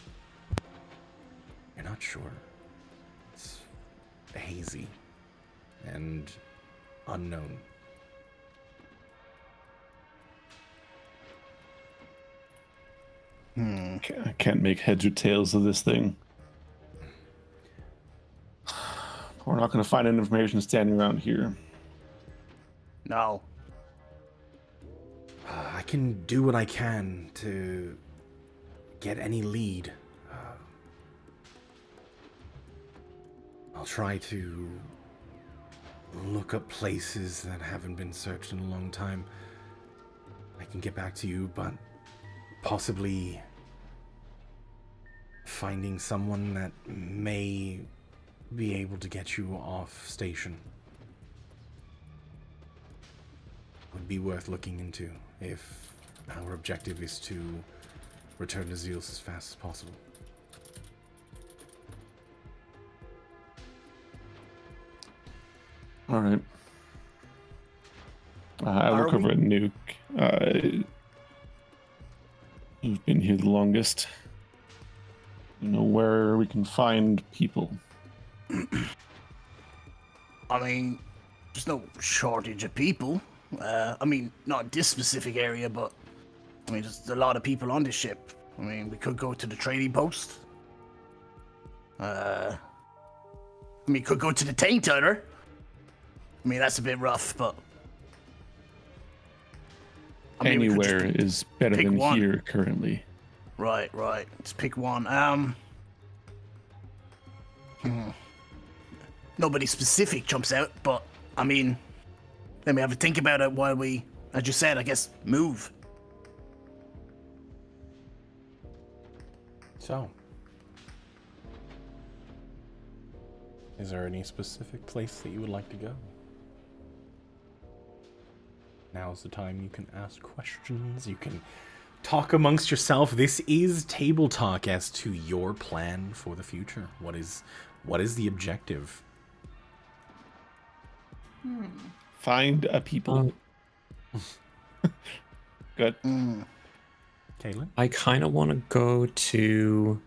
you're not sure. It's hazy and unknown. I can't make heads or tails of this thing. We're not going to find any information standing around here. No. I can do what I can to get any lead. I'll try to look up places that haven't been searched in a long time. I can get back to you, but possibly finding someone that may be able to get you off station would be worth looking into if our objective is to return to Zeus as fast as possible. All right. I Are look over at Nuke. You've been here the longest. You know where we can find people. I mean, there's no shortage of people. I mean, not this specific area, but I mean, there's a lot of people on this ship. I mean, we could go to the trading post. I mean, could go to the Taint Hunter. I mean, that's a bit rough, but I mean, we could just Anywhere is better pick than one. here currently. Right. Let's pick one. Nobody specific jumps out, but I mean, let me have a think about it while we, as you said, I guess, move. So, is there any specific place that you would like to go? Now's the time you can ask questions, you can talk amongst yourself. This is table talk as to your plan for the future. What is the objective? Find a people. Good. Kaylin? I kind of want to go to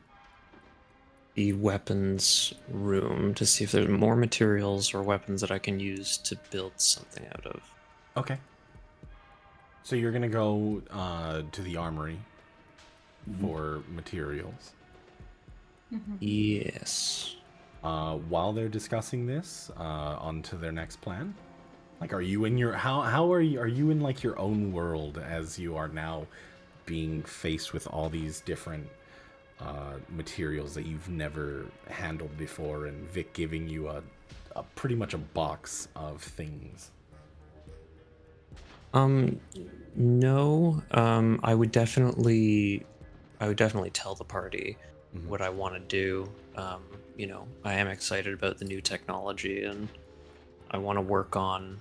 the weapons room to see if there's more materials or weapons that I can use to build something out of. Okay. So you're gonna go to the armory for materials. Yes. While they're discussing this, onto their next plan. Like, are you in your how are you in like your own world as you are now being faced with all these different materials that you've never handled before, and Vic giving you a pretty much a box of things? No. I would definitely tell the party what I want to do. You know, I am excited about the new technology, and I want to work on,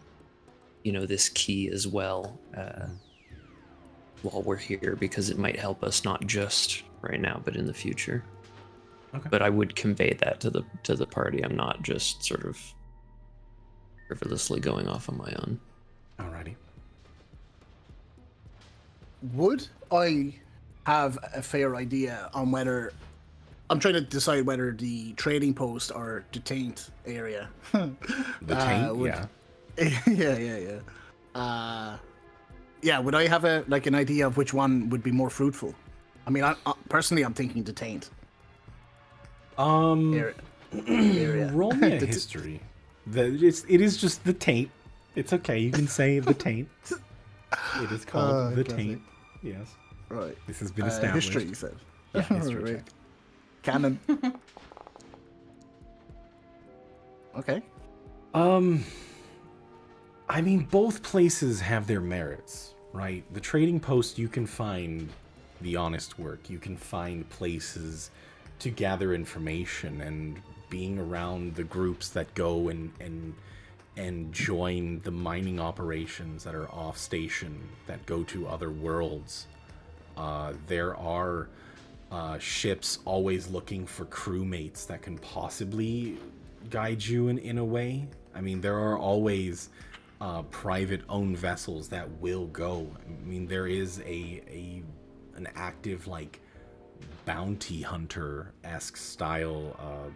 you know, this key as well while we're here, because it might help us not just right now, but in the future. Okay. But I would convey that to the party. I'm not just sort of frivolously going off on my own. Alrighty. Would I have a fair idea on whether I'm trying to decide whether the trading post or the Taint area? The taint, yeah. Yeah. Would I have an idea of which one would be more fruitful? I mean, personally, I'm thinking the Taint area. Roll me a history. It is just the taint. It's okay. You can say the taint. It is called the classic. taint. Yes. Right. This has been established. History, you said. Yeah, history Right. check. Canon. Okay. I mean, both places have their merits, right? The trading post, you can find the honest work. You can find places to gather information, and being around the groups that go and join the mining operations that are off station, that go to other worlds. There are ships always looking for crewmates that can possibly guide you in a way. I mean, there are always private owned vessels that will go. I mean, there is an active, like, bounty hunter-esque style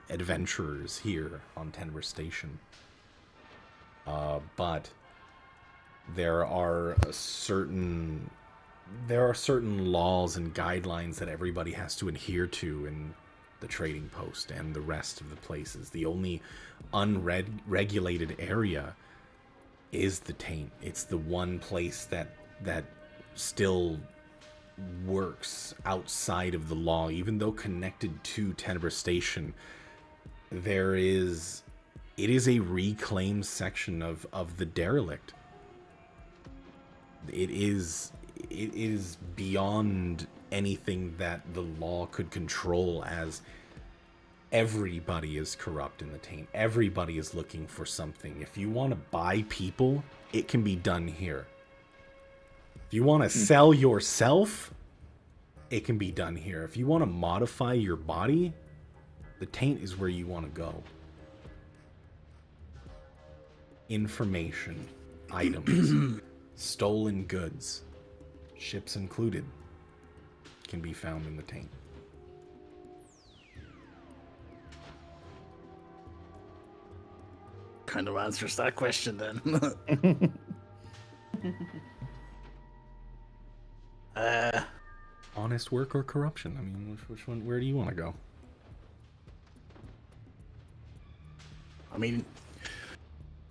adventurers here on Tenver Station. But there are certain laws and guidelines that everybody has to adhere to in the trading post and the rest of the places. The only unregulated area is the Taint. It's the one place that still works outside of the law, even though connected to Tenver Station. It is a reclaimed section of the derelict. It is beyond anything that the law could control, as everybody is corrupt in the taint. Everybody is looking for something. If you want to buy people, it can be done here. If you want to sell yourself, it can be done here. If you want to modify your body, the taint is where you want to go. Information, items, stolen goods, ships included, can be found in the taint. Kind of answers that question then. Honest work or corruption? I mean, which one? Where do you want to go? I mean,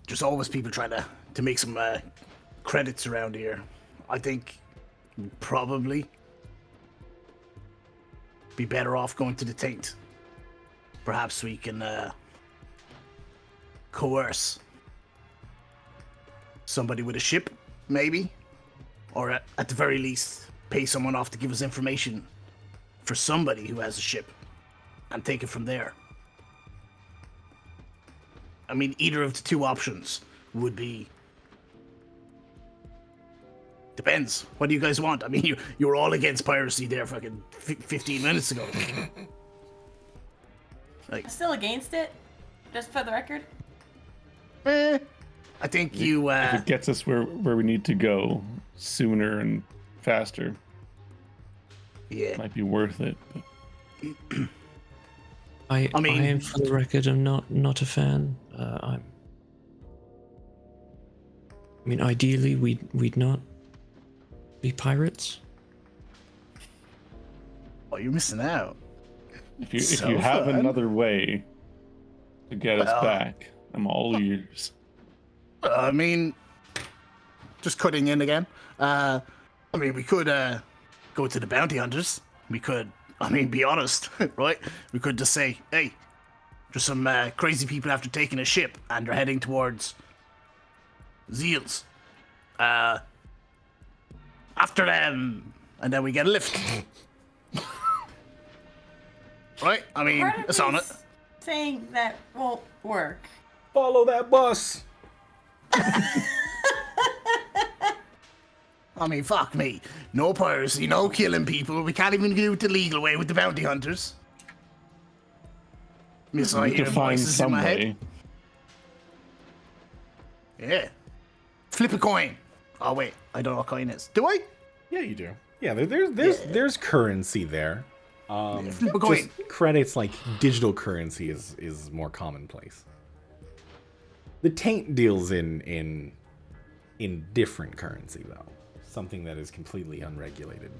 there's always people trying to make some credits around here. I think probably be better off going to the taint. Perhaps we can coerce somebody with a ship, maybe, or at the very least pay someone off to give us information for somebody who has a ship and take it from there. I mean, either of the two options would be... Depends. What do you guys want? I mean, you were all against piracy there fucking 15 minutes ago. Like, Still against it, just for the record. I think you... If it gets us where we need to go sooner and faster, yeah. it might be worth it. But I mean- am, for the record, I'm not a fan. I mean, ideally, we'd not be pirates. Oh, you're missing out. if you So have fun. another way to get us Well- back, I'm all ears. I mean, just cutting in again. I mean, we could go to the bounty hunters. We could, I mean, be honest, right? We could just say, hey, there's some crazy people after taking a ship and they're heading towards Zeals. After them, and then we get a lift. Right? I mean, Part of it's on it. me's saying that won't work. Follow that bus. I mean, fuck me. No piracy, no killing people. We can't even do it the legal way with the bounty hunters. Miss, I We hear could find voices in some my head. way. Yeah. Flip a coin. Oh wait, I don't know what coin is. Do I? Yeah, you do. Yeah, there's currency there. Flip a coin. Just credits, like digital currency is more commonplace. The taint deals in different currency though, something that is completely unregulated.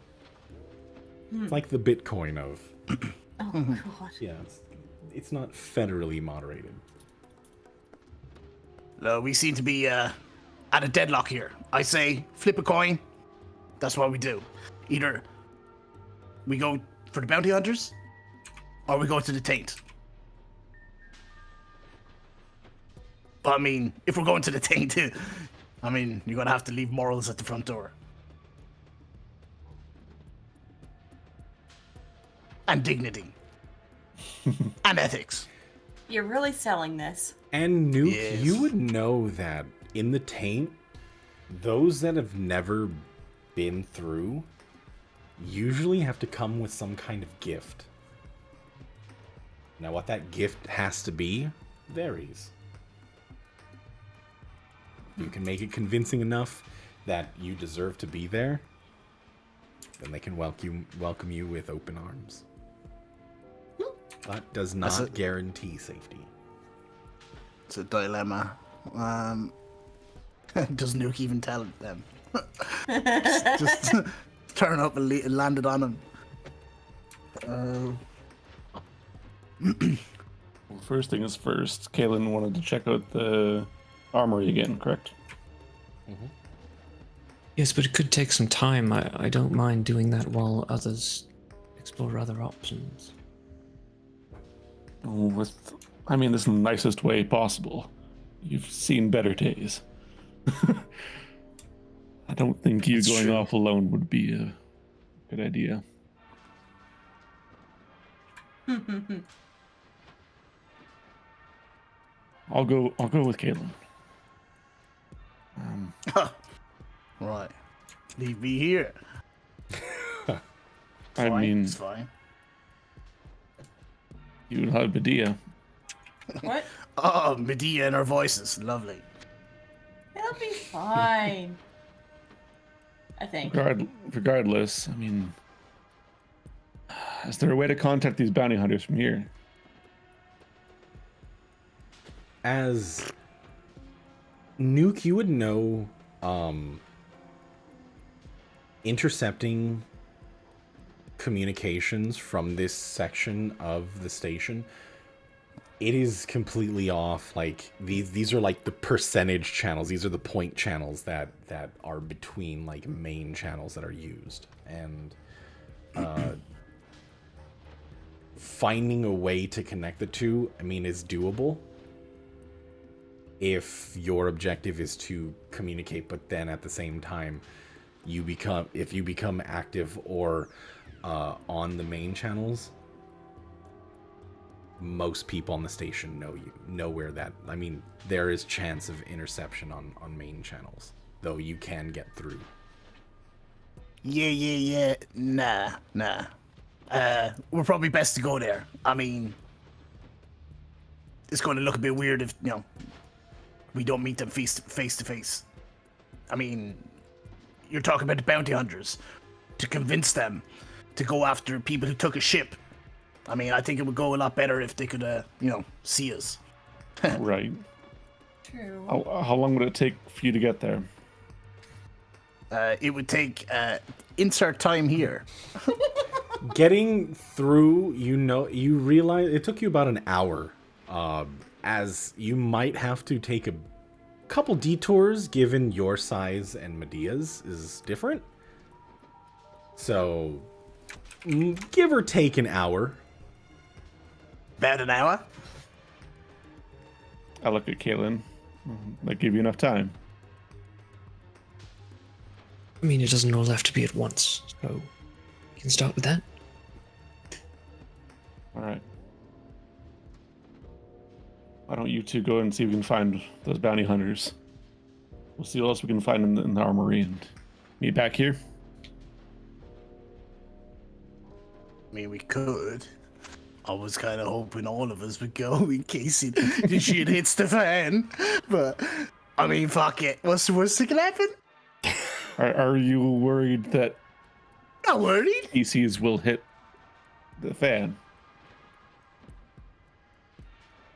It's like the Bitcoin of Oh god. yeah, it's not federally moderated. No, we seem to be at a deadlock here. I say flip a coin. That's what we do. Either we go for the bounty hunters, or we go to the taint. But I mean, if we're going to the taint, I mean, you're gonna have to leave morals at the front door. And dignity. And ethics. You're really selling this. And Nuke, Yes. you would know that in the taint, those that have never been through usually have to come with some kind of gift. Now, what that gift has to be varies. You can make it convincing enough that you deserve to be there, then they can welcome you with open arms. But does That's not it. guarantee safety. It's a dilemma. Does Nuke even tell them? just turn up and land it on him. Well, first thing is first. Kaylin wanted to check out the armory again, correct? Yes, but it could take some time. I don't mind doing that while others explore other options. With I mean this in the nicest way possible. You've seen better days. I don't think you It's going true. off alone would be a good idea. I'll go with Caitlin. Right. Leave me here. I Fine, mean, it's fine. you would have Medea. What? Oh, Medea and her voices. Lovely. It'll be fine. I think. Regardless, I mean, is there a way to contact these bounty hunters from here? As Nuke, you would know intercepting communications from this section of the station, it is completely off. Like these are like the percentage channels. These are the point channels that are between like main channels that are used. And finding a way to connect the two, I mean, is doable if your objective is to communicate, but then at the same time if you become active or on the main channels, most people on the station know where that, I mean, there is chance of interception on main channels, though you can get through. Yeah. Nah. We're probably best to go there. I mean, it's going to look a bit weird if, we don't meet them face to face. I mean, you're talking about the bounty hunters. To convince them to go after people who took a ship. I mean, I think it would go a lot better if they could, see us. Right. True. How long would it take for you to get there? It would take, insert time here. Getting through, you realize it took you about an hour, as you might have to take a couple detours given your size and Medea's is different. So, give or take an hour. About an hour? I look at Caitlin. That give you enough time. I mean, it doesn't all have to be at once, so we can start with that. All right. Why don't you two go and see if we can find those bounty hunters? We'll see what else we can find in the armory and meet back here. I mean, we could. I was kind of hoping all of us would go in case the shit hits the fan. But, I mean, fuck it. What's the worst that can happen? Are you worried that Not worried. PCs will hit the fan?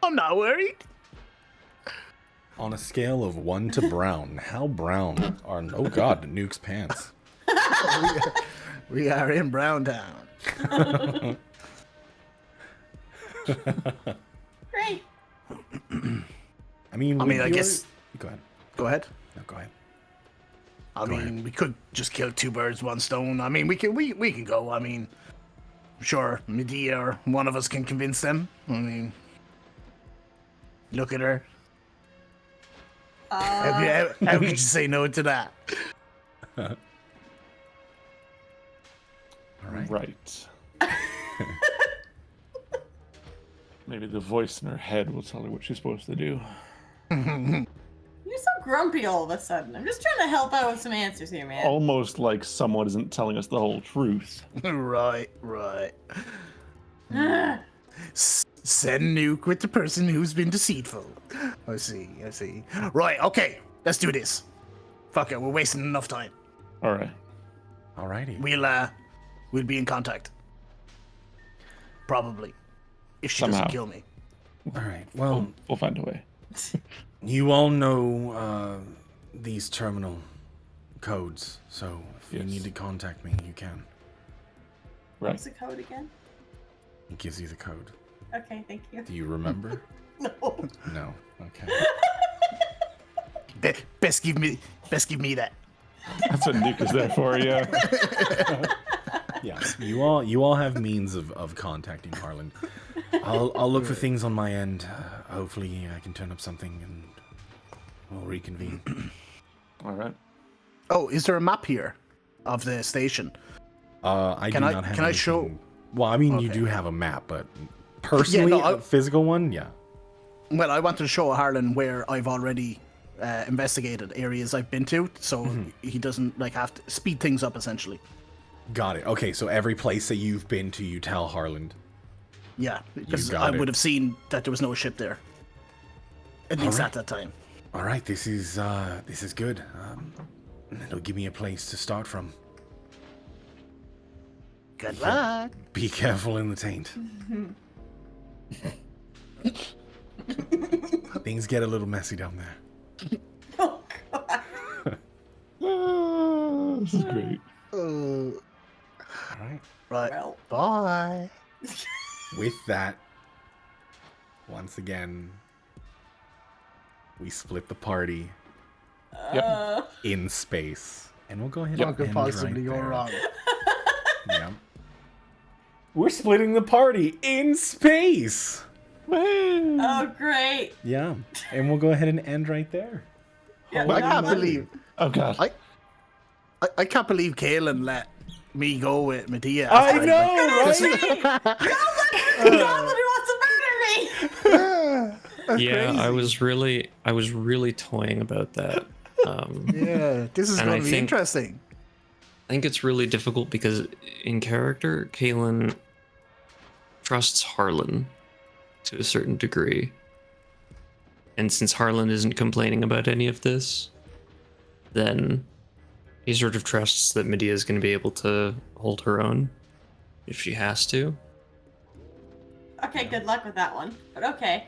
I'm not worried. On a scale of 1 to brown, how brown are... Oh god, Nuke's pants. We are in Brown Town. Great. I mean, I guess... Go ahead. Go ahead. No, go ahead. I Go mean, ahead. we could just kill two birds, one stone. I mean, we can go. I mean, sure, Medea or one of us can convince them. I mean, look at her. How could you say no to that? All right. Right. Maybe the voice in her head will tell her what she's supposed to do. You're so grumpy all of a sudden. I'm just trying to help out with some answers here, man. Almost like someone isn't telling us the whole truth. Right. Send Nuke with the person who's been deceitful. I see. Right, okay. Let's do this. Fuck it, we're wasting enough time. All right. Alrighty. We'll be in contact. Probably. If she Somehow. doesn't kill me. Alright, well, We'll find a way. you all know these terminal codes, so if you Yes. need to contact me, you can. Right. What's the code again? It gives you the code. Okay, thank you. Do you remember? No. No. Okay. Best give me that. That's what Nick is there for, yeah. Yeah, you all have means of contacting Harlan. I'll look for things on my end. Hopefully, I can turn up something and we'll reconvene. All right. Oh, is there a map here of the station? I do not have. Can I show? anything- Well, I mean, you Okay. do have a map, but personally, no, a physical one, yeah. Well, I want to show Harlan where I've already investigated areas I've been to, so he doesn't like have to speed things up essentially. Got it. Okay, so every place that you've been to, you tell Harlan. Yeah, because got I it. would have seen that there was no ship there. At least right. at that time. All right, this is good. It'll give me a place to start from. Good luck. Be careful in the taint. Things get a little messy down there. Oh god. This is great. All right. Right. Well, Bye. With that, once again, we split the party in space, and we'll go ahead What and could end possibly right go there. wrong? Yeah. We're splitting the party in space. oh great. Yeah, and we'll go ahead and end right there. Yeah, I yeah, can't but- believe Oh god. I can't believe Kaelin let me go with Medea. I after know, right? The goblin who wants to murder me. Yeah, I was really toying about that. Yeah, this is And going I to be think- interesting. I think it's really difficult because in character, Kaelin trusts Harlan to a certain degree. And since Harlan isn't complaining about any of this, then he sort of trusts that Medea is going to be able to hold her own if she has to. Okay, good luck with that one. But okay.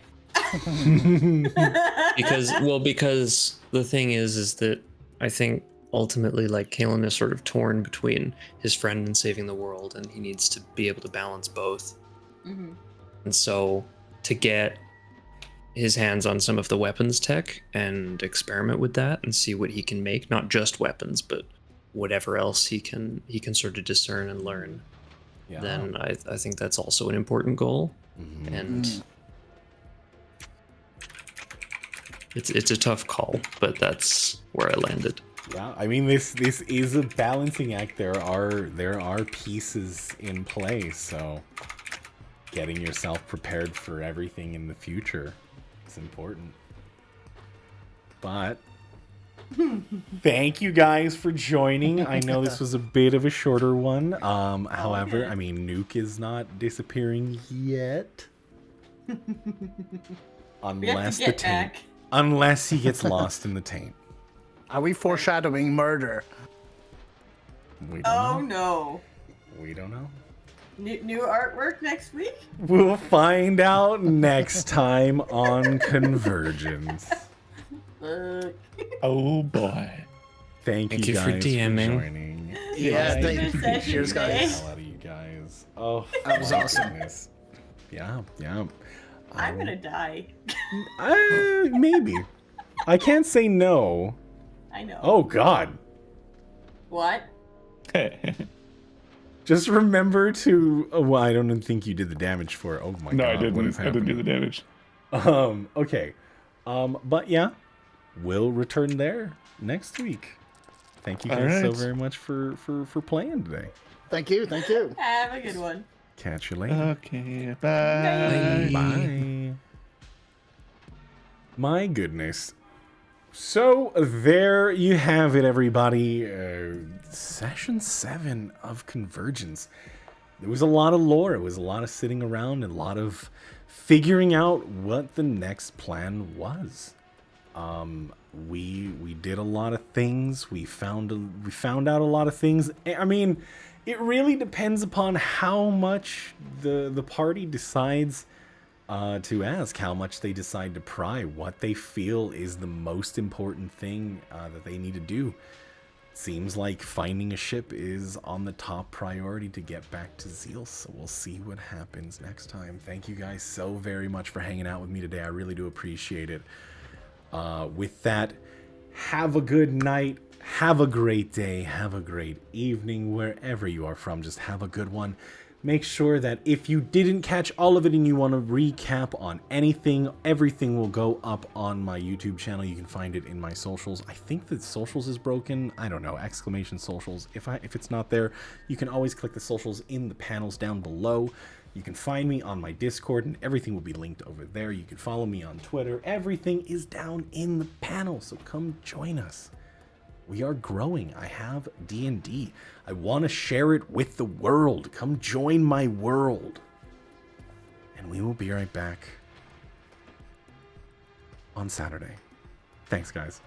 Because the thing is that I think ultimately, like, Kaelin is sort of torn between his friend and saving the world, and he needs to be able to balance both. hmm And so to get his hands on some of the weapons tech and experiment with that and see what he can make, not just weapons, but whatever else he can sort of discern and learn, Yeah. then I think that's also an important goal. Mhm. And it's a tough call, but that's where I landed. Yeah, I mean this is a balancing act. There are pieces in play, so getting yourself prepared for everything in the future is important. But thank you guys for joining. I know this was a bit of a shorter one. However, okay. I mean Nuke is not disappearing yet. We have Unless to the get taint. back. Unless he gets lost in the taint. Are we foreshadowing murder? We don't Oh know. no. We don't know. New artwork next week? We'll find out next time on Convergence. Look. Oh boy. Thank Thank you you for guys DMing. joining. Yeah, Good thank you. session Cheers, today. guys. Hell out of you guys. Oh, That was my awesome. goodness. Yeah, yeah. I'm gonna die. Maybe. I can't say no. I know. Oh God. What? Just remember to. Oh, well, I don't even think you did the damage for it. Oh my No, God. I didn't. What is I didn't do happening? the damage. Okay. But yeah, we'll return there next week. Thank you guys so Alright. very much for playing today. Thank you. Thank you. Have a good one. Catch you later. Okay, bye. Bye. My goodness. So there you have it, everybody. Session 7 of Convergence. There was a lot of lore. It was a lot of sitting around and a lot of figuring out what the next plan was. We did a lot of things. We found out a lot of things. I mean, it really depends upon how much the party decides to ask, how much they decide to pry, what they feel is the most important thing that they need to do. Seems like finding a ship is on the top priority to get back to Zeal, so we'll see what happens next time. Thank you guys so very much for hanging out with me today. I really do appreciate it. With that, have a good night, Have a great day. Have a great evening wherever you are from. Just have a good one. Make sure that if you didn't catch all of it and you want to recap on anything, everything will go up on my YouTube channel. You can find it in my socials. I think the socials is broken. I don't know, exclamation socials. If it's not there, you can always click the socials in the panels down below. You can find me on my Discord and everything will be linked over there. You can follow me on Twitter. Everything is down in the panel, so come join us. We are growing. I have D&D. I want to share it with the world. Come join my world. And we will be right back on Saturday. Thanks, guys.